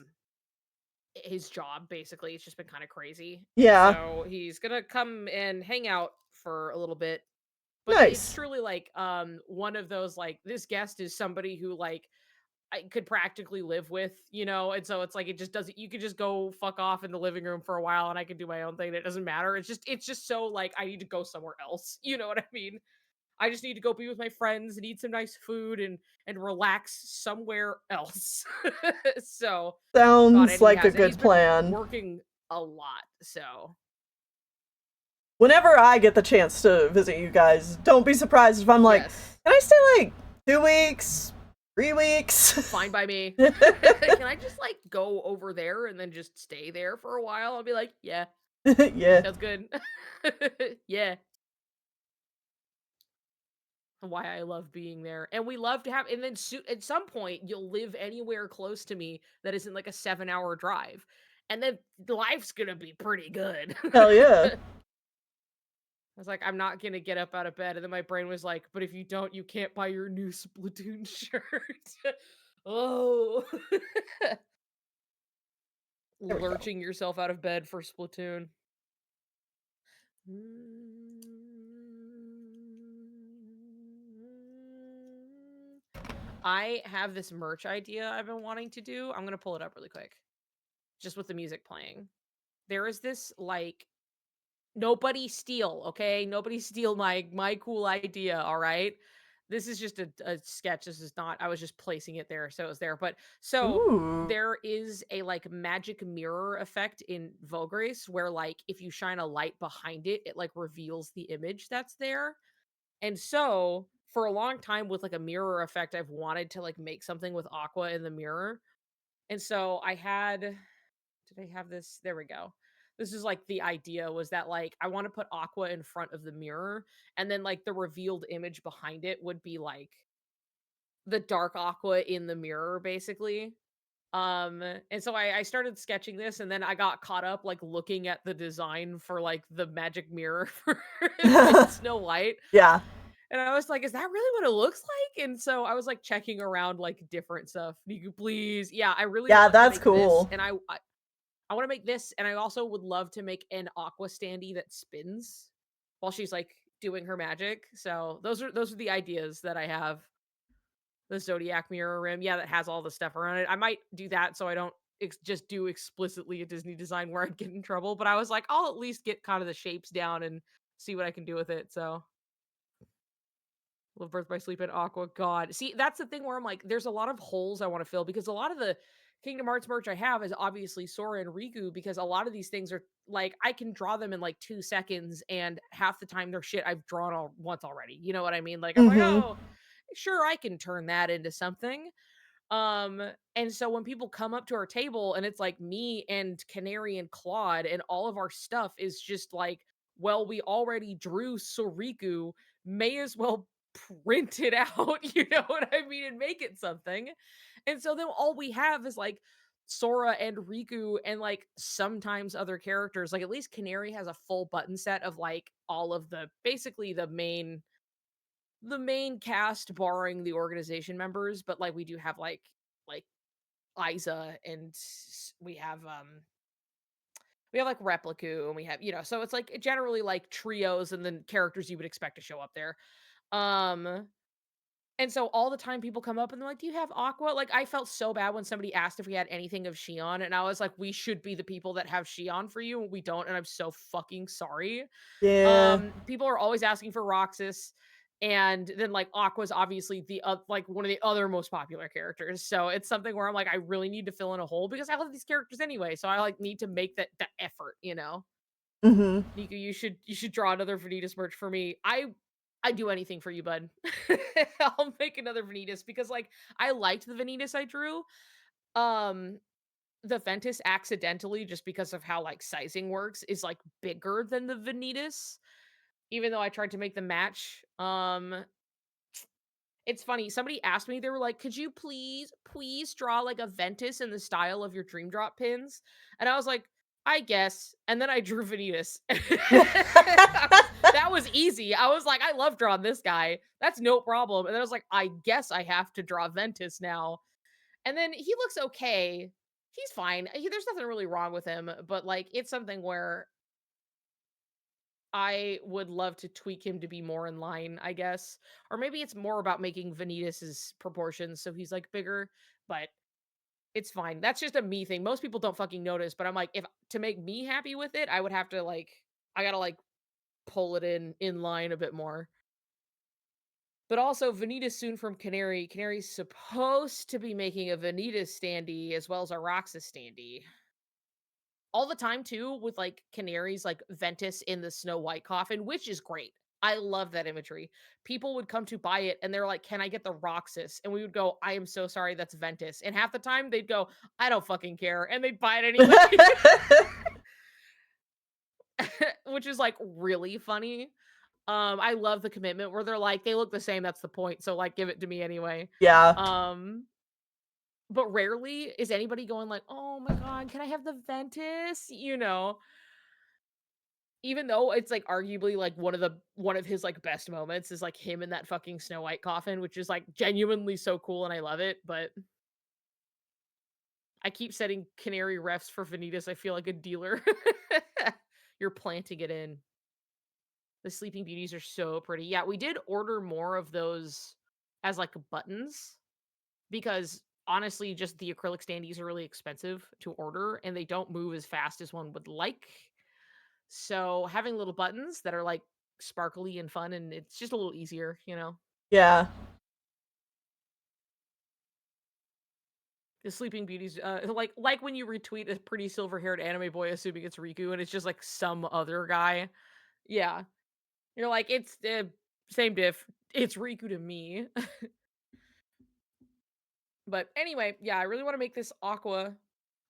his job. Basically, it's just been kind of crazy, and Yeah. so he's gonna come and hang out for a little bit. But it's Nice. truly like one of those like this guest is somebody who like I could practically live with, you know, and so it's like it just doesn't you could just go fuck off in the living room for a while and I can do my own thing. It doesn't matter. It's just so like I need to go somewhere else. You know what I mean? I just need to go be with my friends and eat some nice food and relax somewhere else. So God, Sounds and he like a has and good he's been plan. working a lot. So Whenever I get the chance to visit you guys, don't be surprised if I'm like, yes. can I stay like 2 weeks, 3 weeks? Fine by me. Can I just like go over there and then just stay there for a while? I'll be like, yeah, Yeah. sounds good. Yeah. Why I love being there. And we love to have and then at some point you'll live anywhere close to me that isn't like a 7-hour drive. And then life's gonna be pretty good. Hell yeah. I was like, I'm not gonna get up out of bed. And then my brain was like, but if you don't, you can't buy your new Splatoon shirt. Oh. There we go. Lurching yourself out of bed for Splatoon. I have this merch idea I've been wanting to do. I'm gonna pull it up really quick, just with the music playing. There is this like nobody steal, okay? Nobody steal my cool idea, all right? This is just a sketch. This is not. I was just placing it there, so it was there. But so Ooh. there is a like magic mirror effect in Vograce where like if you shine a light behind it, it like reveals the image that's there. And so, for a long time with like a mirror effect, I've wanted to like make something with Aqua in the mirror. And so I had did I have this? There we go. This is like the idea was that like I want to put Aqua in front of the mirror and then like the revealed image behind it would be like the dark Aqua in the mirror basically. And so I started sketching this and then I got caught up like looking at the design for like the magic mirror for in Snow White. Yeah. And I was like, "Is that really what it looks like?" And so I was like checking around like different stuff. Niku, please. Yeah, I really Yeah, want to that's make this, cool. and I want to make this, and I also would love to make an aqua standee that spins while she's like doing her magic. So those are the ideas that I have. The Zodiac mirror rim, yeah, that has all the stuff around it. I might do that so I don't just do explicitly a Disney design where I'd get in trouble. But I was like, I'll at least get kind of the shapes down and see what I can do with it. So Love Birth by Sleep and Aqua. God. See, that's the thing where I'm like, there's a lot of holes I want to fill because a lot of the Kingdom Hearts merch I have is obviously Sora and Riku because a lot of these things are like I can draw them in like 2 seconds and half the time they're shit I've drawn all once already. You know what I mean? Like I'm like, Mm-hmm. oh, sure, I can turn that into something. Um, and so when people come up to our table and it's like me and Canary and Claude and all of our stuff is just like, well, we already drew Soriku, may as well print it out, you know what I mean, and make it something. And so then all we have is like Sora and Riku and like sometimes other characters. Like at least Canary has a full button set of like all of the basically the main cast barring the organization members, but like we do have like Isa and we have like Repliku and we have, so it's like generally like trios and then characters you would expect to show up there. Um and so all the time people come up and they're like, "Do you have Aqua?" Like I felt so bad when somebody asked if we had anything of Shion and I was like, "We should be the people that have Shion for you and we don't and I'm so fucking sorry." Yeah. People are always asking for Roxas, and then like Aqua's obviously the like one of the other most popular characters. So it's something where I'm like, I really need to fill in a hole because I love these characters anyway. So I like need to make that effort. Mhm. Niku, you should draw another Vanitas merch for me. I do anything for you, bud. I'll make another Vanitas because like I liked the Vanitas I drew. Um the Ventus accidentally, just because of how like sizing works, is like bigger than the Vanitas even though I tried to make them match. It's funny. Somebody asked me, they were like, "Could you please draw like a Ventus in the style of your Dream Drop pins?" And I was like, "I guess." And then I drew Vanitas. That was easy. I was like, "I love drawing this guy. That's no problem." And then I was like, "I guess I have to draw Ventus now." And then he looks okay. He's fine. There's nothing really wrong with him, but like it's something where I would love to tweak him to be more in line, I guess. Or maybe it's more about making Vanitas's proportions so he's like bigger, but it's fine. That's just a me thing. Most people don't fucking notice, but I'm like, if to make me happy with it, I would have to like I gotta like pull it in line a bit more. But also Vanitas soon from Canary. Canary's supposed to be making a Vanitas standee as well as a Roxas standee. All the time too with like canaries like Ventus in the Snow White coffin, which is great. I love that imagery. People would come to buy it and they're like, "Can I get the Roxas?" And we would go, "I am so sorry, that's Ventus." And half the time they'd go, "I don't fucking care." And they'd buy it anyway. Which is like really funny. I love the commitment where they're like, "They look the same, that's the point. So like give it to me anyway." Yeah. Um but rarely is anybody going like, "Oh my god, can I have the Ventus?" Even though it's, like, arguably, like, one of his, like, best moments is, like, him in that fucking Snow White coffin, which is, like, genuinely so cool and I love it, but I keep setting canary refs for Vanitas, I feel like a dealer. You're planting it in. The Sleeping Beauties are so pretty. Yeah, we did order more of those as, like, buttons because, honestly, just the acrylic standees are really expensive to order, and they don't move as fast as one would like. So having little buttons that are like sparkly and fun and it's just a little easier. Yeah. The Sleeping Beauties, like when you retweet a pretty silver-haired anime boy assuming it's Riku and it's just like some other guy. Yeah. You're like, it's same diff. It's Riku to me. But anyway, yeah, I really want to make this Aqua.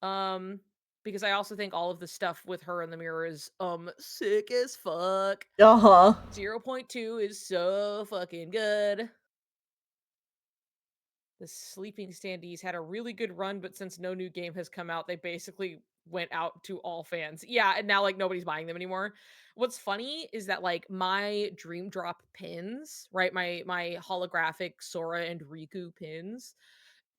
Um, because I also think all of the stuff with her in the mirror is sick as fuck. Uh-huh. 0.2 is so fucking good. The Sleeping Standees had a really good run, but since no new game has come out, they basically went out to all fans. Yeah, and now like nobody's buying them anymore. What's funny is that like my Dream Drop pins, right? My holographic Sora and Riku pins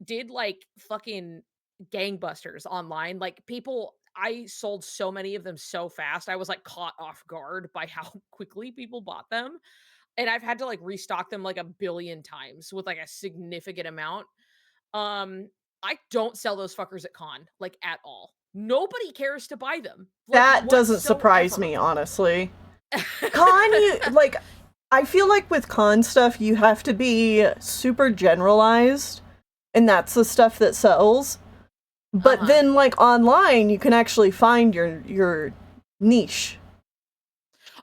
did like fucking gangbusters online. Like people I sold so many of them so fast. I was like caught off guard by how quickly people bought them. And I've had to like restock them like a billion times with like a significant amount. Um, I don't sell those fuckers at con, like at all. Nobody cares to buy them, like That doesn't surprise whatsoever. me, honestly. Con, like, I feel like with con stuff, you have to be super generalized, and that's the stuff that sells. But Uh-huh. then, like, online, you can actually find your niche.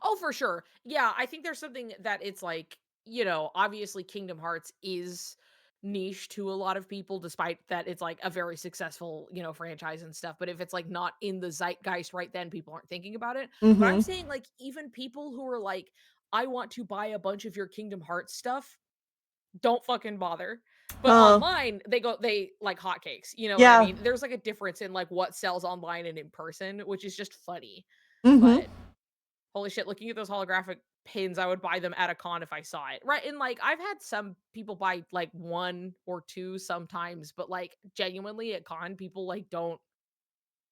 Oh, for sure. Yeah, I think there's something that it's like, obviously Kingdom Hearts is niche to a lot of people, despite that it's like a very successful, franchise and stuff. But if it's like not in the zeitgeist right then, people aren't thinking about it. But I'm Mm-hmm. saying like even people who are like, I want to buy a bunch of your Kingdom Hearts stuff, don't fucking bother. But Huh. online, they like hotcakes, you know what I Yeah. mean? There's, like, a difference in, like, what sells online and in person, which is just funny. Mm-hmm. But holy shit, looking at those holographic pins, I would buy them at a con if I saw it, right? And, like, I've had some people buy, like, 1 or 2 sometimes, but, like, genuinely at con, people, like, don't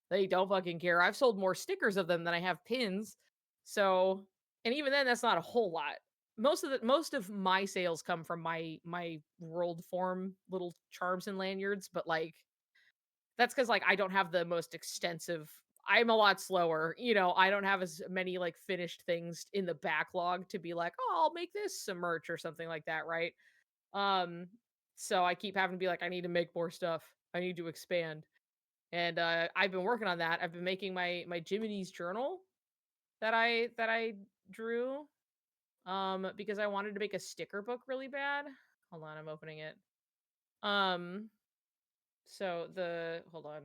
fucking care. I've sold more stickers of them than I have pins. So, and even then that's not a whole lot. Most of my sales come from my world form little charms and lanyards, but like that's cuz like I don't have the most extensive. I'm a lot slower. You know, I don't have as many like finished things in the backlog to be like, "Oh, I'll make this some merch or something like that," right? Um so I keep having to be like I need to make more stuff. I need to expand. And I've been working on that. I've been making my Jiminy's journal that I drew because I wanted to make a sticker book really bad. Hold on, I'm opening it. Um so the hold on.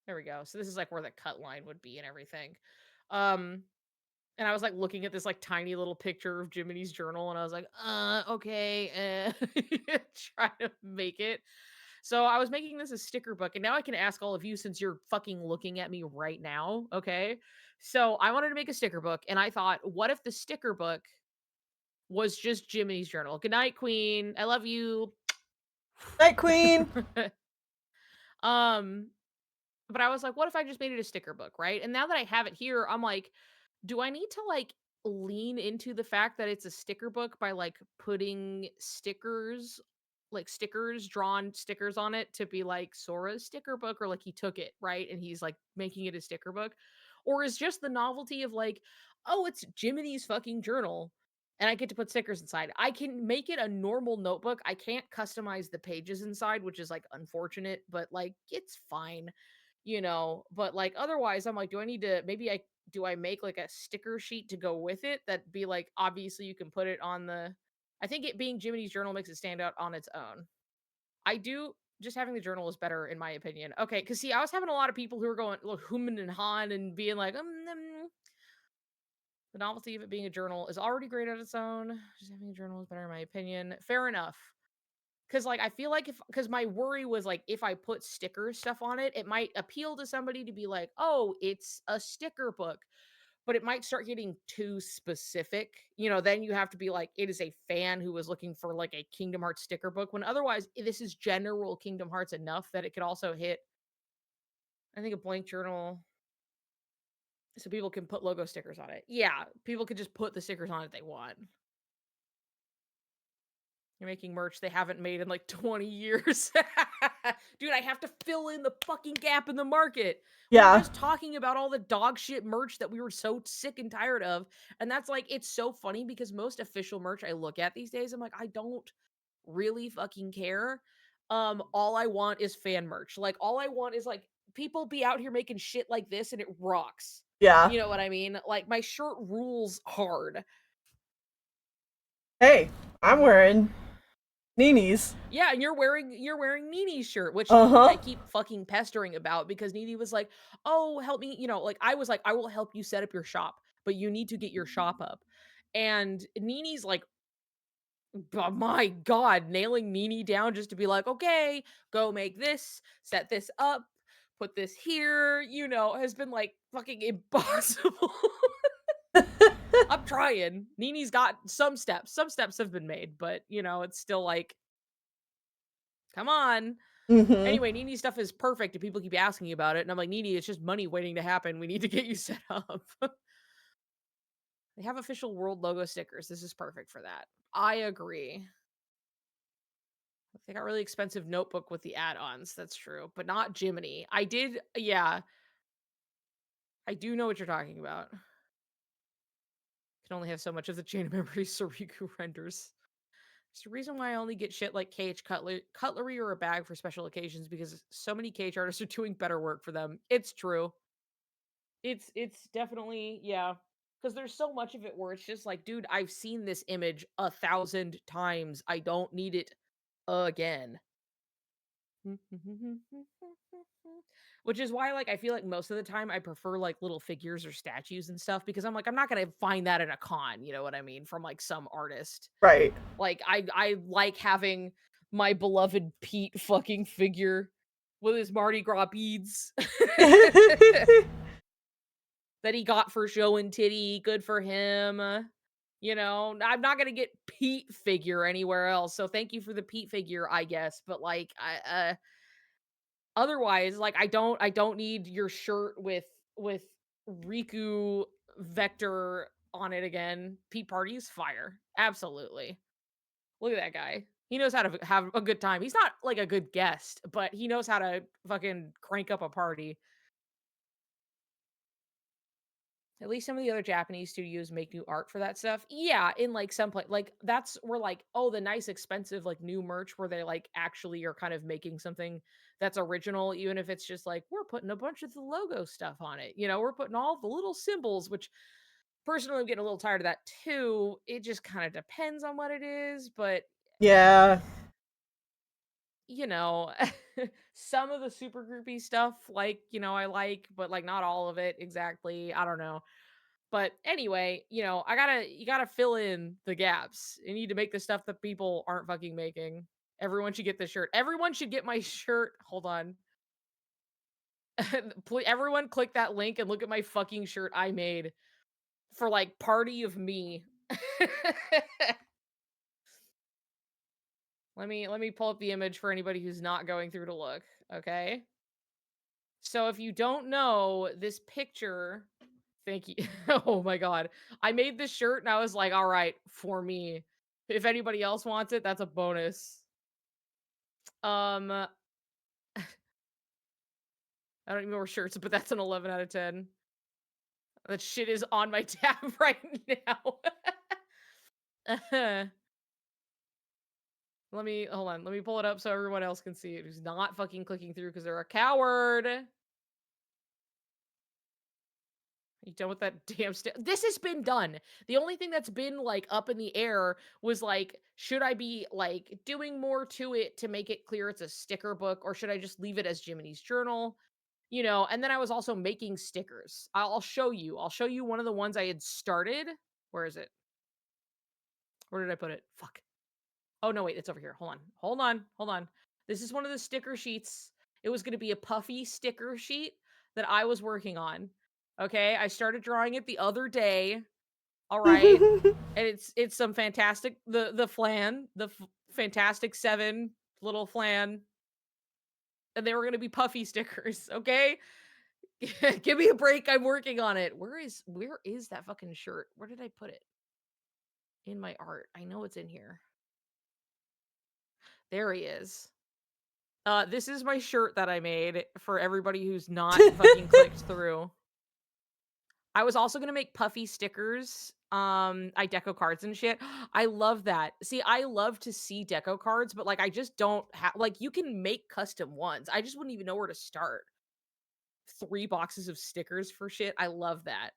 There we go. So this is like where the cut line would be and everything. Um and I was like looking at this like tiny little picture of Jiminy's journal and I was like, okay, trying to make it. So I was making this a sticker book, and now I can ask all of you since you're fucking looking at me right now. Okay. So I wanted to make a sticker book, and I thought, what if the sticker book was just Jimmy's journal? Good night, Queen. I love you. Night Queen. um, but I was like, what if I just made it a sticker book, right? And now that I have it here, I'm like, do I need to like lean into the fact that it's a sticker book by like putting stickers, like stickers, drawn stickers on it to be like Sora's sticker book, or like he took it, right? And he's like making it a sticker book? Or is just the novelty of like, oh, it's Jiminy's fucking journal and I get to put stickers inside. I can make it a normal notebook. I can't customize the pages inside, which is like unfortunate, but like it's fine, you know. But like otherwise, I'm like, do I need to maybe I do I make like a sticker sheet to go with it that be like obviously you can put it on the I think it being Jiminy's journal makes it stand out on its own. I do just having the journal is better in my opinion. Okay, because see, I was having a lot of people who were going look human and han and being like, the novelty of it being a journal is already great on its own. Just having a journal is better in my opinion. Fair enough. Cause like I feel like if because my worry was like if I put sticker stuff on it, it might appeal to somebody to be like, oh, it's a sticker book. But it might start getting too specific. You know, then you have to be like, it is a fan who was looking for like a Kingdom Hearts sticker book. When otherwise this is general Kingdom Hearts enough that it could also hit, I think, a blank journal. So people can put logo stickers on it. Yeah, people could just put the stickers on it they want. You're making merch they haven't made in like 20 years. Dude, I have to fill in the fucking gap in the market. We were Yeah. just talking about all the dog shit merch that we were so sick and tired of. And that's like, it's so funny because most official merch I look at these days, I'm like, I don't really fucking care. All I want is fan merch. Like, all I want is like people be out here making shit like this and it rocks. Yeah. You know what I mean? Like, my shirt rules hard. Hey, I'm wearing Nini's. Yeah, and you're wearing Nini's shirt, which Nini I Uh-huh. keep fucking pestering about because Nini was like, "Oh, help me," you know, like I was like, "I will help you set up your shop, but you need to get your shop up." And Nini's like, my god, nailing Nini down just to be like, "Okay, go make this, set this up, put this here," you know, has been like fucking impossible. I'm trying. Nini's got some steps. Some steps have been made, but you know, it's still like, come on. Mm-hmm. Anyway, Nini stuff is perfect and people keep asking about it. And I'm like, Nini, it's just money waiting to happen. We need to get you set up. They have official world logo stickers. This is perfect for that. I agree. They got really expensive notebook with the add-ons. That's true, but not Jiminy. Yeah, I do know what you're talking about. Can only have so much of the chain of memory Soriku renders. It's the reason why I only get shit like KH cutlery or a bag for special occasions because so many KH artists are doing better work for them. It's true. It's definitely yeah, because there's so much of it where it's just like, dude, I've seen this image 1,000 times. I don't need it again. Which is why, like, I feel like most of the time I prefer like little figures or statues and stuff because I'm like, I'm not gonna find that at a con, you know what I mean, from like some artist. Right. Like I like having my beloved Pete fucking figure with his Mardi Gras beads that he got for show and titty. Good for him. You know, I'm not gonna get Pete figure anywhere else. So thank you for the Pete figure, I guess. But like, otherwise, like, I don't need your shirt with Riku Vector on it again. Pete Party's fire. Absolutely. Look at that guy. He knows how to have a good time. He's not like a good guest, but he knows how to fucking crank up a party. At least some of the other Japanese studios make new art for that stuff. Yeah, in like some place, like that's where like, oh, the nice expensive like new merch where they like actually are kind of making something that's original, even if it's just like we're putting a bunch of the logo stuff on it. You know, we're putting all the little symbols, which personally I'm getting a little tired of that too. It just kind of depends on what it is, but Yeah. you know, some of the super groupy stuff, like, I like, but like not all of it exactly. I don't know. But anyway, you gotta fill in the gaps. You need to make the stuff that people aren't fucking making. Everyone should get this shirt. Everyone should get my shirt. Hold on. Everyone click that link and look at my fucking shirt I made for like party of me. Let me pull up the image for anybody who's not going through to look, okay? So if you don't know this picture, thank you. Oh my god. I made this shirt and I was like, "All right, for me. If anybody else wants it, that's a bonus." I don't even wear shirts, but that's an 11 out of 10. That shit is on my tab right now. Let me hold on. Let me pull it up so everyone else can see it who's not fucking clicking through because they're a coward. You done with that damn this has been done. The only thing that's been, like, up in the air was, like, should I be, like, doing more to it to make it clear it's a sticker book, or should I just leave it as Jiminy's journal? And then I was also making stickers. I'll show you. I'll show you one of the ones I had started. Where is it? Where did I put it? Fuck. Oh, no, wait, it's over here. Hold on. Hold on. Hold on. This is one of the sticker sheets. It was gonna be a puffy sticker sheet that I was working on. Okay, I started drawing it the other day. All right. And it's some fantastic the flan, Fantastic 7 little flan, and they were gonna be puffy stickers, okay? Give me a break, I'm working on it. Where is that fucking shirt? Where did I put it? In my art. I know it's in here. There he is. This is my shirt that I made for everybody who's not fucking clicked through. I was also gonna make puffy stickers, I deco cards and shit. I love that. See, I love to see deco cards, but, like, I just don't have like, you can make custom ones. I just wouldn't even know where to start. 3 boxes of stickers for shit. I love that.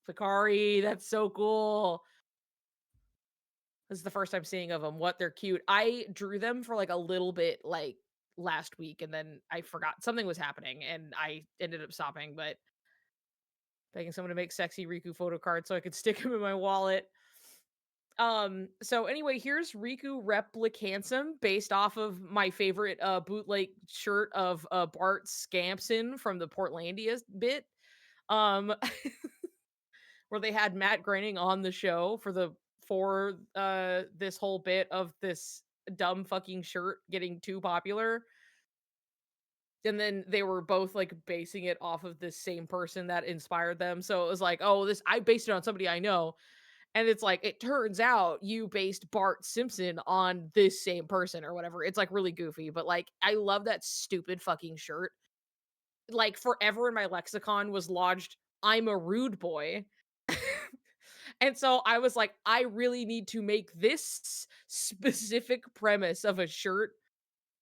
Picari, that's so cool. This is the first time seeing of them. What, they're cute. I drew them for, like, a little bit, like, last week, and then I forgot. Something was happening, and I ended up stopping, but begging someone to make sexy Riku photo cards so I could stick them in my wallet. So anyway, here's Riku Replicansum based off of my favorite bootleg shirt of Bart Scampson from the Portlandia bit. Um where they had Matt Groening on the show for this whole bit of this dumb fucking shirt getting too popular. And then they were both like basing it off of this same person that inspired them. So it was like, oh, this I based it on somebody I know. And it's like, it turns out you based Bart Simpson on this same person or whatever. It's like really goofy, but like I love that stupid fucking shirt. Like forever in my lexicon was lodged, I'm a rude boy. And so I was like, I really need to make this specific premise of a shirt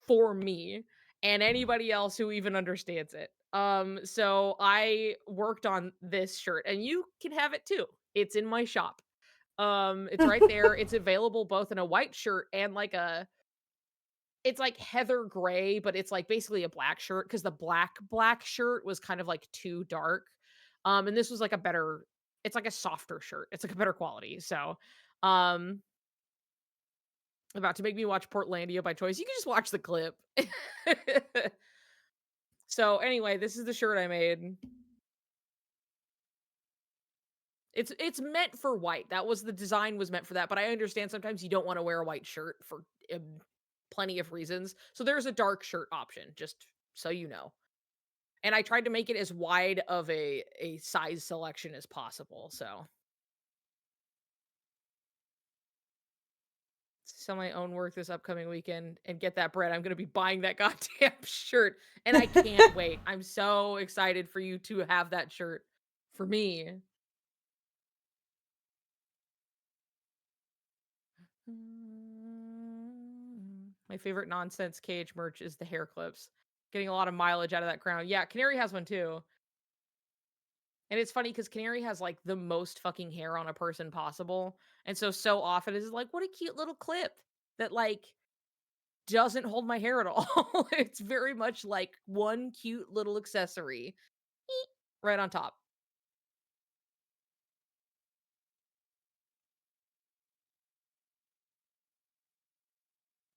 for me and anybody else who even understands it. So I worked on this shirt and you can have it too. It's in my shop. It's right there. It's available both in a white shirt and like it's like heather gray, but it's like basically a black shirt because the black shirt was kind of like too dark. And this was like it's like a softer shirt. It's like a better quality. So, um, About to make me watch Portlandia by choice. You can just watch the clip. So anyway, this is the shirt I made. It's meant for white. That was the design was meant for that, but I understand sometimes you don't want to wear a white shirt for plenty of reasons. So there's a dark shirt option, just so you know. And I tried to make it as wide of a size selection as possible. So sell my own work this upcoming weekend and get that bread. I'm gonna be buying that goddamn shirt, and I can't wait. I'm so excited for you to have that shirt for me. My favorite nonsense KH merch is the hair clips. Getting a lot of mileage out of that crown. Yeah, Canary has one too. And it's funny because Canary has like the most fucking hair on a person possible. And so often it's like, what a cute little clip that like doesn't hold my hair at all. It's very much like one cute little accessory right on top.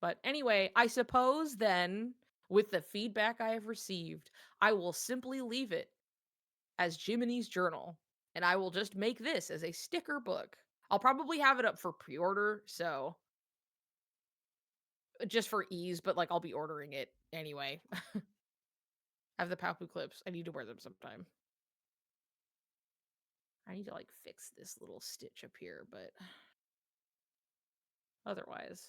But anyway, I suppose then, with the feedback I have received, I will simply leave it as Jiminy's journal, and I will just make this as a sticker book. I'll probably have it up for pre-order, so just for ease, but like I'll be ordering it anyway. I have the Papu clips. I need to wear them sometime. I need to like fix this little stitch up here, but otherwise.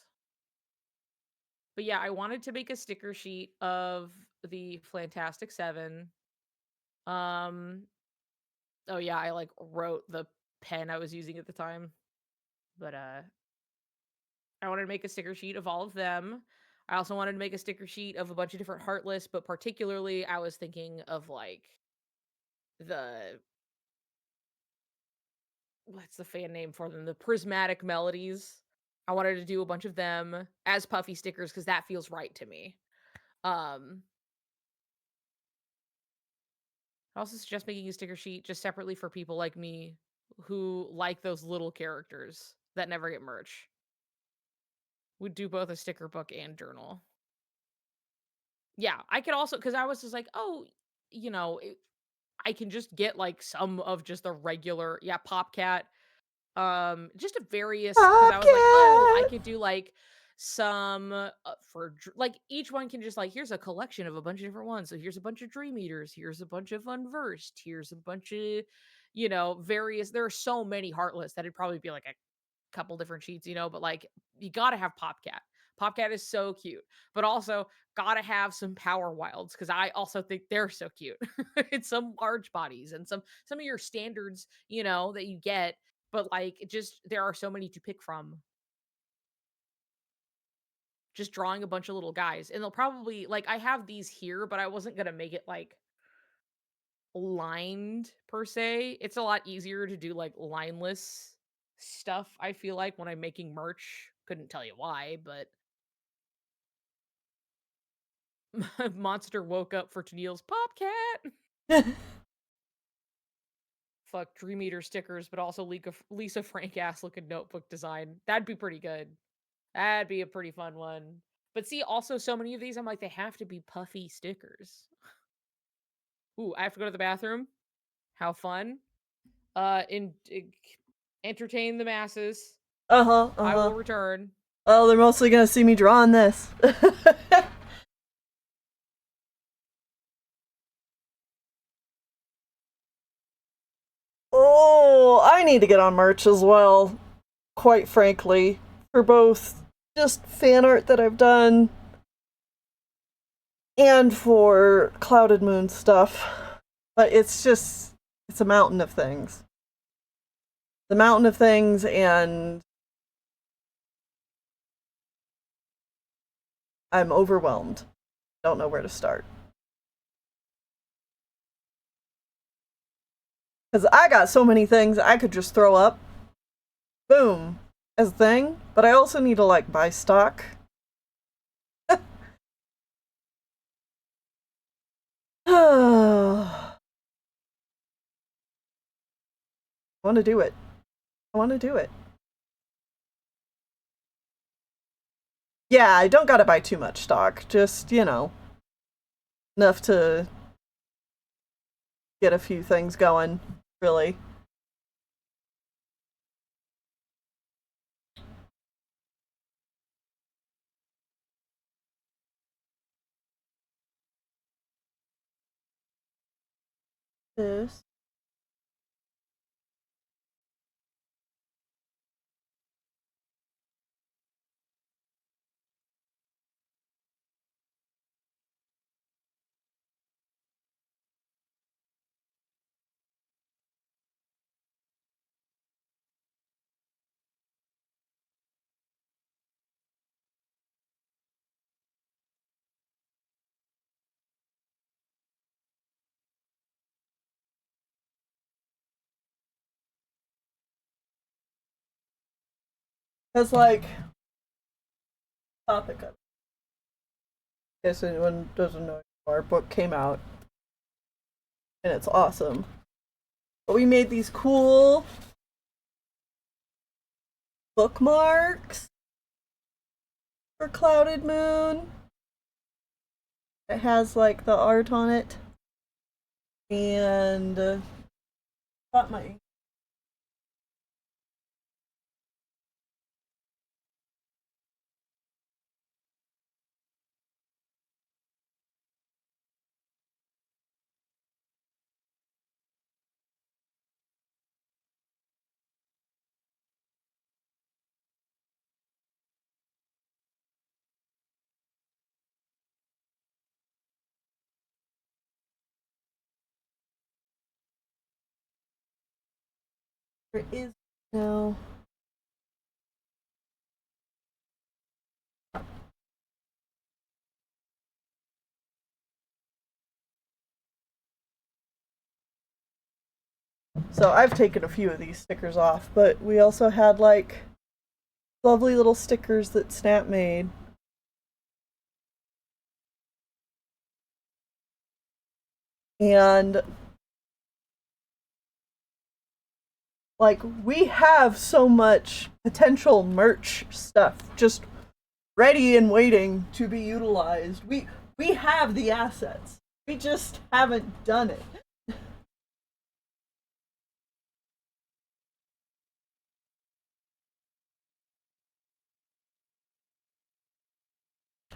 But yeah, I wanted to make a sticker sheet of the Fantastic Seven. Um, oh yeah, I like wrote the pen I was using at the time. But I wanted to make a sticker sheet of all of them. I also wanted to make a sticker sheet of a bunch of different Heartless, but particularly I was thinking of like the what's the fan name for them? The Prismatic Melodies. I wanted to do a bunch of them as puffy stickers because that feels right to me. Um I also suggest making a sticker sheet just separately for people like me who like those little characters that never get merch. Would do both a sticker book and journal. Yeah, I could also because I was just like, oh, you know, I can just get like some of just the regular, yeah, Popcat, just a various because I was like, oh, I Bobcat! could do like some like each one can just like here's a collection of a bunch of different ones. So here's a bunch of Dream Eaters, here's a bunch of Unversed, here's a bunch of various. There are so many Heartless that it'd probably be like a couple different sheets, but like you gotta have Popcat. Popcat is so cute, but also gotta have some Power Wilds because I also think they're so cute. It's some large bodies and some of your standards, that you get, but like just there are so many to pick from. Just drawing a bunch of little guys, and they'll probably like I have these here, but I wasn't gonna make it like lined per se. It's a lot easier to do like lineless stuff, I feel like, when I'm making merch. Couldn't tell you why, but Monster woke up for Tennille's Popcat. Fuck Dream Eater stickers, but also Lisa Frank ass looking notebook design. That'd be pretty good. That'd be a pretty fun one. But see, also so many of these, I'm like, they have to be puffy stickers. Ooh, I have to go to the bathroom. How fun. Entertain the masses. Uh-huh, I uh-huh. will return. Oh, they're mostly gonna see me drawing this. Oh, I need to get on merch as well, quite frankly, for both just fan art that I've done and for Clouded Moon stuff. But it's a mountain of things. The mountain of things, and I'm overwhelmed. Don't know where to start. Because I got so many things I could just throw up. Boom. As a thing. But I also need to, like, buy stock. I want to do it. I want to do it. Yeah, I don't gotta buy too much stock. Just, enough to get a few things going, really. This. As like topic of in case anyone doesn't know, our book came out and it's awesome. But we made these cool bookmarks for Clouded Moon. It has like the art on it. And got my there is no so I've taken a few of these stickers off, but we also had like lovely little stickers that Snap made. And like we have so much potential merch stuff just ready and waiting to be utilized. We have the assets. We just haven't done it.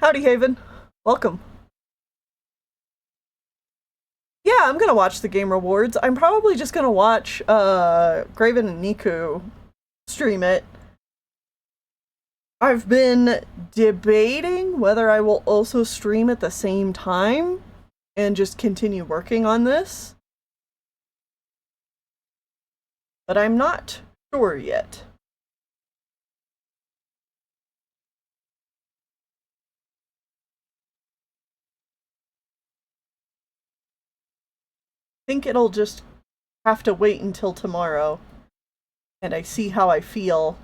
Howdy, Haven. Welcome. Yeah, I'm gonna watch the Game Rewards. I'm probably just gonna watch Graven and Niku stream it. I've been debating whether I will also stream at the same time and just continue working on this. But I'm not sure yet. I think it'll just have to wait until tomorrow and I see how I feel.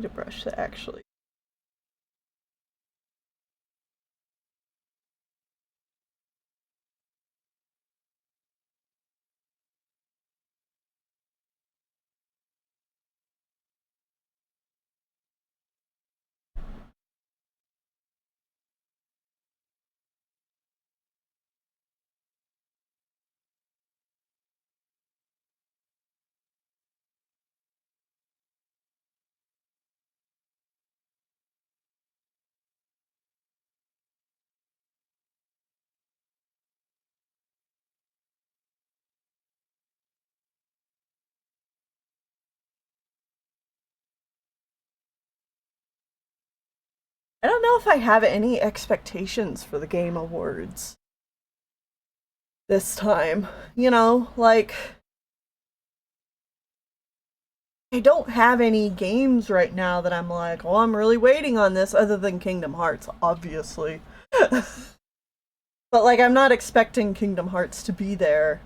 To brush that actually. I don't know if I have any expectations for the Game Awards this time. Like, I don't have any games right now that I'm like, oh, I'm really waiting on this other than Kingdom Hearts, obviously. But like, I'm not expecting Kingdom Hearts to be there.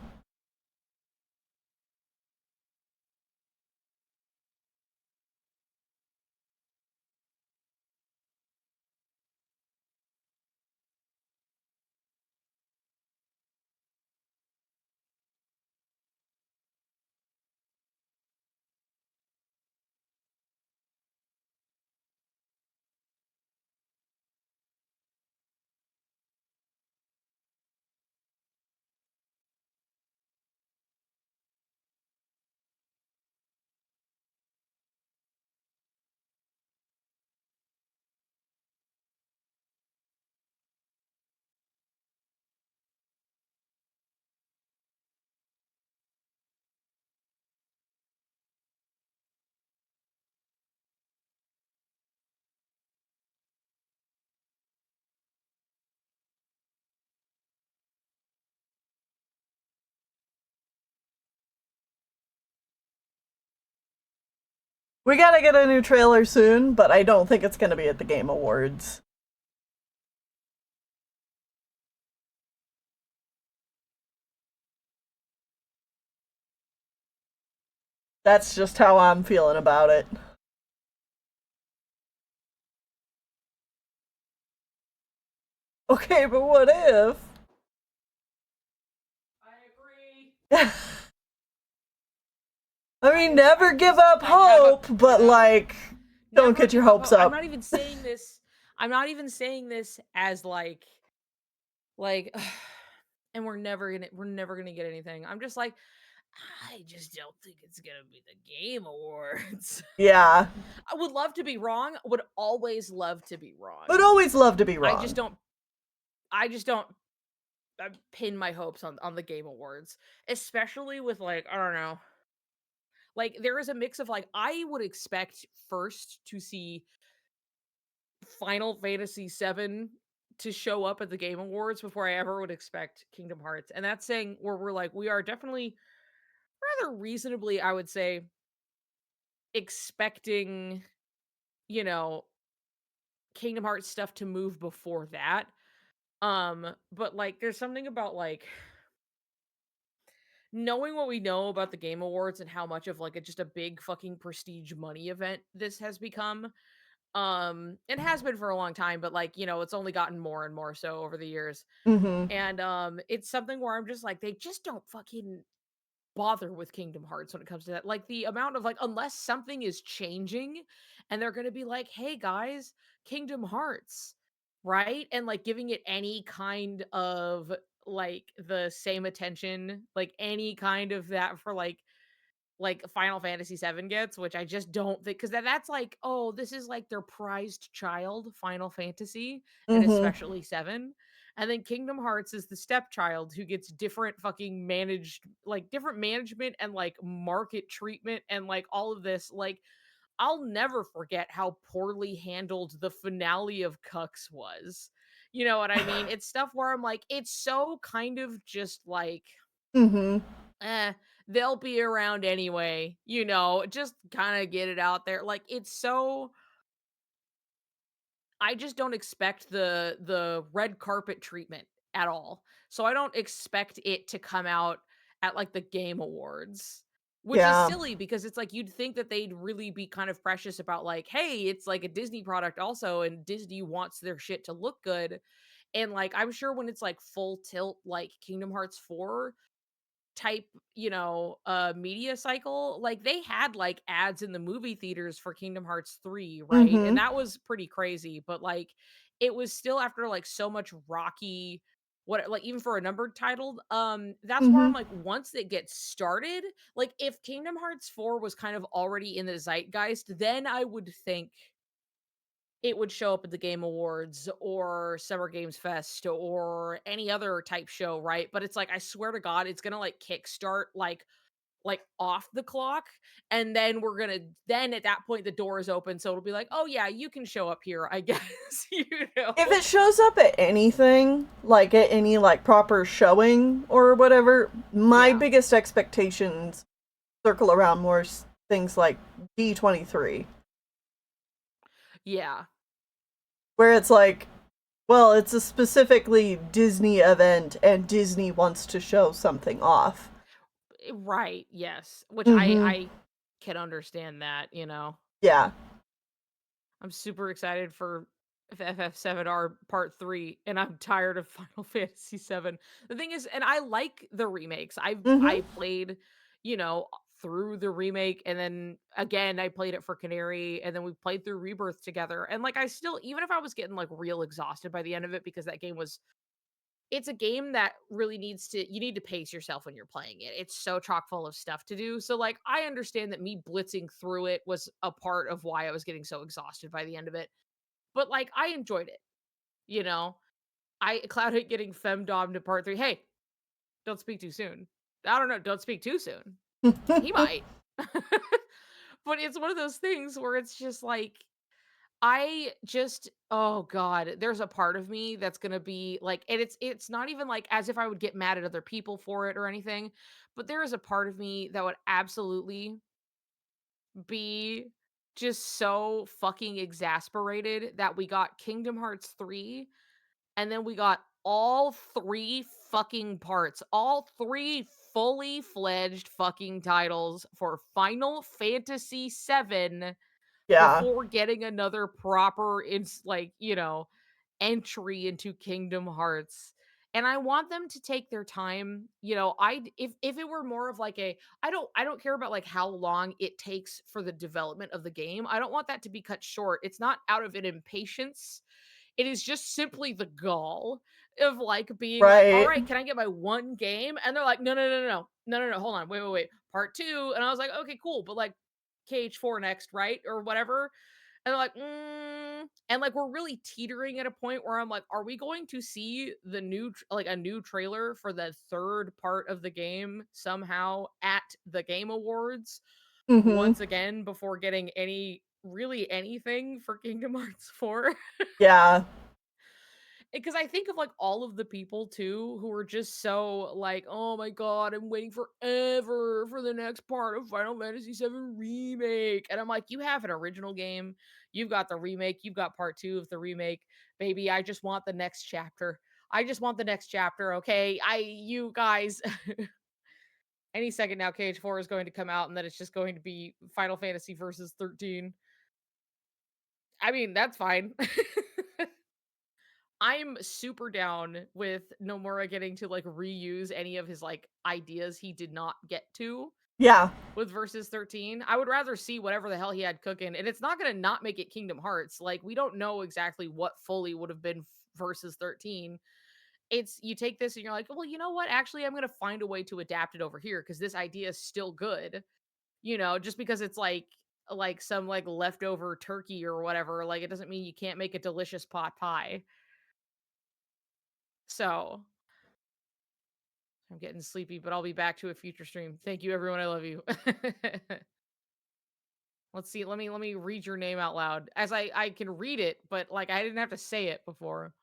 We gotta get a new trailer soon, but I don't think it's gonna be at the Game Awards. That's just how I'm feeling about it. Okay, but what if? I agree. I mean, never give up hope, but like, don't Never get your give up hopes hope. I'm up. not even saying this. I'm not even saying this as like and we're never gonna get anything. I'm just like, I just don't think it's gonna be the Game Awards. Yeah. I would love to be wrong. Would always love to be wrong. But always love to be I just wrong. don't. I just don't pin my hopes on the Game Awards, especially with like I don't know. Like there is a mix of like I would expect first to see Final Fantasy VII to show up at the Game Awards before I ever would expect Kingdom Hearts. And that's saying where we're like, we are definitely rather reasonably, I would say, expecting, you know, Kingdom Hearts stuff to move before that. But like there's something about like knowing what we know about the Game Awards and how much of like just a big fucking prestige money event this has become. It has been for a long time, but like, it's only gotten more and more so over the years. Mm-hmm. And it's something where I'm just like, they just don't fucking bother with Kingdom Hearts when it comes to that. Like the amount of like, unless something is changing and they're gonna be like, hey guys, Kingdom Hearts, right? And like giving it any kind of like the same attention, like any kind of that for like Final Fantasy VII gets, which I just don't think because that's like, oh, this is like their prized child, Final Fantasy, and Mm-hmm. especially Seven. And then Kingdom Hearts is the stepchild who gets different fucking managed, like different management and like market treatment and like all of this. Like, I'll never forget how poorly handled the finale of Cucks was. You know what I mean? It's stuff where I'm like, it's so kind of just like Mm-hmm. eh, they'll be around anyway, just kind of get it out there. Like it's so I just don't expect the red carpet treatment at all. So I don't expect it to come out at like the Game Awards, which is Yeah. silly because it's like you'd think that they'd really be kind of precious about like, hey, it's like a Disney product also and Disney wants their shit to look good. And like I'm sure when it's like full tilt like Kingdom Hearts 4 type, media cycle, like they had like ads in the movie theaters for Kingdom Hearts 3, right? And Mm-hmm. that was pretty crazy, but like it was still after like so much rocky what like even for a numbered title, that's where Mm-hmm. I'm like once it gets started, like if Kingdom Hearts 4 was kind of already in the zeitgeist, then I would think it would show up at the Game Awards or Summer Games Fest or any other type show, right? But it's like I swear to God, it's gonna like kickstart like off the clock, and then we're gonna then at that point the door is open, so it'll be like, oh yeah, you can show up here, I guess. If it shows up at anything, like at any like proper showing or whatever, my Yeah, biggest expectations circle around more things like D23, yeah, where it's like Well, it's a specifically Disney event, and Disney wants to show something off. Right, yes. Which Mm-hmm. I can understand that, you know. Yeah. I'm super excited for FF7R Part 3, and I'm tired of Final Fantasy 7. The thing is, and I like the remakes. I Mm-hmm. played, you know, through the remake, and then again I played it for Canary, and then we played through Rebirth together. And like I still, even if I was getting like real exhausted by the end of it because that game was, it's a game that really needs to, you need to pace yourself when you're playing it. It's so chock full of stuff to do. So like I understand that me blitzing through it was a part of why I was getting so exhausted by the end of it. But like I enjoyed it, you know. I Cloud hate getting femdomed to part 3. Hey, don't speak too soon. I don't know, don't speak too soon. He might. But it's one of those things where it's just like I just, oh god, there's a part of me that's gonna be like, and it's not even like as if I would get mad at other people for it or anything, but there is a part of me that would absolutely be just so fucking exasperated that we got Kingdom Hearts 3 and then we got all 3 fucking parts, all 3 fully fledged fucking titles for Final Fantasy 7 Yeah. before getting another proper ins like, you know, entry into Kingdom Hearts. And I want them to take their time. You know, if it were more of like a, I don't care about like how long it takes for the development of the game. I don't want that to be cut short. It's not out of an impatience. It is just simply the gall of like being like, all Right. right, can I get my one game? And they're like, no, no, no, no, no, no, no, no, hold on, wait, part two. And I was like, okay, cool, but like KH4 next, right? Or whatever. And they're like, and like we're really teetering at a point where I'm like, are we going to see the new like a new trailer for the third part of the game somehow at the Game Awards Mm-hmm. once again before getting any really anything for Kingdom Hearts 4? Yeah. Because I think of like all of the people too who are just so like, oh my god, I'm waiting forever for the next part of Final Fantasy VII Remake. And I'm like, you have an original game, you've got the remake, you've got part two of the remake. Baby, I just want the next chapter. I just want the next chapter, okay? You guys, any second now, KH4 is going to come out and then it's just going to be Final Fantasy versus 13. I mean, that's fine. I'm super down with Nomura getting to like reuse any of his like ideas he did not get to Yeah. with Versus 13. I would rather see whatever the hell he had cooking, and it's not going to not make it Kingdom Hearts. Like we don't know exactly what fully would have been Versus 13. It's you take this and you're like, well, you know what? Actually, I'm going to find a way to adapt it over here because this idea is still good. You know, just because it's like some like leftover turkey or whatever, like it doesn't mean you can't make a delicious pot pie. So I'm getting sleepy, but I'll be back to a future stream. Thank you, everyone. I love you. Let's see. Let me read your name out loud, as I can read it, but like I didn't have to say it before.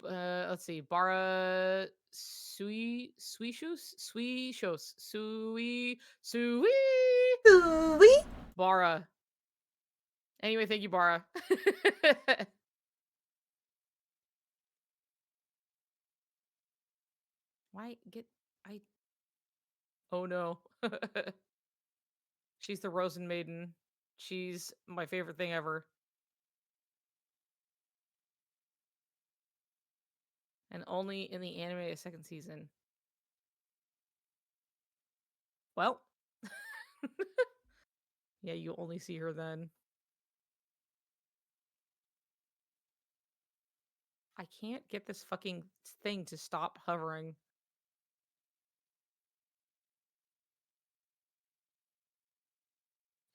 Let's see. Bara Sui Ooh-wee. Bara. Anyway, thank you, Bara. Why get I? Oh no. She's the Rosen Maiden. She's my favorite thing ever. And only in the anime a second season. Well, yeah, you only see her then. I can't get this fucking thing to stop hovering.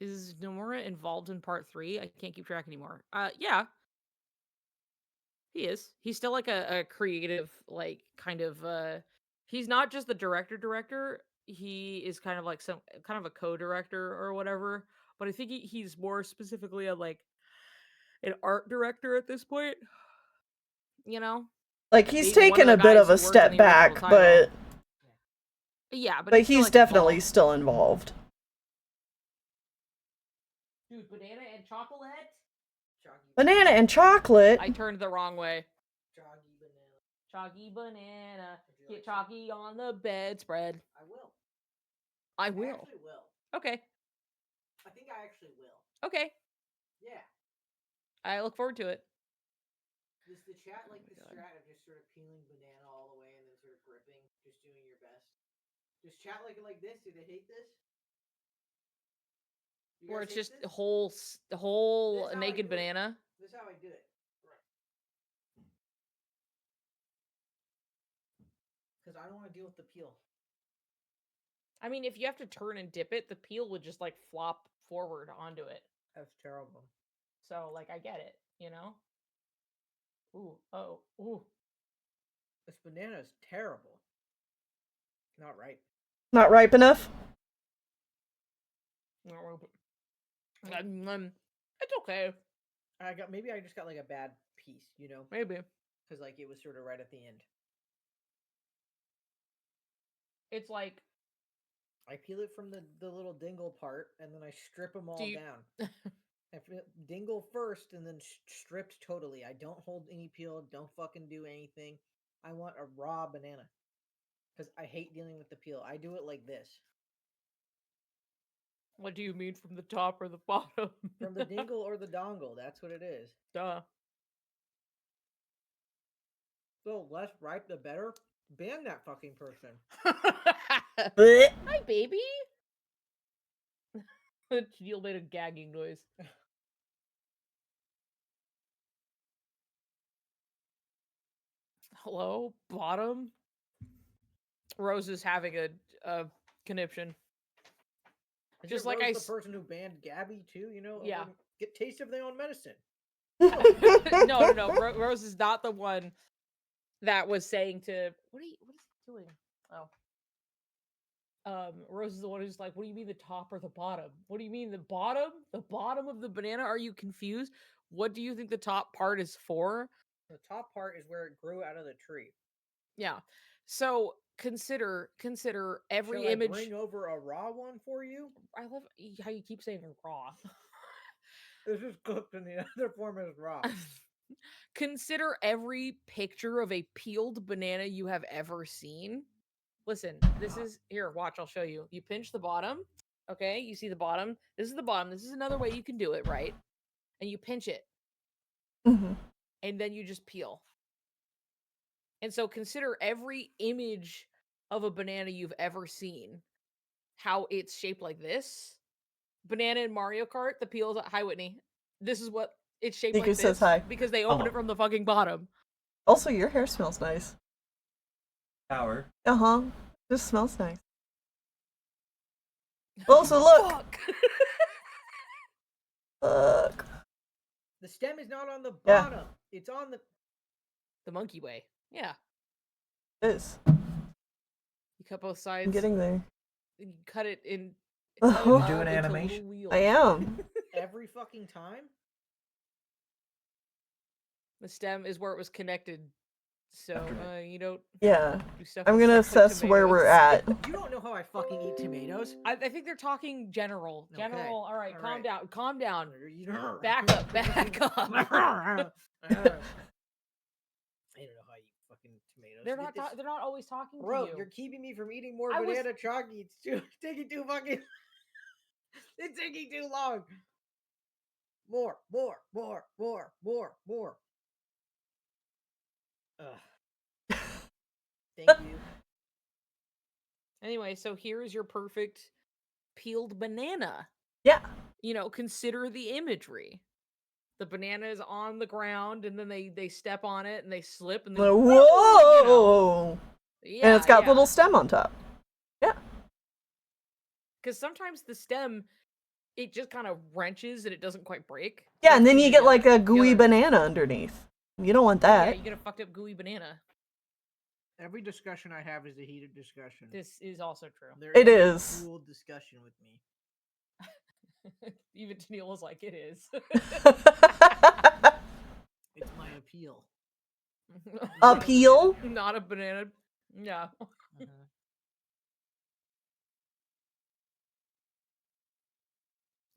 Is Nomura involved in part 3? I can't keep track anymore. Yeah, he is. He's still like a creative, like kind of he's not just the director. He is kind of like some kind of a co-director or whatever. But I think he's more specifically a like an art director at this point. You know, Like he's being one of taken the a bit guys of who a worked on step the original back, title. Yeah, but but he's still he's like definitely involved. still involved. Dude, banana and chocolate? Banana and chocolate. I turned the wrong way. Chalky banana. Get chalky on the bedspread. I will. I actually will. Okay. I think I actually will. Okay. Yeah. I look forward to it. Does the chat like the God. strat of just sort of peeling banana all the way and then sort of gripping, just doing your best? Does chat like it like this? Do they hate this? You Where guys it's hate just this? the whole This is how I naked do it. banana. This is how I do it. Right. Because I don't want to deal with the peel. I mean, if you have to turn and dip it, the peel would just like flop forward onto it. That's terrible. So, like, I get it, you know? Ooh, oh, ooh. This banana is terrible. Not right. Not ripe enough? It's okay. Maybe I just got like a bad piece, you know? Maybe. Because like it was sort of right at the end. It's like, I peel it from the little dingle part and then I strip them all you- down. I dingle first and then stripped totally. I don't hold any peel. Don't fucking do anything. I want a raw banana. Because I hate dealing with the peel. I do it like this. what do you mean from the top or the bottom? From the dingle or the dongle. That's what it is. Duh. So less ripe the better. Ban that fucking person. Blech. Hi, baby. Jill made a gagging noise. Hello, bottom. Rose is having a conniption. Just like Rose the person who banned Gabby too, you know? Yeah. Get taste of their own medicine. no. Rose is not the one that was saying to what is he doing? Oh. Rose is the one who's like, what do you mean the top or the bottom? What do you mean the bottom? The bottom of the banana? Are you confused? What do you think the top part is for? The top part is where it grew out of the tree. Yeah. So consider every Shall I image. bring over a raw one for you? I love how you keep saying raw. This is cooked and the other form is raw. Consider every picture of a peeled banana you have ever seen. Listen, this is here, watch, I'll show you. You pinch the bottom, okay? You see the bottom. This is the bottom. This is another way you can do it, right? And you pinch it. Mhm. And then you just peel. And so consider every image of a banana you've ever seen, how it's shaped like this. Banana in Mario Kart, the peel's hi Whitney. This is what it's shaped Niku like this says hi. because they opened it from the fucking bottom. Also, your hair smells nice. Power. Uh-huh. Just smells nice. Also, look! Fuck. Look. The stem is not on the Yeah. bottom. It's on The monkey way. Yeah. It is. You cut both sides. I'm getting there. You cut it in. You cut it all doing into animation? little wheels. I am. every fucking time. The stem is where it was connected. So you don't Yeah. do stuff. I'm with gonna stuff like assess where we're tomatoes. at. You don't know how I fucking eat tomatoes. I think they're talking general. Okay. General. All right, All calm right. down. Calm down. You Back up. Back up. I don't know how I eat fucking tomatoes. They're Get not. this- They're not always talking Bro, to you. you're keeping me from eating more I was- banana chalky. It's taking too fucking. It's taking too long. More. Ugh. Thank you. Anyway, so here is your perfect peeled banana. Yeah. You know, consider the imagery. The banana is on the ground, and then they step on it, and they slip, and then Whoa! yeah, And it's got yeah. little stem on top. Yeah. Because sometimes the stem, it just kind of wrenches and it doesn't quite break. Yeah, and then you get like a gooey gooey banana underneath. You don't want Yeah, that. you get a fucked up gooey banana. Every discussion I have is a heated discussion. This is also true. There It no is. cool discussion with me. Even Tennille was like, it is. It's my appeal. Appeal? Not a banana. Yeah.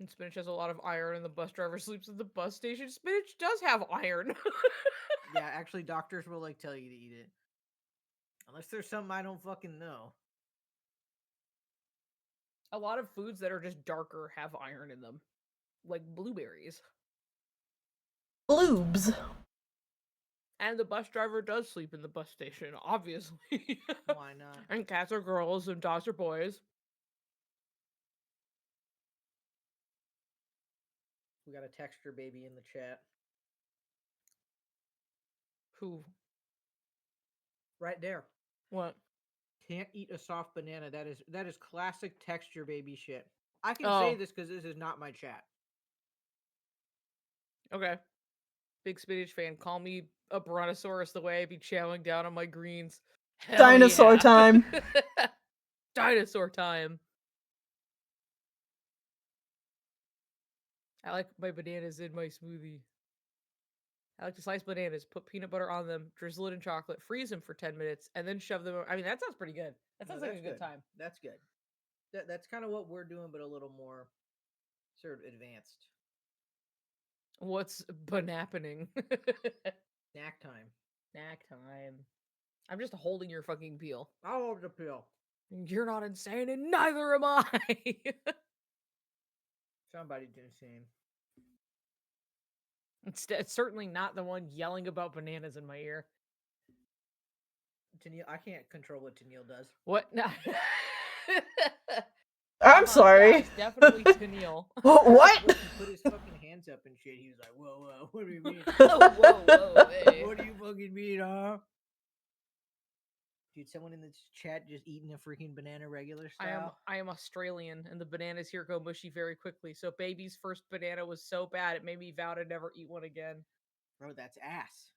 And spinach has a lot of iron, and the bus driver sleeps at the bus station. Spinach does have iron. Yeah, actually, doctors will like tell you to eat it, unless there's something I don't fucking know. A lot of foods that are just darker have iron in them, like blueberries. Bloobs. And the bus driver does sleep in the bus station, obviously. Why not? And cats are girls and dogs are boys. We got a texture baby in the chat. Who? Right there. What? Can't eat a soft banana. That is classic texture baby shit. I can Oh. say this because this is not my chat. Okay. Big spinach fan. Call me a brontosaurus the way I be chowing down on my greens. Hell Dinosaur yeah. time. Dinosaur time. I like my bananas in my smoothie. I like to slice bananas, put peanut butter on them, drizzle it in chocolate, freeze them for 10 minutes, and then shove them. I mean, that sounds pretty good. That sounds like a good time. That's good. That's kind of what we're doing, but a little more sort of advanced. What's banappening? Snack time. Snack time. I'm just holding your fucking peel. I'll hold the peel. You're not insane, and neither am I. Somebody's insane. It's certainly not the one yelling about bananas in my ear. Tennille, I can't control what Tennille does. What? No. I'm sorry. Yeah, it's definitely Tennille. What? When he put his fucking hands up and shit, he was like, whoa, what do you mean? Whoa, hey. What do you fucking mean, huh? Dude, someone in the chat just eating a freaking banana regular style. I am Australian, and the bananas here go mushy very quickly. So baby's first banana was so bad it made me vow to never eat one again. Bro, that's ass.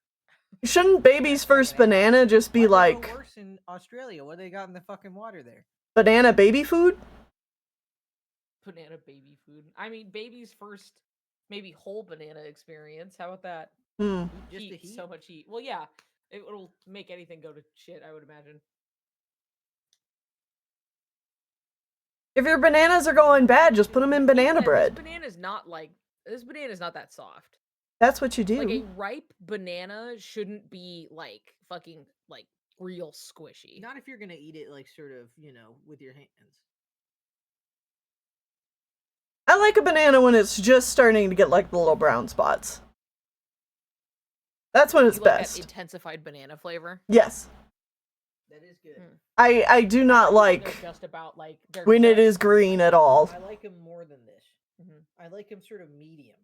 Shouldn't baby's first banana just be Why they go like worse in Australia? What they got in the fucking water there? banana baby food? Banana baby food. I mean, baby's first maybe whole banana experience. How about that? Hmm. Just the Heat, heat? so much heat. Well, yeah, it'll make anything go to shit, I would imagine. If your bananas are going bad, just put them in banana bread. This banana's not that soft. That's what you do. Like a ripe banana shouldn't be like fucking like real squishy. Not if you're gonna eat it like sort of, with your hands. I like a banana when it's just starting to get like the little brown spots. That's when it's You like best. that intensified banana flavor. Yes. That is good. I do not like They're just about like when it is green at all. I like him more than this. Mhm. I like him sort of medium.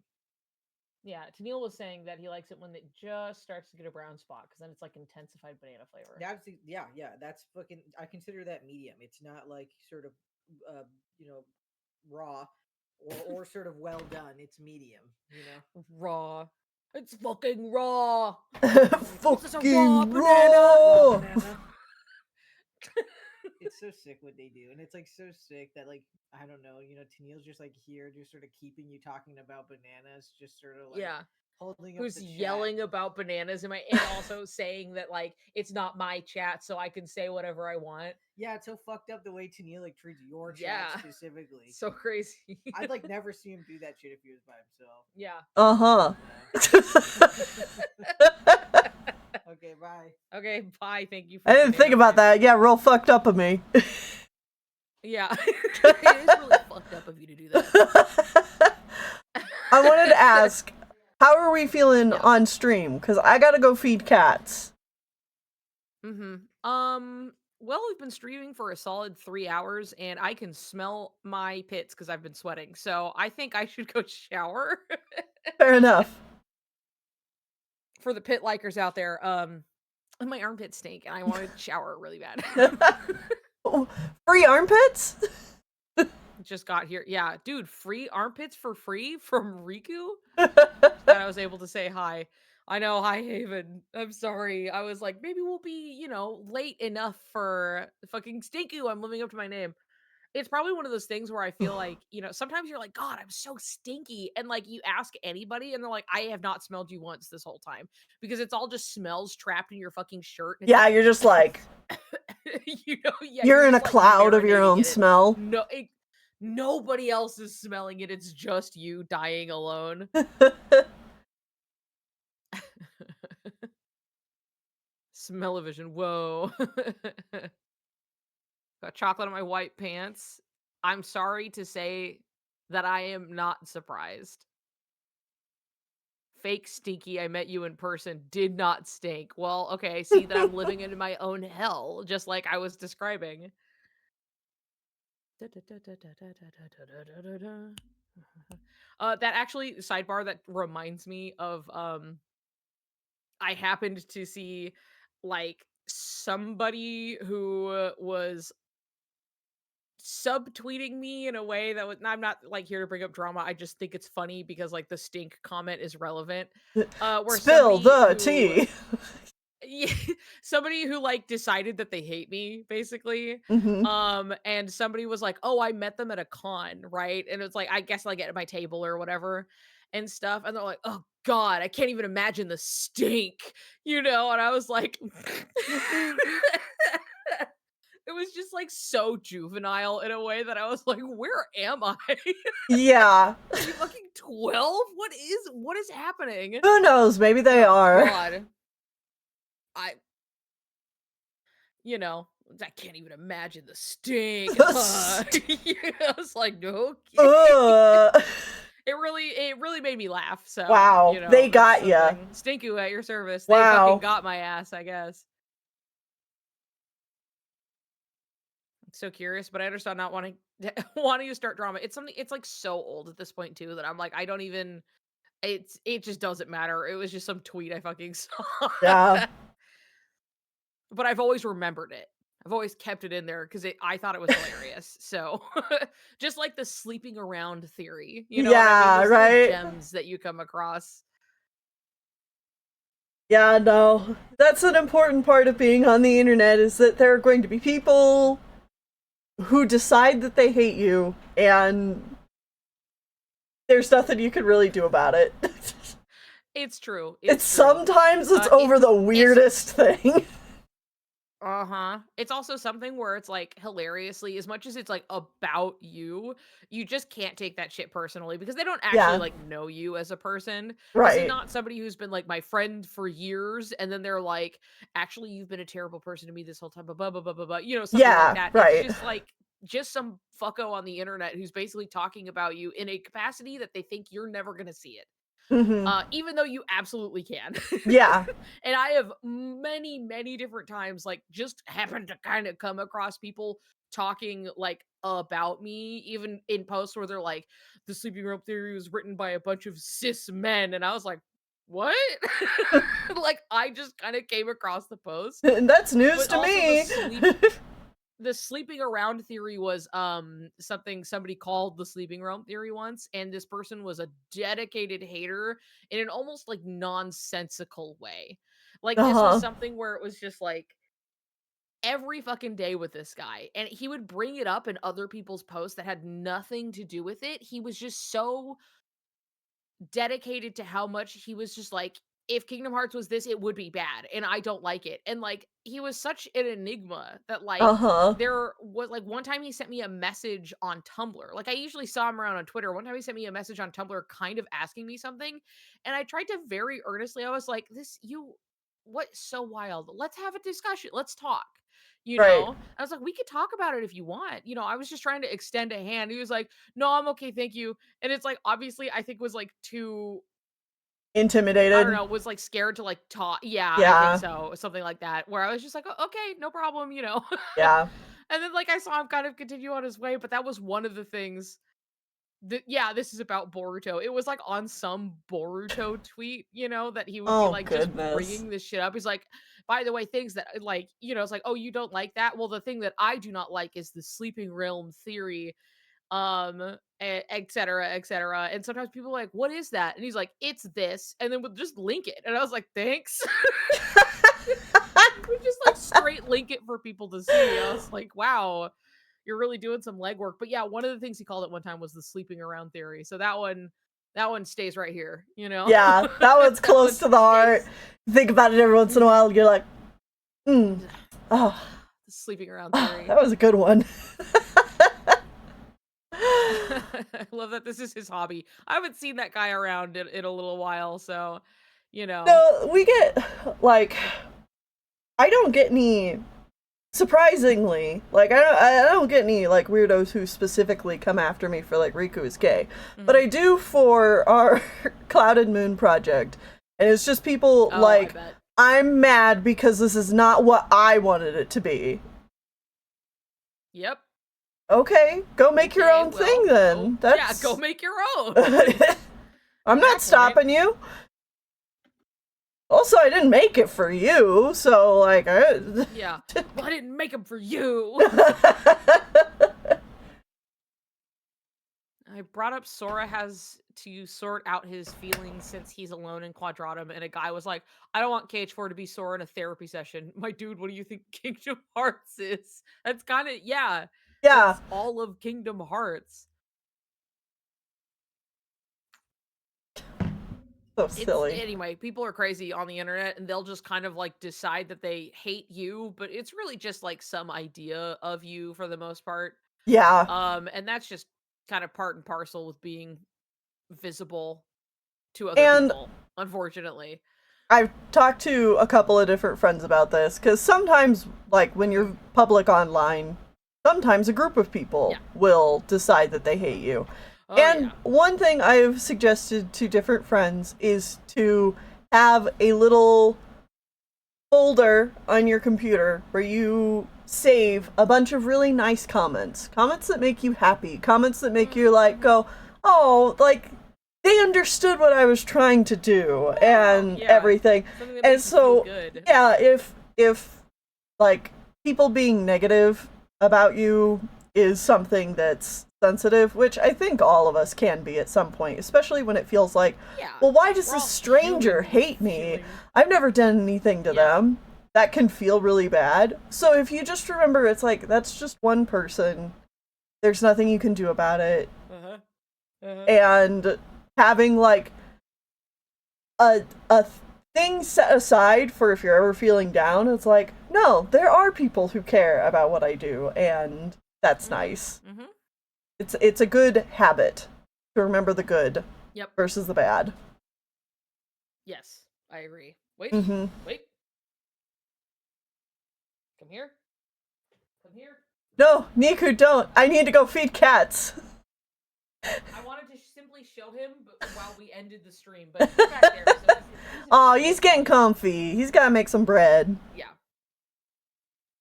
Yeah, Tennille was saying that he likes it when it just starts to get a brown spot because then it's like intensified banana flavor. Yeah, that's fucking. I consider that medium. It's not like sort of, raw, or sort of well done. It's medium. Raw. It's fucking raw. Fucking raw raw. It's so sick what they do, and it's like so sick that like I don't know, Tennille's just like here, just sort of keeping you talking about bananas, just sort of like holding up Who's the chat. yelling about bananas and also saying that like it's not my chat, so I can say whatever I want. Yeah, it's so fucked up the way Tennille like treats your chat specifically. So crazy. I'd like never see him do that shit if he was by himself. Yeah. Okay, bye. Okay, bye. Thank you. For I didn't think about that. Yeah, real fucked up of me. Yeah. It is really fucked up of you to do that. I wanted to ask, how are we feeling on stream? Because I gotta go feed cats. Well, we've been streaming for a solid 3 hours, and I can smell my pits because I've been sweating. So I think I should go shower. Fair enough. For the pit likers out there, my armpits stink, and I want to shower really bad. Free armpits? Just got here. Yeah, dude, free armpits for free from Riku? That I was able to say hi. I know, hi Haven. I'm sorry. I was like, maybe we'll be, late enough for fucking Stinku. I'm living up to my name. It's probably one of those things where I feel like, sometimes you're like, God, I'm so stinky. And like you ask anybody and they're like, I have not smelled you once this whole time. Because it's all just smells trapped in your fucking shirt. And Yeah, you're just like, you're you're in a just, like, cloud of your marinating own in it. smell. No, Nobody else is smelling it. It's just you dying alone. Smell-o-vision. Whoa. Got chocolate on my white pants. I'm sorry to say that I am not surprised. Fake stinky, I met you in person, did not stink. Well, okay, I see that I'm living in my own hell, just like I was describing. That actually, sidebar, that reminds me of, I happened to see, like, somebody who was subtweeting me in a way that was, I'm not like here to bring up drama. I just think it's funny because like the stink comment is relevant. Where Spill somebody the who tea. yeah, somebody who like decided that they hate me basically. Hmm. And somebody was like, "Oh, I met them at a con, right?" And it's like, I guess like at my table or whatever and stuff. And they're like, "Oh God, I can't even imagine the stink," And I was like, it was just like so juvenile in a way that I was like, "Where am I? Yeah. Are you fucking 12? What is happening?" Who knows? Maybe they Oh are. God. I I can't even imagine the stink. I was like, okay. Ugh. It really made me laugh. So, Wow. They that's got ya. something. Stinku at your service. They fucking Wow. got my ass, I guess. I'm so curious, but I understand not wanting wanting to start drama. It's like so old at this point too that I'm like, I don't even it just doesn't matter. It was just some tweet I fucking saw. Yeah. But I've always remembered it. I've always kept it in there because I thought it was hilarious. So, just like the sleeping around theory, you know what I mean? Yeah, Those little right? gems that you come across. Yeah, no. That's an important part of being on the internet is that there are going to be people who decide that they hate you and there's nothing you can really do about it. It's true. It's It's true. sometimes it's Uh, over the it's weirdest thing. Uh-huh. It's also something where it's like hilariously, as much as it's like about you, you just can't take that shit personally because they don't actually Yeah, like know you as a person. This is right. not somebody who's been like my friend for years and then they're like, actually, you've been a terrible person to me this whole time, blah, blah, blah, blah, blah, blah, something like Yeah, that. It's right. just like, just some fucko on the internet who's basically talking about you in a capacity that they think you're never going to see it. Hmm. Even though you absolutely can. Yeah. And I have many, many different times, like, just happened to kind of come across people talking, like, about me, even in posts where they're like, the sleeping rope theory was written by a bunch of cis men. And I was like, what? Like, I just kind of came across the post. And that's news But to also me. the sleeping around theory was something somebody called the sleeping realm theory once, and this person was a dedicated hater in an almost like nonsensical way. Like this was Uh-huh. something where it was just like every fucking day with this guy, and he would bring it up in other people's posts that had nothing to do with it. He was just so dedicated to how much he was just like, if Kingdom Hearts was this, it would be bad, and I don't like it. And like, he was such an enigma that like, Uh-huh. there was like one time he sent me a message on Tumblr. Like, I usually saw him around on Twitter. One time he sent me a message on Tumblr, kind of asking me something, and I tried to very earnestly. I was like, What's so wild? Let's have a discussion. Let's talk. Right. I was like, we could talk about it if you want. I was just trying to extend a hand. He was like, no, I'm okay, thank you. And it's like, obviously, I think was like too, I don't Intimidated. know, was like scared to like talk. Yeah, I think Yeah. so. Something like that. Where I was just like, "Oh, okay, no problem. Yeah. And then like I saw him kind of continue on his way, but that was one of the things that, yeah, this is about Boruto. It was like on some Boruto tweet, that he would be Oh like just goodness. bringing this shit up. He's like, by the way, things that like, it's like, oh, you don't like that? Well, the thing that I do not like is the sleeping realm theory, et cetera, et cetera. And sometimes people are like, what is that? And he's like, it's this, and then we'll just link it. And I was like, thanks. We just like straight link it for people to see. I was like, wow, you're really doing some legwork. But yeah, one of the things he called it one time was the sleeping around theory. So that one stays right here. Yeah, that one's That one close to the heart. stays. Think about it every once in a while, and you're like, mm. Oh, The sleeping around that theory. was a good one. I love that this is his hobby. I haven't seen that guy around in a little while, so you know. No, we get, like, I don't get any, surprisingly, like, I don't get any, like, weirdos who specifically come after me for, like, Riku is gay. But I do for our Cloud and Moon project. And it's just people, Oh, like, I bet. I'm mad because this is not what I wanted it to be. Yep. Okay, go make your Okay, own thing then. Yeah, That's... go make your own. I'm not stopping you. Also, I didn't make it for you, so, like, Yeah. Well, I didn't make them for you. I brought up Sora has to sort out his feelings since he's alone in Quadratum, and a guy was like, I don't want KH4 to be Sora in a therapy session. My dude, what do you think Kingdom Hearts is? That's kind of, yeah. Yeah. That's all of Kingdom Hearts. So silly. Anyway, people are crazy on the internet, and they'll just kind of like decide that they hate you, but it's really just like some idea of you for the most part. Yeah. And that's just kind of part and parcel with being visible to other people, unfortunately. I've talked to a couple of different friends about this, because sometimes, like, when you're public online, sometimes a group of people will decide that they hate you. Oh, one thing I've suggested to different friends is to have a little folder on your computer where you save a bunch of really nice comments. Comments that make you happy. Comments that make you, like, go, oh, like, they understood what I was trying to do, and everything. And so, yeah, if, like, people being negative about you is something that's sensitive, which I think all of us can be at some point, especially when it feels like, well, why does this stranger hate me? I've never done anything to them. That can feel really bad. So if you just remember, it's like, that's just one person. There's nothing you can do about it. And having, like, a thing set aside for if you're ever feeling down, it's like, no, there are people who care about what I do, and that's nice. It's a good habit to remember the good versus the bad. Yes, I agree. Wait, wait. Come here. Come here. No, Niku, don't. I need to go feed cats. I wanted to simply show him while we ended the stream, but he's back there. So oh, he's getting comfy. He's got to make some bread. Yeah.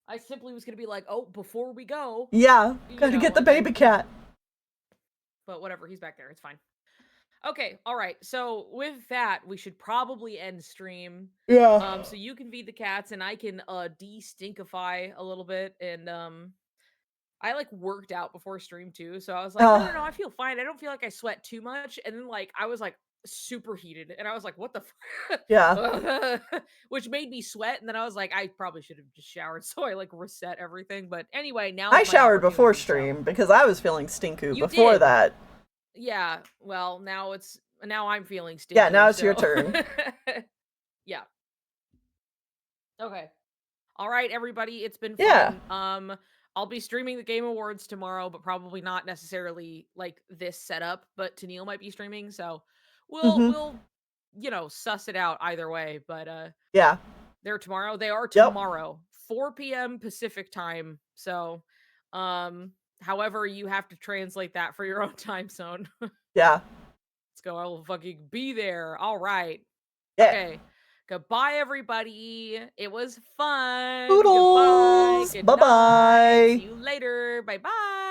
I simply was going to be like, oh, before we go. Yeah, gotta get the baby cat. But whatever, he's back there. It's fine. Okay, all right. So with that, we should probably end stream. Yeah. So you can feed the cats, and I can de-stinkify a little bit. And I like worked out before stream too, so I was like, no, I feel fine. I don't feel like I sweat too much. And then like I was like super heated, and I was like, what the yeah. Which made me sweat, and then I was like, I probably should have just showered, so I like reset everything. But anyway, now I showered before stream because I was feeling stinku before that. Yeah, well, now I'm feeling stinku. Yeah, now it's your turn. Yeah. Okay. All right, everybody, it's been fun. I'll be streaming the Game Awards tomorrow, but probably not necessarily like this setup, but Tennille might be streaming, so we'll suss it out either way. But yeah. They're tomorrow. They are tomorrow, 4 p.m. Pacific time. So however you have to translate that for your own time zone. Yeah. Let's go. I will fucking be there. All right. Yeah. Okay. Goodbye, everybody. It was fun. Toodles. Goodbye. Bye-bye. See you later. Bye-bye.